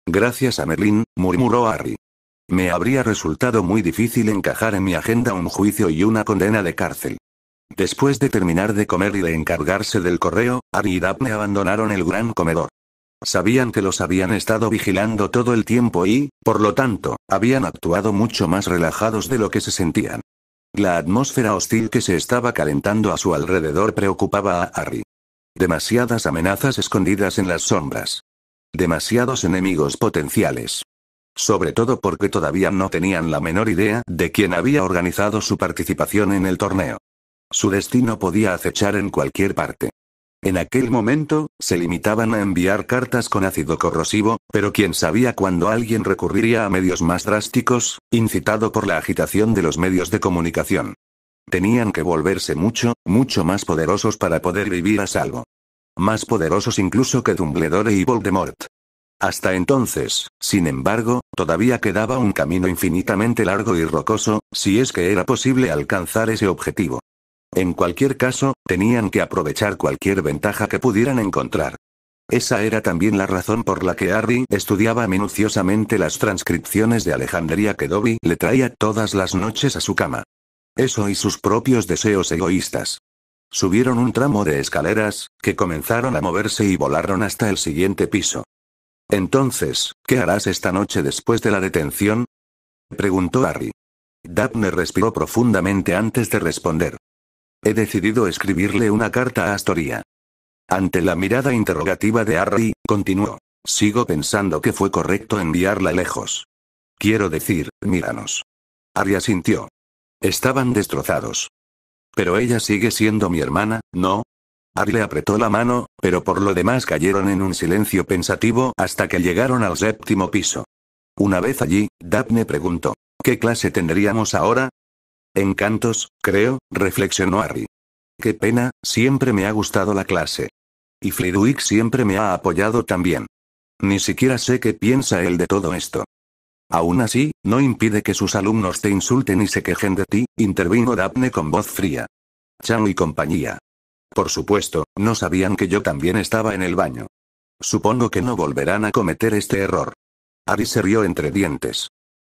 S1: Gracias a Merlín, murmuró Harry. Me habría resultado muy difícil encajar en mi agenda un juicio y una condena de cárcel. Después de terminar de comer y de encargarse del correo, Harry y Daphne abandonaron el gran comedor. Sabían que los habían estado vigilando todo el tiempo y, por lo tanto, habían actuado mucho más relajados de lo que se sentían. La atmósfera hostil que se estaba calentando a su alrededor preocupaba a Harry. Demasiadas amenazas escondidas en las sombras. Demasiados enemigos potenciales. Sobre todo porque todavía no tenían la menor idea de quién había organizado su participación en el torneo. Su destino podía acechar en cualquier parte. En aquel momento, se limitaban a enviar cartas con ácido corrosivo, pero quién sabía cuándo alguien recurriría a medios más drásticos, incitado por la agitación de los medios de comunicación. Tenían que volverse mucho, mucho más poderosos para poder vivir a salvo. Más poderosos incluso que Dumbledore y Voldemort. Hasta entonces, sin embargo, todavía quedaba un camino infinitamente largo y rocoso, si es que era posible alcanzar ese objetivo. En cualquier caso, tenían que aprovechar cualquier ventaja que pudieran encontrar. Esa era también la razón por la que Harry estudiaba minuciosamente las transcripciones de Alejandría que Dobby le traía todas las noches a su cama. Eso y sus propios deseos egoístas. Subieron un tramo de escaleras, que comenzaron a moverse y volaron hasta el siguiente piso. Entonces, ¿qué harás esta noche después de la detención?, preguntó Harry. Daphne respiró profundamente antes de responder. He decidido escribirle una carta a Astoria. Ante la mirada interrogativa de Harry, continuó. Sigo pensando que fue correcto enviarla lejos. Quiero decir, míranos. Harry asintió. Estaban destrozados. Pero ella sigue siendo mi hermana, ¿no? Harry le apretó la mano, pero por lo demás cayeron en un silencio pensativo hasta que llegaron al 7º piso. Una vez allí, Daphne preguntó. ¿Qué clase tendríamos ahora? Encantos, creo, reflexionó Harry. Qué pena, siempre me ha gustado la clase. Y Flitwick siempre me ha apoyado también. Ni siquiera sé qué piensa él de todo esto. Aún así, no impide que sus alumnos te insulten y se quejen de ti, intervino Daphne con voz fría. Chan y compañía. Por supuesto, no sabían que yo también estaba en el baño. Supongo que no volverán a cometer este error. Harry se rió entre dientes.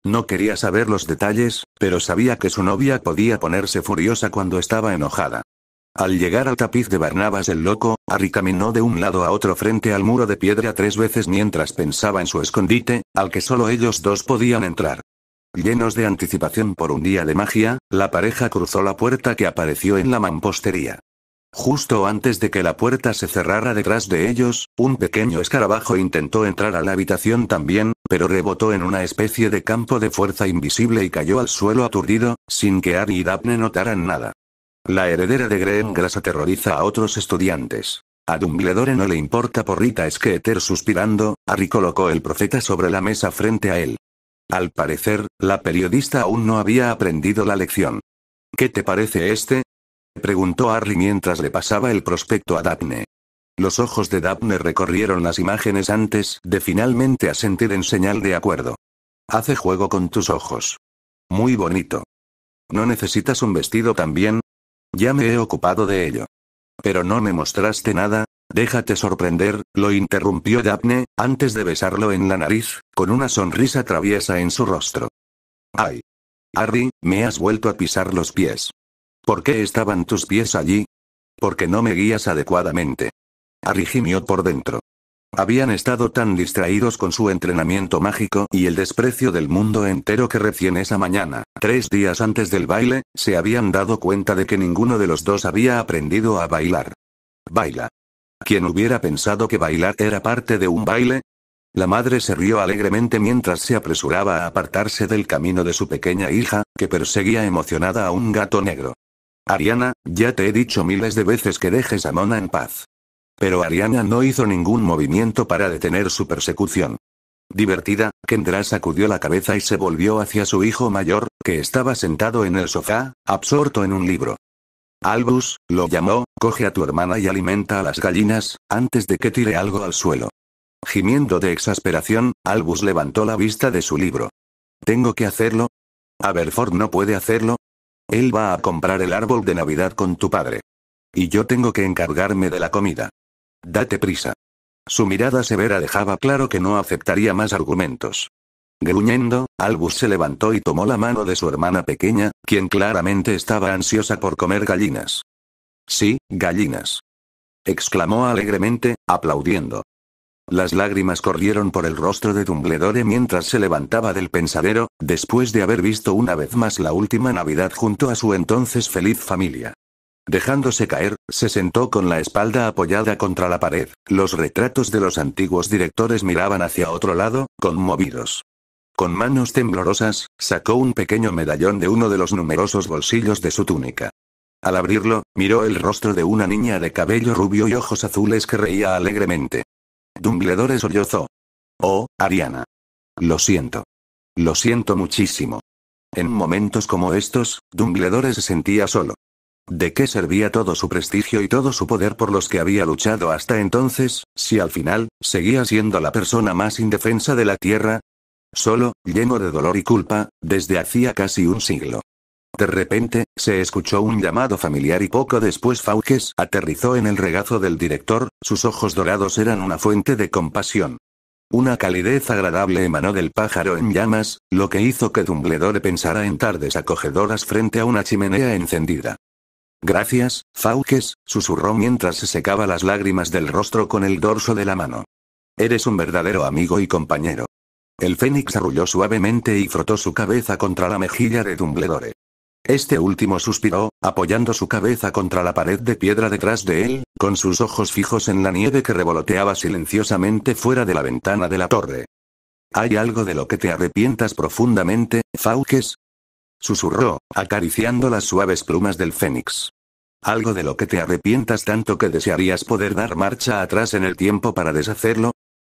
S1: No quería saber los detalles, pero sabía que su novia podía ponerse furiosa cuando estaba enojada. Al llegar al tapiz de Barnabas el Loco, Harry caminó de un lado a otro frente al muro de piedra 3 veces mientras pensaba en su escondite, al que solo ellos dos podían entrar. Llenos de anticipación por un día de magia, la pareja cruzó la puerta que apareció en la mampostería. Justo antes de que la puerta se cerrara detrás de ellos, un pequeño escarabajo intentó entrar a la habitación también, pero rebotó en una especie de campo de fuerza invisible y cayó al suelo aturdido, sin que Harry y Daphne notaran nada. La heredera de Grimglass aterroriza a otros estudiantes. A Dumbledore no le importa porrita Skeeter suspirando, Harry colocó el profeta sobre la mesa frente a él. Al parecer, la periodista aún no había aprendido la lección. ¿Qué te parece este? Preguntó Harry mientras le pasaba el prospecto a Daphne. Los ojos de Daphne recorrieron las imágenes antes de finalmente asentir en señal de acuerdo. Hace juego con tus ojos. Muy bonito. ¿No necesitas un vestido también? Ya me he ocupado de ello. Pero no me mostraste nada, déjate sorprender, lo interrumpió Daphne, antes de besarlo en la nariz, con una sonrisa traviesa en su rostro. ¡Ay! Harry, me has vuelto a pisar los pies. ¿Por qué estaban tus pies allí? Porque no me guías adecuadamente. Harry gimió por dentro. Habían estado tan distraídos con su entrenamiento mágico y el desprecio del mundo entero que recién esa mañana, 3 días antes del baile, se habían dado cuenta de que ninguno de los dos había aprendido a bailar. ¿Baila? ¿Quién hubiera pensado que bailar era parte de un baile? La madre se rió alegremente mientras se apresuraba a apartarse del camino de su pequeña hija, que perseguía emocionada a un gato negro. Ariana, ya te he dicho miles de veces que dejes a Mona en paz. Pero Ariana no hizo ningún movimiento para detener su persecución. Divertida, Kendra sacudió la cabeza y se volvió hacia su hijo mayor, que estaba sentado en el sofá, absorto en un libro. Albus, lo llamó, coge a tu hermana y alimenta a las gallinas, antes de que tire algo al suelo. Gimiendo de exasperación, Albus levantó la vista de su libro. ¿Tengo que hacerlo? ¿Aberforth no puede hacerlo? Él va a comprar el árbol de Navidad con tu padre. Y yo tengo que encargarme de la comida. Date prisa. Su mirada severa dejaba claro que no aceptaría más argumentos. Gruñendo, Albus se levantó y tomó la mano de su hermana pequeña, quien claramente estaba ansiosa por comer gallinas. Sí, gallinas. Exclamó alegremente, aplaudiendo. Las lágrimas corrieron por el rostro de Dumbledore mientras se levantaba del pensadero, después de haber visto una vez más la última Navidad junto a su entonces feliz familia. Dejándose caer, se sentó con la espalda apoyada contra la pared. Los retratos de los antiguos directores miraban hacia otro lado, conmovidos. Con manos temblorosas, sacó un pequeño medallón de uno de los numerosos bolsillos de su túnica. Al abrirlo, miró el rostro de una niña de cabello rubio y ojos azules que reía alegremente. Dumbledore sollozó. Oh, Ariana. Lo siento. Lo siento muchísimo. En momentos como estos, Dumbledore se sentía solo. ¿De qué servía todo su prestigio y todo su poder por los que había luchado hasta entonces, si al final, seguía siendo la persona más indefensa de la Tierra? Solo, lleno de dolor y culpa, desde hacía casi un siglo. De repente, se escuchó un llamado familiar y poco después Fawkes aterrizó en el regazo del director, sus ojos dorados eran una fuente de compasión. Una calidez agradable emanó del pájaro en llamas, lo que hizo que Dumbledore pensara en tardes acogedoras frente a una chimenea encendida. Gracias, Fawkes, susurró mientras se secaba las lágrimas del rostro con el dorso de la mano. Eres un verdadero amigo y compañero. El Fénix arrulló suavemente y frotó su cabeza contra la mejilla de Dumbledore. Este último suspiró, apoyando su cabeza contra la pared de piedra detrás de él, con sus ojos fijos en la nieve que revoloteaba silenciosamente fuera de la ventana de la torre. ¿Hay algo de lo que te arrepientas profundamente, Fawkes? Susurró, acariciando las suaves plumas del Fénix. ¿Algo de lo que te arrepientas tanto que desearías poder dar marcha atrás en el tiempo para deshacerlo?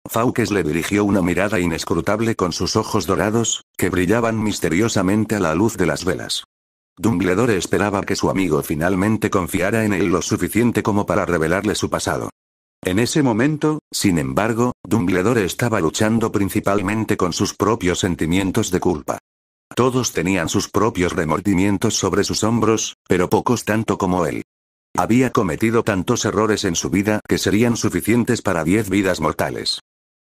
S1: Fawkes le dirigió una mirada inescrutable con sus ojos dorados, que brillaban misteriosamente a la luz de las velas. Dumbledore esperaba que su amigo finalmente confiara en él lo suficiente como para revelarle su pasado. En ese momento, sin embargo, Dumbledore estaba luchando principalmente con sus propios sentimientos de culpa. Todos tenían sus propios remordimientos sobre sus hombros, pero pocos tanto como él. Había cometido tantos errores en su vida que serían suficientes para 10 vidas mortales.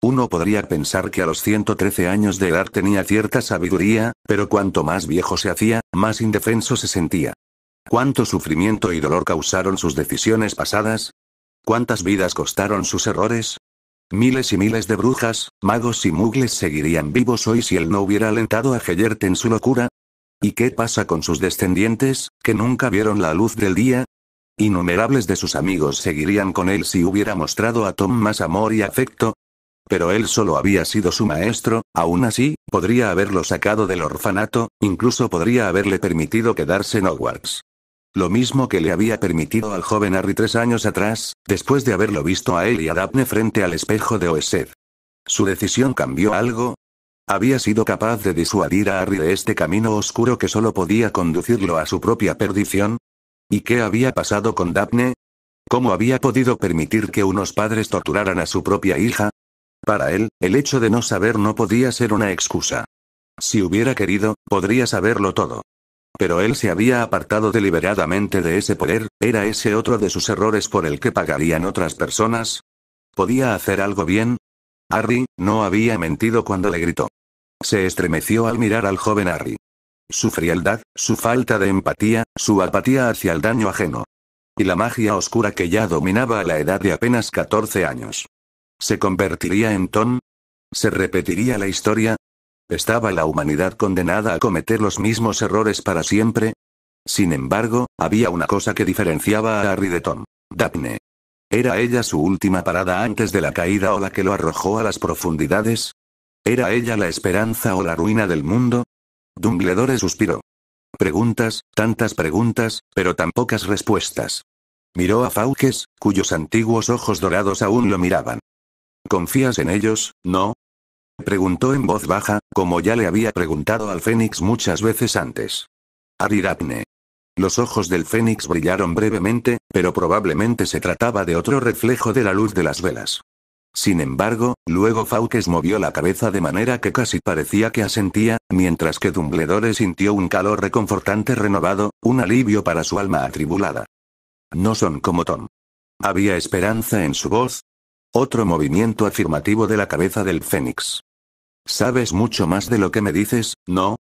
S1: Uno podría pensar que a los 113 años de edad tenía cierta sabiduría, pero cuanto más viejo se hacía, más indefenso se sentía. ¿Cuánto sufrimiento y dolor causaron sus decisiones pasadas? ¿Cuántas vidas costaron sus errores? Miles y miles de brujas, magos y mugles seguirían vivos hoy si él no hubiera alentado a Gellert en su locura. ¿Y qué pasa con sus descendientes, que nunca vieron la luz del día? Innumerables de sus amigos seguirían con él si hubiera mostrado a Tom más amor y afecto. Pero él solo había sido su maestro, aún así, podría haberlo sacado del orfanato, incluso podría haberle permitido quedarse en Hogwarts. Lo mismo que le había permitido al joven Harry 3 años atrás, después de haberlo visto a él y a Daphne frente al espejo de Oesed. ¿Su decisión cambió algo? ¿Había sido capaz de disuadir a Harry de este camino oscuro que solo podía conducirlo a su propia perdición? ¿Y qué había pasado con Daphne? ¿Cómo había podido permitir que unos padres torturaran a su propia hija? Para él, el hecho de no saber no podía ser una excusa. Si hubiera querido, podría saberlo todo. Pero él se había apartado deliberadamente de ese poder, ¿era ese otro de sus errores por el que pagarían otras personas? ¿Podía hacer algo bien? Harry, no había mentido cuando le gritó. Se estremeció al mirar al joven Harry. Su frialdad, su falta de empatía, su apatía hacia el daño ajeno. Y la magia oscura que ya dominaba a la edad de apenas 14 años. ¿Se convertiría en Tom? ¿Se repetiría la historia? ¿Estaba la humanidad condenada a cometer los mismos errores para siempre? Sin embargo, había una cosa que diferenciaba a Harry de Tom: Daphne. ¿Era ella su última parada antes de la caída o la que lo arrojó a las profundidades? ¿Era ella la esperanza o la ruina del mundo? Dumbledore suspiró. Preguntas, tantas preguntas, pero tan pocas respuestas. Miró a Fawkes, cuyos antiguos ojos dorados aún lo miraban. ¿Confías en ellos, no? Preguntó en voz baja, como ya le había preguntado al Fénix muchas veces antes. Harry Daphne. Los ojos del Fénix brillaron brevemente, pero probablemente se trataba de otro reflejo de la luz de las velas. Sin embargo, luego Fawkes movió la cabeza de manera que casi parecía que asentía, mientras que Dumbledore sintió un calor reconfortante renovado, un alivio para su alma atribulada. No son como Tom. Había esperanza en su voz. Otro movimiento afirmativo de la cabeza del Fénix. Sabes mucho más de lo que me dices, ¿no?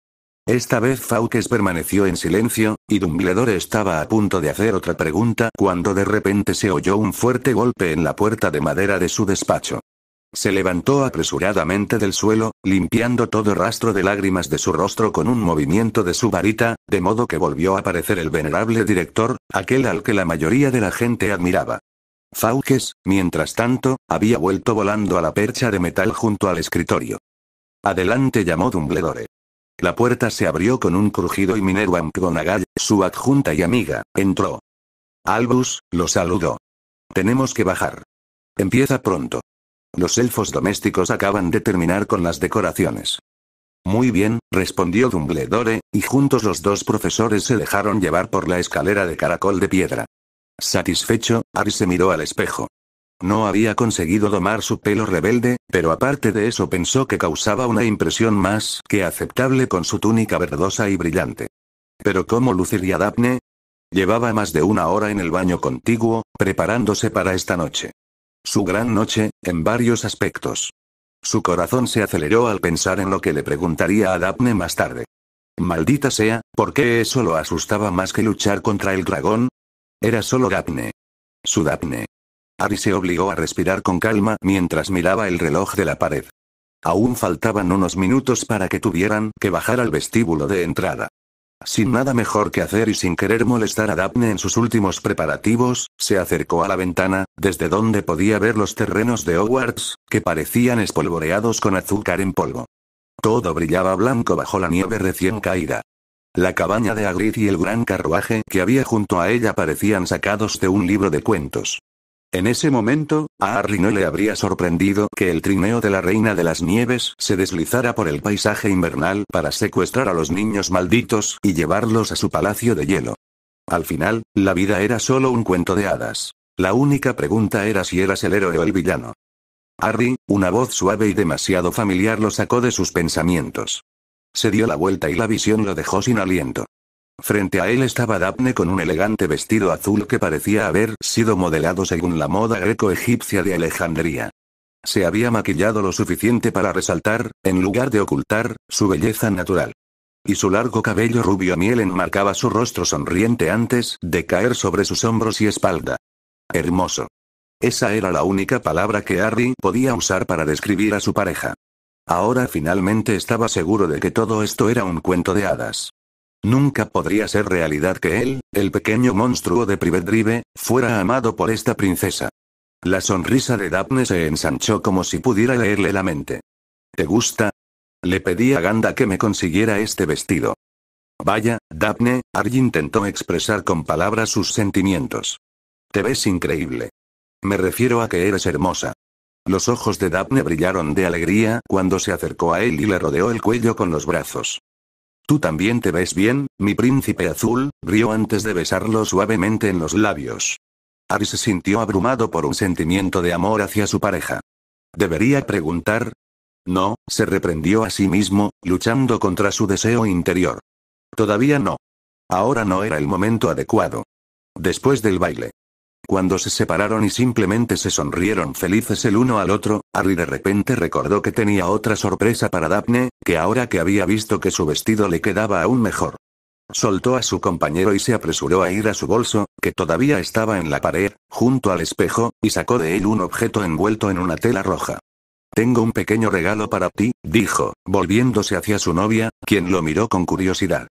S1: Esta vez Fawkes permaneció en silencio, y Dumbledore estaba a punto de hacer otra pregunta cuando de repente se oyó un fuerte golpe en la puerta de madera de su despacho. Se levantó apresuradamente del suelo, limpiando todo rastro de lágrimas de su rostro con un movimiento de su varita, de modo que volvió a aparecer el venerable director, aquel al que la mayoría de la gente admiraba. Fawkes, mientras tanto, había vuelto volando a la percha de metal junto al escritorio. Adelante, llamó Dumbledore. La puerta se abrió con un crujido y Minerva McGonagall, su adjunta y amiga, entró. Albus, lo saludó. Tenemos que bajar. Empieza pronto. Los elfos domésticos acaban de terminar con las decoraciones. Muy bien, respondió Dumbledore, y juntos los dos profesores se dejaron llevar por la escalera de caracol de piedra. Satisfecho, Harry se miró al espejo. No había conseguido domar su pelo rebelde, pero aparte de eso pensó que causaba una impresión más que aceptable con su túnica verdosa y brillante. ¿Pero cómo luciría Daphne? Llevaba más de una hora en el baño contiguo, preparándose para esta noche. Su gran noche, en varios aspectos. Su corazón se aceleró al pensar en lo que le preguntaría a Daphne más tarde. Maldita sea, ¿por qué eso lo asustaba más que luchar contra el dragón? Era solo Daphne. Su Daphne. Harry se obligó a respirar con calma mientras miraba el reloj de la pared. Aún faltaban unos minutos para que tuvieran que bajar al vestíbulo de entrada. Sin nada mejor que hacer y sin querer molestar a Daphne en sus últimos preparativos, se acercó a la ventana, desde donde podía ver los terrenos de Hogwarts, que parecían espolvoreados con azúcar en polvo. Todo brillaba blanco bajo la nieve recién caída. La cabaña de Hagrid y el gran carruaje que había junto a ella parecían sacados de un libro de cuentos. En ese momento, a Harry no le habría sorprendido que el trineo de la Reina de las Nieves se deslizara por el paisaje invernal para secuestrar a los niños malditos y llevarlos a su palacio de hielo. Al final, la vida era solo un cuento de hadas. La única pregunta era si eras el héroe o el villano. Harry, una voz suave y demasiado familiar lo sacó de sus pensamientos. Se dio la vuelta y la visión lo dejó sin aliento. Frente a él estaba Daphne con un elegante vestido azul que parecía haber sido modelado según la moda greco-egipcia de Alejandría. Se había maquillado lo suficiente para resaltar, en lugar de ocultar, su belleza natural. Y su largo cabello rubio miel enmarcaba su rostro sonriente antes de caer sobre sus hombros y espalda. Hermoso. Esa era la única palabra que Harry podía usar para describir a su pareja. Ahora finalmente estaba seguro de que todo esto era un cuento de hadas. Nunca podría ser realidad que él, el pequeño monstruo de Privet, fuera amado por esta princesa. La sonrisa de Daphne se ensanchó como si pudiera leerle la mente. ¿Te gusta? Le pedí a Ganda que me consiguiera este vestido. Vaya, Daphne, Harry intentó expresar con palabras sus sentimientos. Te ves increíble. Me refiero a que eres hermosa. Los ojos de Daphne brillaron de alegría cuando se acercó a él y le rodeó el cuello con los brazos. Tú también te ves bien, mi príncipe azul, rió antes de besarlo suavemente en los labios. Harry se sintió abrumado por un sentimiento de amor hacia su pareja. ¿Debería preguntar? No, se reprendió a sí mismo, luchando contra su deseo interior. Todavía no. Ahora no era el momento adecuado. Después del baile. Cuando se separaron y simplemente se sonrieron felices el uno al otro, Harry de repente recordó que tenía otra sorpresa para Daphne, que ahora que había visto que su vestido le quedaba aún mejor. Soltó a su compañero y se apresuró a ir a su bolso, que todavía estaba en la pared, junto al espejo, y sacó de él un objeto envuelto en una tela roja. Tengo un pequeño regalo para ti, dijo, volviéndose hacia su novia, quien lo miró con curiosidad.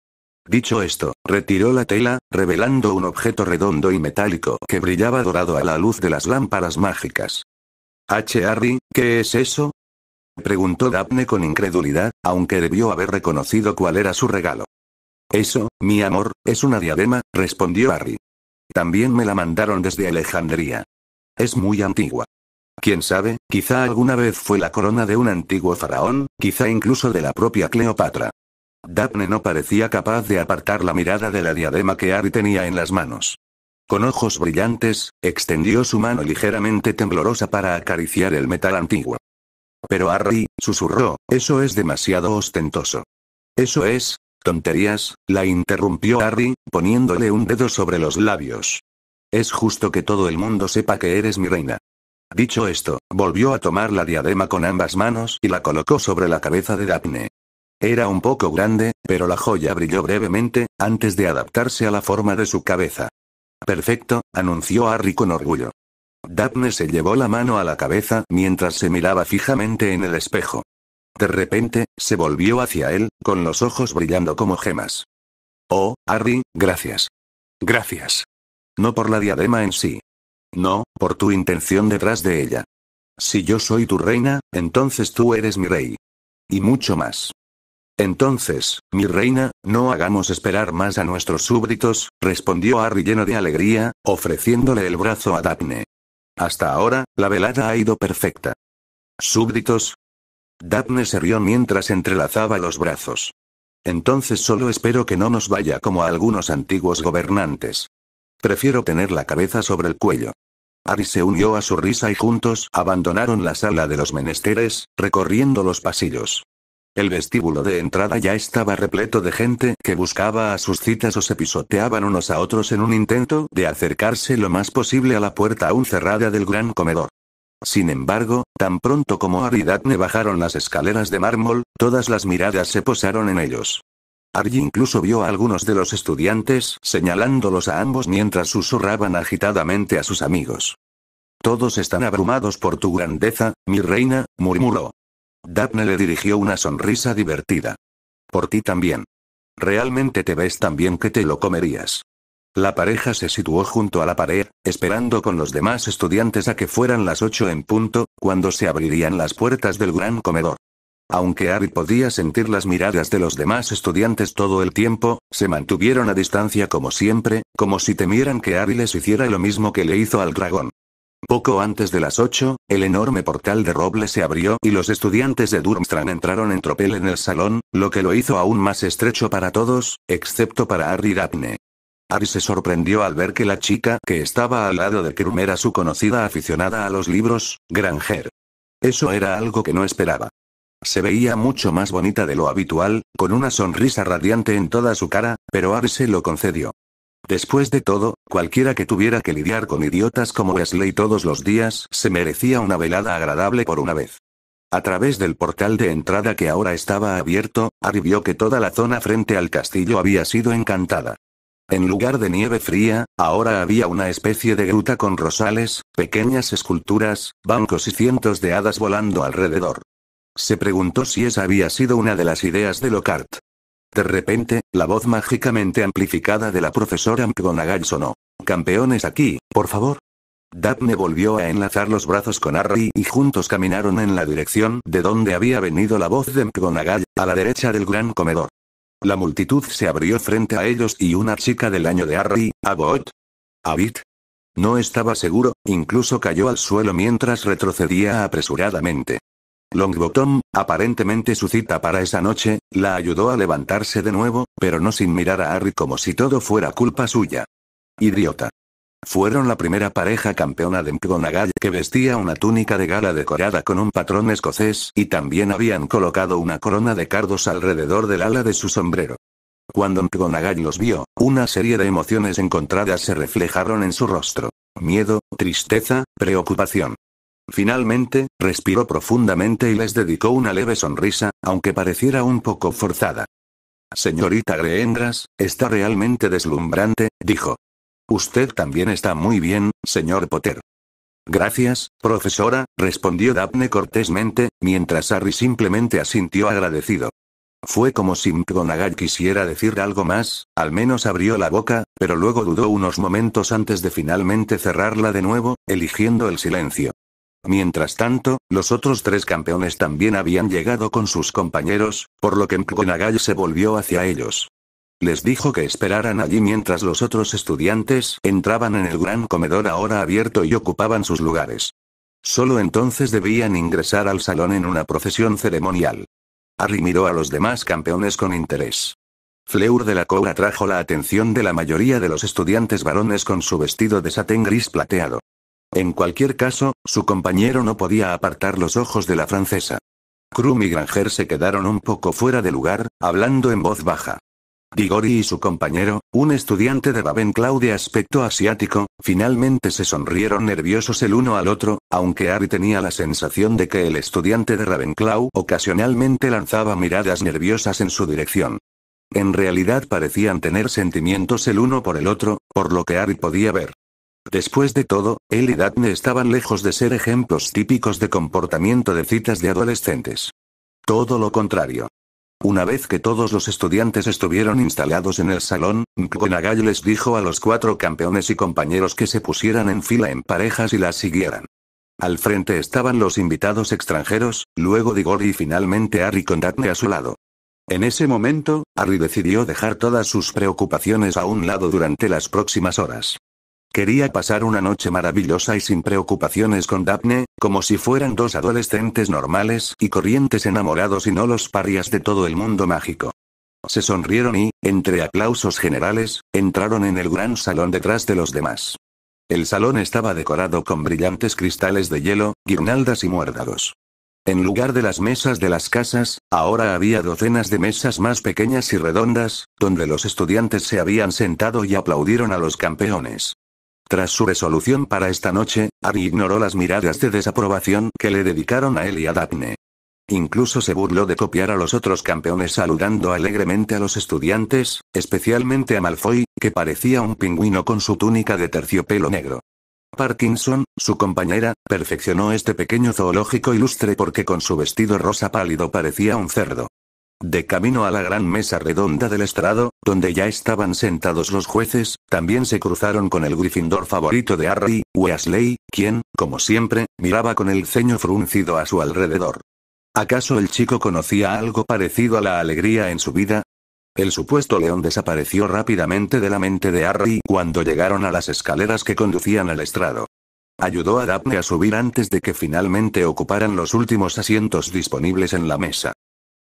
S1: Dicho esto, retiró la tela, revelando un objeto redondo y metálico que brillaba dorado a la luz de las lámparas mágicas. Harry, ¿qué es eso? Preguntó Daphne con incredulidad, aunque debió haber reconocido cuál era su regalo. Eso, mi amor, es una diadema, respondió Harry. También me la mandaron desde Alejandría. Es muy antigua. Quién sabe, quizá alguna vez fue la corona de un antiguo faraón, quizá incluso de la propia Cleopatra. Daphne no parecía capaz de apartar la mirada de la diadema que Harry tenía en las manos. Con ojos brillantes, extendió su mano ligeramente temblorosa para acariciar el metal antiguo. Pero Harry, susurró, eso es demasiado ostentoso. Eso es, tonterías, la interrumpió Harry, poniéndole un dedo sobre los labios. Es justo que todo el mundo sepa que eres mi reina. Dicho esto, volvió a tomar la diadema con ambas manos y la colocó sobre la cabeza de Daphne. Era un poco grande, pero la joya brilló brevemente, antes de adaptarse a la forma de su cabeza. Perfecto, anunció Harry con orgullo. Daphne se llevó la mano a la cabeza mientras se miraba fijamente en el espejo. De repente, se volvió hacia él, con los ojos brillando como gemas. Oh, Harry, gracias.
S2: Gracias.
S1: No por la diadema en sí. No, por tu intención detrás de ella. Si yo soy tu reina, entonces tú eres mi rey. Y mucho más. Entonces, mi reina, no hagamos esperar más a nuestros súbditos, respondió Harry lleno de alegría, ofreciéndole el brazo a Daphne. Hasta ahora, la velada ha ido perfecta. ¿Súbditos? Daphne se rió mientras entrelazaba los brazos. Entonces solo espero que no nos vaya como a algunos antiguos gobernantes. Prefiero tener la cabeza sobre el cuello. Harry se unió a su risa y juntos abandonaron la sala de los menesteres, recorriendo los pasillos. El vestíbulo de entrada ya estaba repleto de gente que buscaba a sus citas o se pisoteaban unos a otros en un intento de acercarse lo más posible a la puerta aún cerrada del gran comedor. Sin embargo, tan pronto como Harry y Daphne bajaron las escaleras de mármol, todas las miradas se posaron en ellos. Harry incluso vio a algunos de los estudiantes señalándolos a ambos mientras susurraban agitadamente a sus amigos. Todos están abrumados por tu grandeza, mi reina, murmuró. Daphne le dirigió una sonrisa divertida. Por ti también. Realmente te ves tan bien que te lo comerías. La pareja se situó junto a la pared, esperando con los demás estudiantes a que fueran las 8 en punto, cuando se abrirían las puertas del gran comedor. Aunque Harry podía sentir las miradas de los demás estudiantes todo el tiempo, se mantuvieron a distancia como siempre, como si temieran que Harry les hiciera lo mismo que le hizo al dragón. Poco antes de las 8, el enorme portal de roble se abrió y los estudiantes de Durmstrang entraron en tropel en el salón, lo que lo hizo aún más estrecho para todos, excepto para Harry y Daphne. Harry se sorprendió al ver que la chica que estaba al lado de Krum era su conocida aficionada a los libros, Granger. Eso era algo que no esperaba. Se veía mucho más bonita de lo habitual, con una sonrisa radiante en toda su cara, pero Harry se lo concedió. Después de todo, cualquiera que tuviera que lidiar con idiotas como Weasley todos los días se merecía una velada agradable por una vez. A través del portal de entrada que ahora estaba abierto, Harry vio que toda la zona frente al castillo había sido encantada. En lugar de nieve fría, ahora había una especie de gruta con rosales, pequeñas esculturas, bancos y cientos de hadas volando alrededor. Se preguntó si esa había sido una de las ideas de Lockhart. De repente, la voz mágicamente amplificada de la profesora McGonagall sonó. «Campeones aquí, por favor». Daphne volvió a enlazar los brazos con Harry y juntos caminaron en la dirección de donde había venido la voz de McGonagall, a la derecha del gran comedor. La multitud se abrió frente a ellos y una chica del año de Harry, Abbott. ¿Abit? No estaba seguro, incluso cayó al suelo mientras retrocedía apresuradamente. Longbottom, aparentemente su cita para esa noche, la ayudó a levantarse de nuevo, pero no sin mirar a Harry como si todo fuera culpa suya. Idiota. Fueron la primera pareja campeona de McGonagall que vestía una túnica de gala decorada con un patrón escocés y también habían colocado una corona de cardos alrededor del ala de su sombrero. Cuando McGonagall los vio, una serie de emociones encontradas se reflejaron en su rostro. Miedo, tristeza, preocupación. Finalmente, respiró profundamente y les dedicó una leve sonrisa, aunque pareciera un poco forzada. «Señorita Greengrass, está realmente deslumbrante», dijo. «Usted también está muy bien, señor Potter». «Gracias, profesora», respondió Daphne cortésmente, mientras Harry simplemente asintió agradecido. Fue como si McGonagall quisiera decir algo más, al menos abrió la boca, pero luego dudó unos momentos antes de finalmente cerrarla de nuevo, eligiendo el silencio. Mientras tanto, los otros tres campeones también habían llegado con sus compañeros, por lo que McGonagall se volvió hacia ellos. Les dijo que esperaran allí mientras los otros estudiantes entraban en el gran comedor ahora abierto y ocupaban sus lugares. Solo entonces debían ingresar al salón en una procesión ceremonial. Harry miró a los demás campeones con interés. Fleur de la Cour atrajo la atención de la mayoría de los estudiantes varones con su vestido de satén gris plateado. En cualquier caso, su compañero no podía apartar los ojos de la francesa. Krum y Granger se quedaron un poco fuera de lugar, hablando en voz baja. Diggory y su compañero, un estudiante de Ravenclaw de aspecto asiático, finalmente se sonrieron nerviosos el uno al otro, aunque Harry tenía la sensación de que el estudiante de Ravenclaw ocasionalmente lanzaba miradas nerviosas en su dirección. En realidad parecían tener sentimientos el uno por el otro, por lo que Harry podía ver. Después de todo, él y Daphne estaban lejos de ser ejemplos típicos de comportamiento de citas de adolescentes. Todo lo contrario. Una vez que todos los estudiantes estuvieron instalados en el salón, McGonagall les dijo a los 4 campeones y compañeros que se pusieran en fila en parejas y las siguieran. Al frente estaban los invitados extranjeros, luego Diggory y finalmente Harry con Daphne a su lado. En ese momento, Harry decidió dejar todas sus preocupaciones a un lado durante las próximas horas. Quería pasar una noche maravillosa y sin preocupaciones con Daphne, como si fueran 2 adolescentes normales y corrientes enamorados y no los parias de todo el mundo mágico. Se sonrieron y, entre aplausos generales, entraron en el gran salón detrás de los demás. El salón estaba decorado con brillantes cristales de hielo, guirnaldas y muérdanos. En lugar de las mesas de las casas, ahora había docenas de mesas más pequeñas y redondas, donde los estudiantes se habían sentado y aplaudieron a los campeones. Tras su resolución para esta noche, Harry ignoró las miradas de desaprobación que le dedicaron a él y a Daphne. Incluso se burló de copiar a los otros campeones saludando alegremente a los estudiantes, especialmente a Malfoy, que parecía un pingüino con su túnica de terciopelo negro. Parkinson, su compañera, perfeccionó este pequeño zoológico ilustre porque con su vestido rosa pálido parecía un cerdo. De camino a la gran mesa redonda del estrado, donde ya estaban sentados los jueces, también se cruzaron con el Gryffindor favorito de Harry, Weasley, quien, como siempre, miraba con el ceño fruncido a su alrededor. ¿Acaso el chico conocía algo parecido a la alegría en su vida? El supuesto león desapareció rápidamente de la mente de Harry cuando llegaron a las escaleras que conducían al estrado. Ayudó a Daphne a subir antes de que finalmente ocuparan los últimos asientos disponibles en la mesa.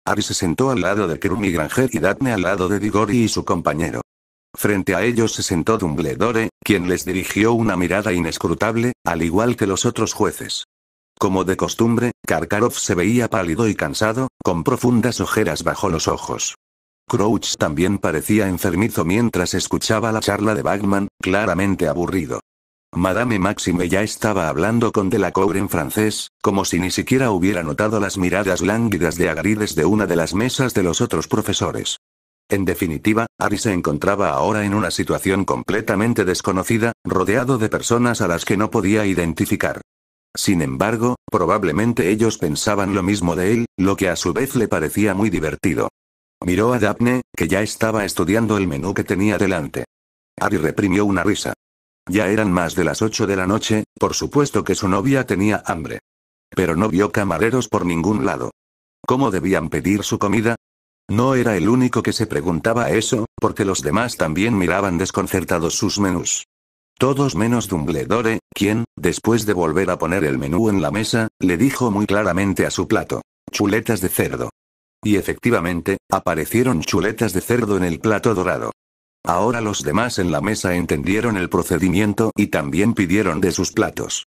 S1: Harry se sentó al lado de Krum y Granger y Daphne al lado de Diggory y su compañero. Frente a ellos se sentó Dumbledore, quien les dirigió una mirada inescrutable, al igual que los otros jueces. Como de costumbre, Karkaroff se veía pálido y cansado, con profundas ojeras bajo los ojos. Crouch también parecía enfermizo mientras escuchaba la charla de Bagman, claramente aburrido. Madame Maxime ya estaba hablando con Delacour en francés, como si ni siquiera hubiera notado las miradas lánguidas de Hagrid desde una de las mesas de los otros profesores. En definitiva, Harry se encontraba ahora en una situación completamente desconocida, rodeado de personas a las que no podía identificar. Sin embargo, probablemente ellos pensaban lo mismo de él, lo que a su vez le parecía muy divertido. Miró a Daphne, que ya estaba estudiando el menú que tenía delante. Harry reprimió una risa. Ya eran más de las 8 de la noche, por supuesto que su novia tenía hambre. Pero no vio camareros por ningún lado. ¿Cómo debían pedir su comida? No era el único que se preguntaba eso, porque los demás también miraban desconcertados sus menús. Todos menos Dumbledore, quien, después de volver a poner el menú en la mesa, le dijo muy claramente a su plato: chuletas de cerdo. Y efectivamente, aparecieron chuletas de cerdo en el plato dorado. Ahora los demás en la mesa entendieron el procedimiento y también pidieron de sus platos.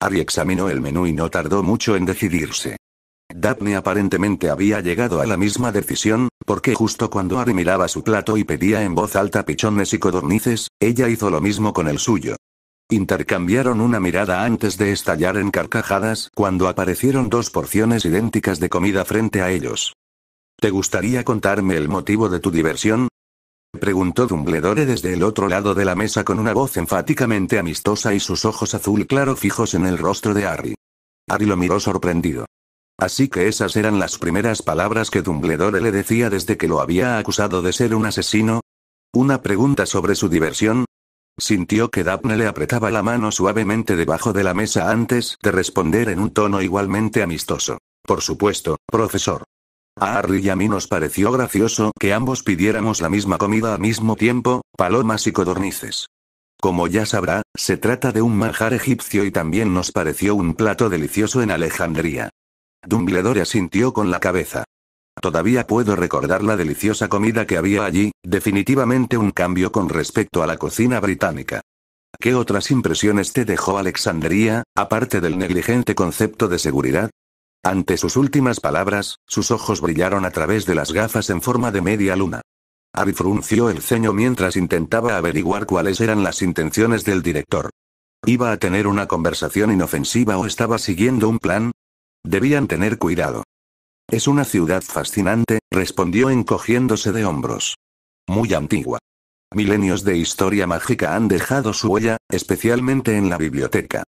S1: Harry examinó el menú y no tardó mucho en decidirse. Daphne aparentemente había llegado a la misma decisión, porque justo cuando Harry miraba su plato y pedía en voz alta pichones y codornices, ella hizo lo mismo con el suyo. Intercambiaron una mirada antes de estallar en carcajadas cuando aparecieron 2 porciones idénticas de comida frente a ellos. ¿Te gustaría contarme el motivo de tu diversión?, preguntó Dumbledore desde el otro lado de la mesa con una voz enfáticamente amistosa y sus ojos azul claro fijos en el rostro de Harry. Harry lo miró sorprendido. Así que esas eran las primeras palabras que Dumbledore le decía desde que lo había acusado de ser un asesino. ¿Una pregunta sobre su diversión? Sintió que Daphne le apretaba la mano suavemente debajo de la mesa antes de responder en un tono igualmente amistoso. Por supuesto, profesor. A Harry y a mí nos pareció gracioso que ambos pidiéramos la misma comida al mismo tiempo, palomas y codornices. Como ya sabrá, se trata de un manjar egipcio y también nos pareció un plato delicioso en Alejandría. Dumbledore asintió con la cabeza. Todavía puedo recordar la deliciosa comida que había allí, definitivamente un cambio con respecto a la cocina británica. ¿Qué otras impresiones te dejó Alejandría, aparte del negligente concepto de seguridad? Ante sus últimas palabras, sus ojos brillaron a través de las gafas en forma de media luna. Harry frunció el ceño mientras intentaba averiguar cuáles eran las intenciones del director. ¿Iba a tener una conversación inofensiva o estaba siguiendo un plan? Debían tener cuidado. Es una ciudad fascinante, respondió encogiéndose de hombros. Muy antigua. Milenios de historia mágica han dejado su huella, especialmente en la biblioteca.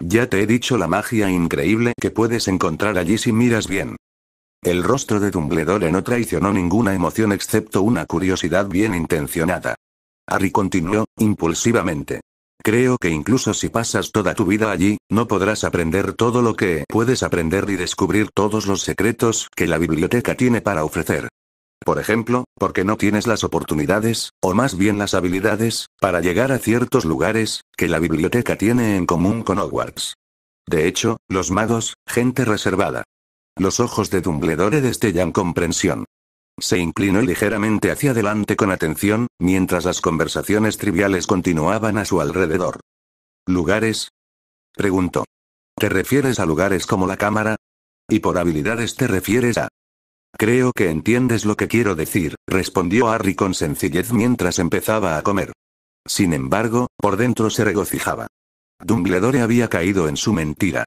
S1: Ya te he dicho la magia increíble que puedes encontrar allí si miras bien. El rostro de Dumbledore no traicionó ninguna emoción excepto una curiosidad bien intencionada. Harry continuó, impulsivamente. Creo que incluso si pasas toda tu vida allí, no podrás aprender todo lo que puedes aprender y descubrir todos los secretos que la biblioteca tiene para ofrecer. Por ejemplo, porque no tienes las oportunidades, o más bien las habilidades, para llegar a ciertos lugares, que la biblioteca tiene en común con Hogwarts. De hecho, los magos, gente reservada. Los ojos de Dumbledore destellan comprensión. Se inclinó ligeramente hacia adelante con atención, mientras las conversaciones triviales continuaban a su alrededor. ¿Lugares?, preguntó. ¿Te refieres a lugares como la cámara? ¿Y por habilidades te refieres a...? Creo que entiendes lo que quiero decir, respondió Harry con sencillez mientras empezaba a comer. Sin embargo, por dentro se regocijaba. Dumbledore había caído en su mentira.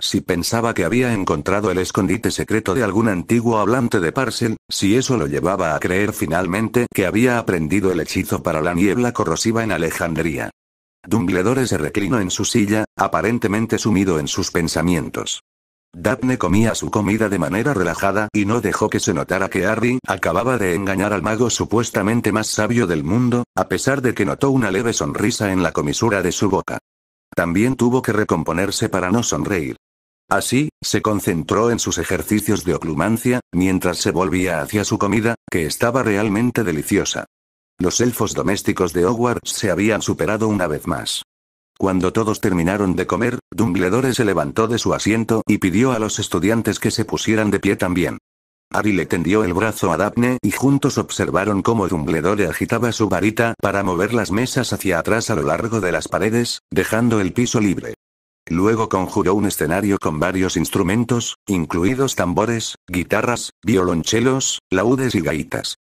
S1: Si pensaba que había encontrado el escondite secreto de algún antiguo hablante de Parcel, si eso lo llevaba a creer finalmente que había aprendido el hechizo para la niebla corrosiva en Alejandría. Dumbledore se reclinó en su silla, aparentemente sumido en sus pensamientos. Daphne comía su comida de manera relajada y no dejó que se notara que Harry acababa de engañar al mago supuestamente más sabio del mundo, a pesar de que notó una leve sonrisa en la comisura de su boca. También tuvo que recomponerse para no sonreír. Así, se concentró en sus ejercicios de oclumancia, mientras se volvía hacia su comida, que estaba realmente deliciosa. Los elfos domésticos de Hogwarts se habían superado una vez más. Cuando todos terminaron de comer, Dumbledore se levantó de su asiento y pidió a los estudiantes que se pusieran de pie también. Harry le tendió el brazo a Daphne y juntos observaron cómo Dumbledore agitaba su varita para mover las mesas hacia atrás a lo largo de las paredes, dejando el piso libre. Luego conjuró un escenario con varios instrumentos, incluidos tambores, guitarras, violonchelos, laúdes y gaitas.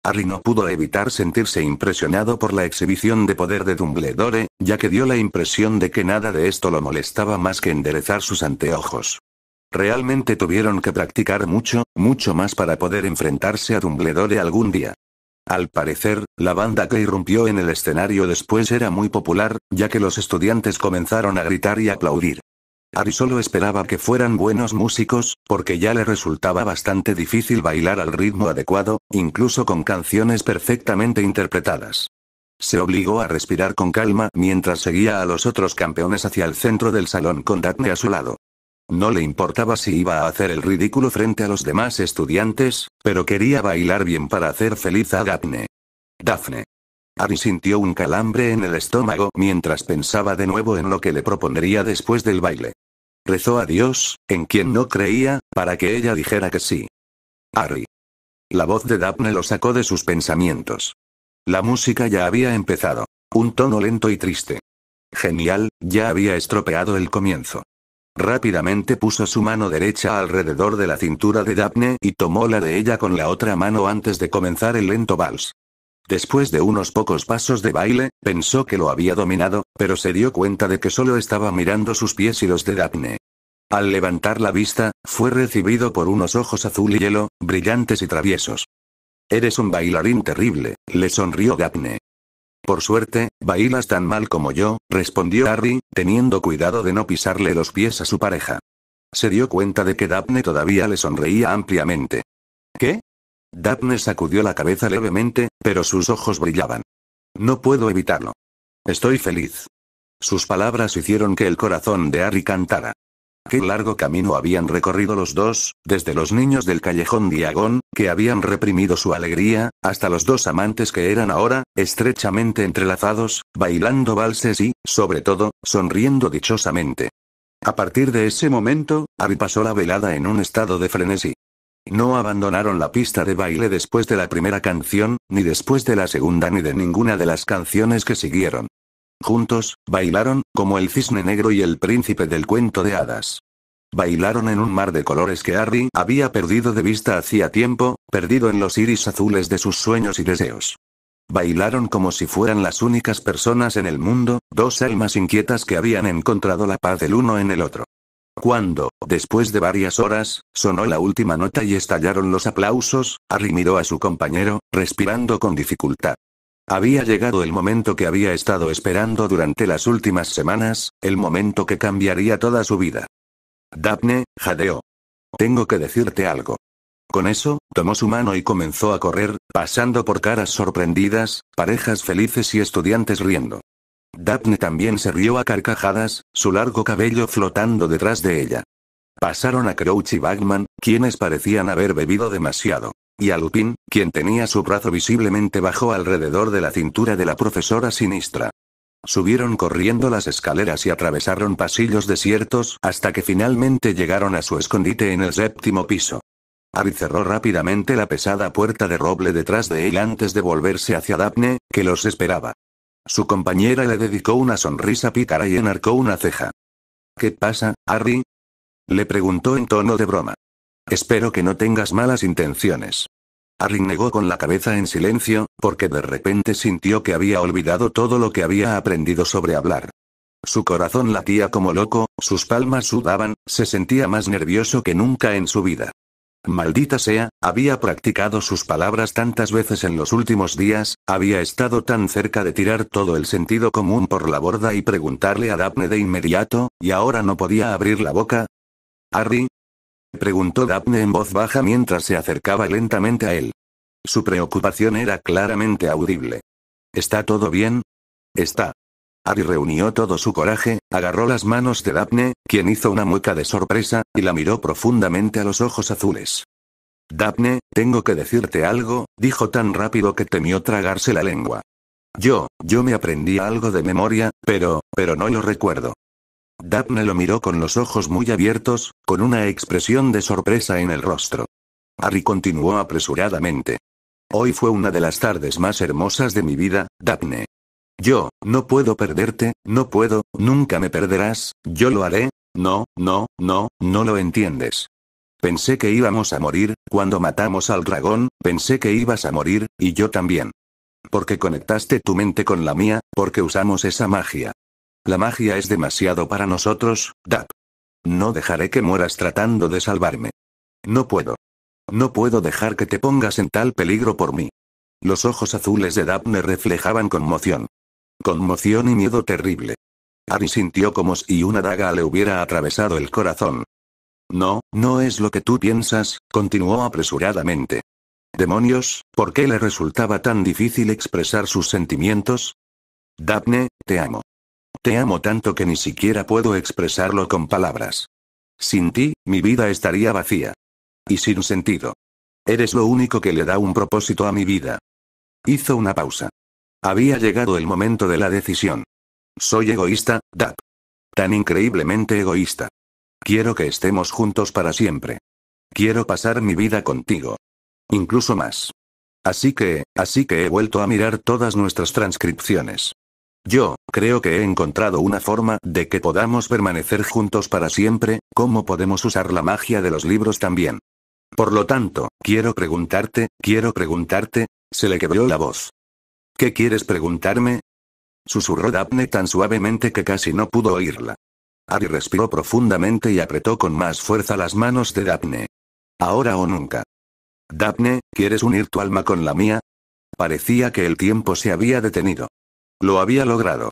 S1: Harry no pudo evitar sentirse impresionado por la exhibición de poder de Dumbledore, ya que dio la impresión de que nada de esto lo molestaba más que enderezar sus anteojos. Realmente tuvieron que practicar mucho, mucho más para poder enfrentarse a Dumbledore algún día. Al parecer, la banda que irrumpió en el escenario después era muy popular, ya que los estudiantes comenzaron a gritar y aplaudir. Harry solo esperaba que fueran buenos músicos, porque ya le resultaba bastante difícil bailar al ritmo adecuado, incluso con canciones perfectamente interpretadas. Se obligó a respirar con calma mientras seguía a los otros campeones hacia el centro del salón con Daphne a su lado. No le importaba si iba a hacer el ridículo frente a los demás estudiantes, pero quería bailar bien para hacer feliz a Daphne. Daphne. Harry sintió un calambre en el estómago mientras pensaba de nuevo en lo que le propondría después del baile. Rezó a Dios, en quien no creía, para que ella dijera que sí. Harry. La voz de Daphne lo sacó de sus pensamientos. La música ya había empezado. Un tono lento y triste. Genial, ya había estropeado el comienzo. Rápidamente puso su mano derecha alrededor de la cintura de Daphne y tomó la de ella con la otra mano antes de comenzar el lento vals. Después de unos pocos pasos de baile, pensó que lo había dominado, pero se dio cuenta de que solo estaba mirando sus pies y los de Daphne. Al levantar la vista, fue recibido por unos ojos azul y hielo, brillantes y traviesos. «Eres un bailarín terrible», le sonrió Daphne. «Por suerte, bailas tan mal como yo», respondió Harry, teniendo cuidado de no pisarle los pies a su pareja. Se dio cuenta de que Daphne todavía le sonreía ampliamente. «¿Qué?». Daphne sacudió la cabeza levemente, pero sus ojos brillaban. «No puedo evitarlo. Estoy feliz». Sus palabras hicieron que el corazón de Harry cantara. Qué largo camino habían recorrido los dos, desde los niños del callejón Diagon, que habían reprimido su alegría, hasta los dos amantes que eran ahora, estrechamente entrelazados, bailando valses y, sobre todo, sonriendo dichosamente. A partir de ese momento, Harry pasó la velada en un estado de frenesí. No abandonaron la pista de baile después de la primera canción, ni después de la segunda ni de ninguna de las canciones que siguieron. Juntos, bailaron, como el cisne negro y el príncipe del cuento de hadas. Bailaron en un mar de colores que Harry había perdido de vista hacía tiempo, perdido en los iris azules de sus sueños y deseos. Bailaron como si fueran las únicas personas en el mundo, dos almas inquietas que habían encontrado la paz el uno en el otro. Cuando, después de varias horas, sonó la última nota y estallaron los aplausos, Harry miró a su compañero, respirando con dificultad. Había llegado el momento que había estado esperando durante las últimas semanas, el momento que cambiaría toda su vida. Daphne, jadeó. Tengo que decirte algo. Con eso, tomó su mano y comenzó a correr, pasando por caras sorprendidas, parejas felices y estudiantes riendo. Daphne también se rió a carcajadas, su largo cabello flotando detrás de ella. Pasaron a Crouch y Bagman, quienes parecían haber bebido demasiado. Y a Lupin, quien tenía su brazo visiblemente bajo alrededor de la cintura de la profesora Sinistra. Subieron corriendo las escaleras y atravesaron pasillos desiertos hasta que finalmente llegaron a su escondite en el 7º piso. Harry cerró rápidamente la pesada puerta de roble detrás de él antes de volverse hacia Daphne, que los esperaba. Su compañera le dedicó una sonrisa pícara y enarcó una ceja. ¿Qué pasa, Harry?, le preguntó en tono de broma. Espero que no tengas malas intenciones. Harry negó con la cabeza en silencio, porque de repente sintió que había olvidado todo lo que había aprendido sobre hablar. Su corazón latía como loco, sus palmas sudaban, se sentía más nervioso que nunca en su vida. Maldita sea, había practicado sus palabras tantas veces en los últimos días, había estado tan cerca de tirar todo el sentido común por la borda y preguntarle a Daphne de inmediato, y ahora no podía abrir la boca. ¿Harry? Preguntó Daphne en voz baja mientras se acercaba lentamente a él. Su preocupación era claramente audible. ¿Está todo bien? Está. Harry reunió todo su coraje, agarró las manos de Daphne, quien hizo una mueca de sorpresa, y la miró profundamente a los ojos azules. Daphne, tengo que decirte algo, dijo tan rápido que temió tragarse la lengua. Yo me aprendí algo de memoria, pero no lo recuerdo. Daphne lo miró con los ojos muy abiertos, con una expresión de sorpresa en el rostro. Harry continuó apresuradamente. Hoy fue una de las tardes más hermosas de mi vida, Daphne. Yo no puedo perderte, no puedo, nunca me perderás, yo lo haré. No lo entiendes. Pensé que íbamos a morir, cuando matamos al dragón, pensé que ibas a morir, y yo también. Porque conectaste tu mente con la mía, porque usamos esa magia. La magia es demasiado para nosotros, Dap. No dejaré que mueras tratando de salvarme. No puedo. No puedo dejar que te pongas en tal peligro por mí. Los ojos azules de Daphne reflejaban conmoción. Conmoción y miedo terrible. Harry sintió como si una daga le hubiera atravesado el corazón. No es lo que tú piensas, continuó apresuradamente. Demonios, ¿por qué le resultaba tan difícil expresar sus sentimientos? Daphne, te amo. Te amo tanto que ni siquiera puedo expresarlo con palabras. Sin ti, mi vida estaría vacía. Y sin sentido. Eres lo único que le da un propósito a mi vida. Hizo una pausa. Había llegado el momento de la decisión. Soy egoísta, Dap. Tan increíblemente egoísta. Quiero que estemos juntos para siempre. Quiero pasar mi vida contigo. Incluso más. Así que he vuelto a mirar todas nuestras transcripciones. Yo creo que he encontrado una forma de que podamos permanecer juntos para siempre, cómo podemos usar la magia de los libros también. Por lo tanto, quiero preguntarte, se le quebró la voz. ¿Qué quieres preguntarme? Susurró Daphne tan suavemente que casi no pudo oírla. Harry respiró profundamente y apretó con más fuerza las manos de Daphne. Ahora o nunca. Daphne, ¿quieres unir tu alma con la mía? Parecía que el tiempo se había detenido. Lo había logrado.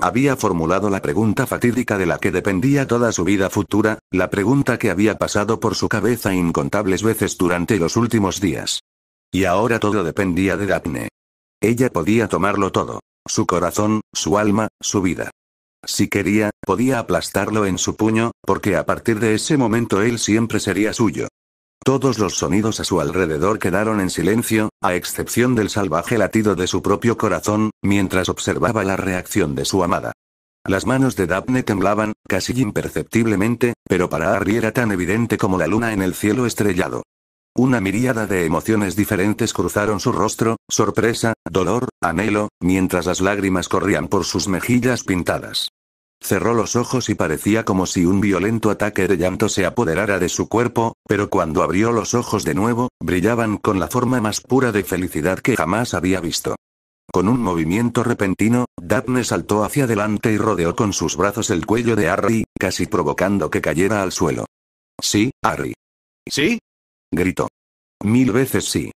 S1: Había formulado la pregunta fatídica de la que dependía toda su vida futura, la pregunta que había pasado por su cabeza incontables veces durante los últimos días. Y ahora todo dependía de Daphne. Ella podía tomarlo todo. Su corazón, su alma, su vida. Si quería, podía aplastarlo en su puño, porque a partir de ese momento él siempre sería suyo. Todos los sonidos a su alrededor quedaron en silencio, a excepción del salvaje latido de su propio corazón, mientras observaba la reacción de su amada. Las manos de Daphne temblaban, casi imperceptiblemente, pero para Harry era tan evidente como la luna en el cielo estrellado. Una miríada de emociones diferentes cruzaron su rostro, sorpresa, dolor, anhelo, mientras las lágrimas corrían por sus mejillas pintadas. Cerró los ojos y parecía como si un violento ataque de llanto se apoderara de su cuerpo, pero cuando abrió los ojos de nuevo, brillaban con la forma más pura de felicidad que jamás había visto. Con un movimiento repentino, Daphne saltó hacia adelante y rodeó con sus brazos el cuello de Harry, casi provocando que cayera al suelo. Sí, Harry.
S2: ¿Sí?
S1: Gritó. 1000 veces sí.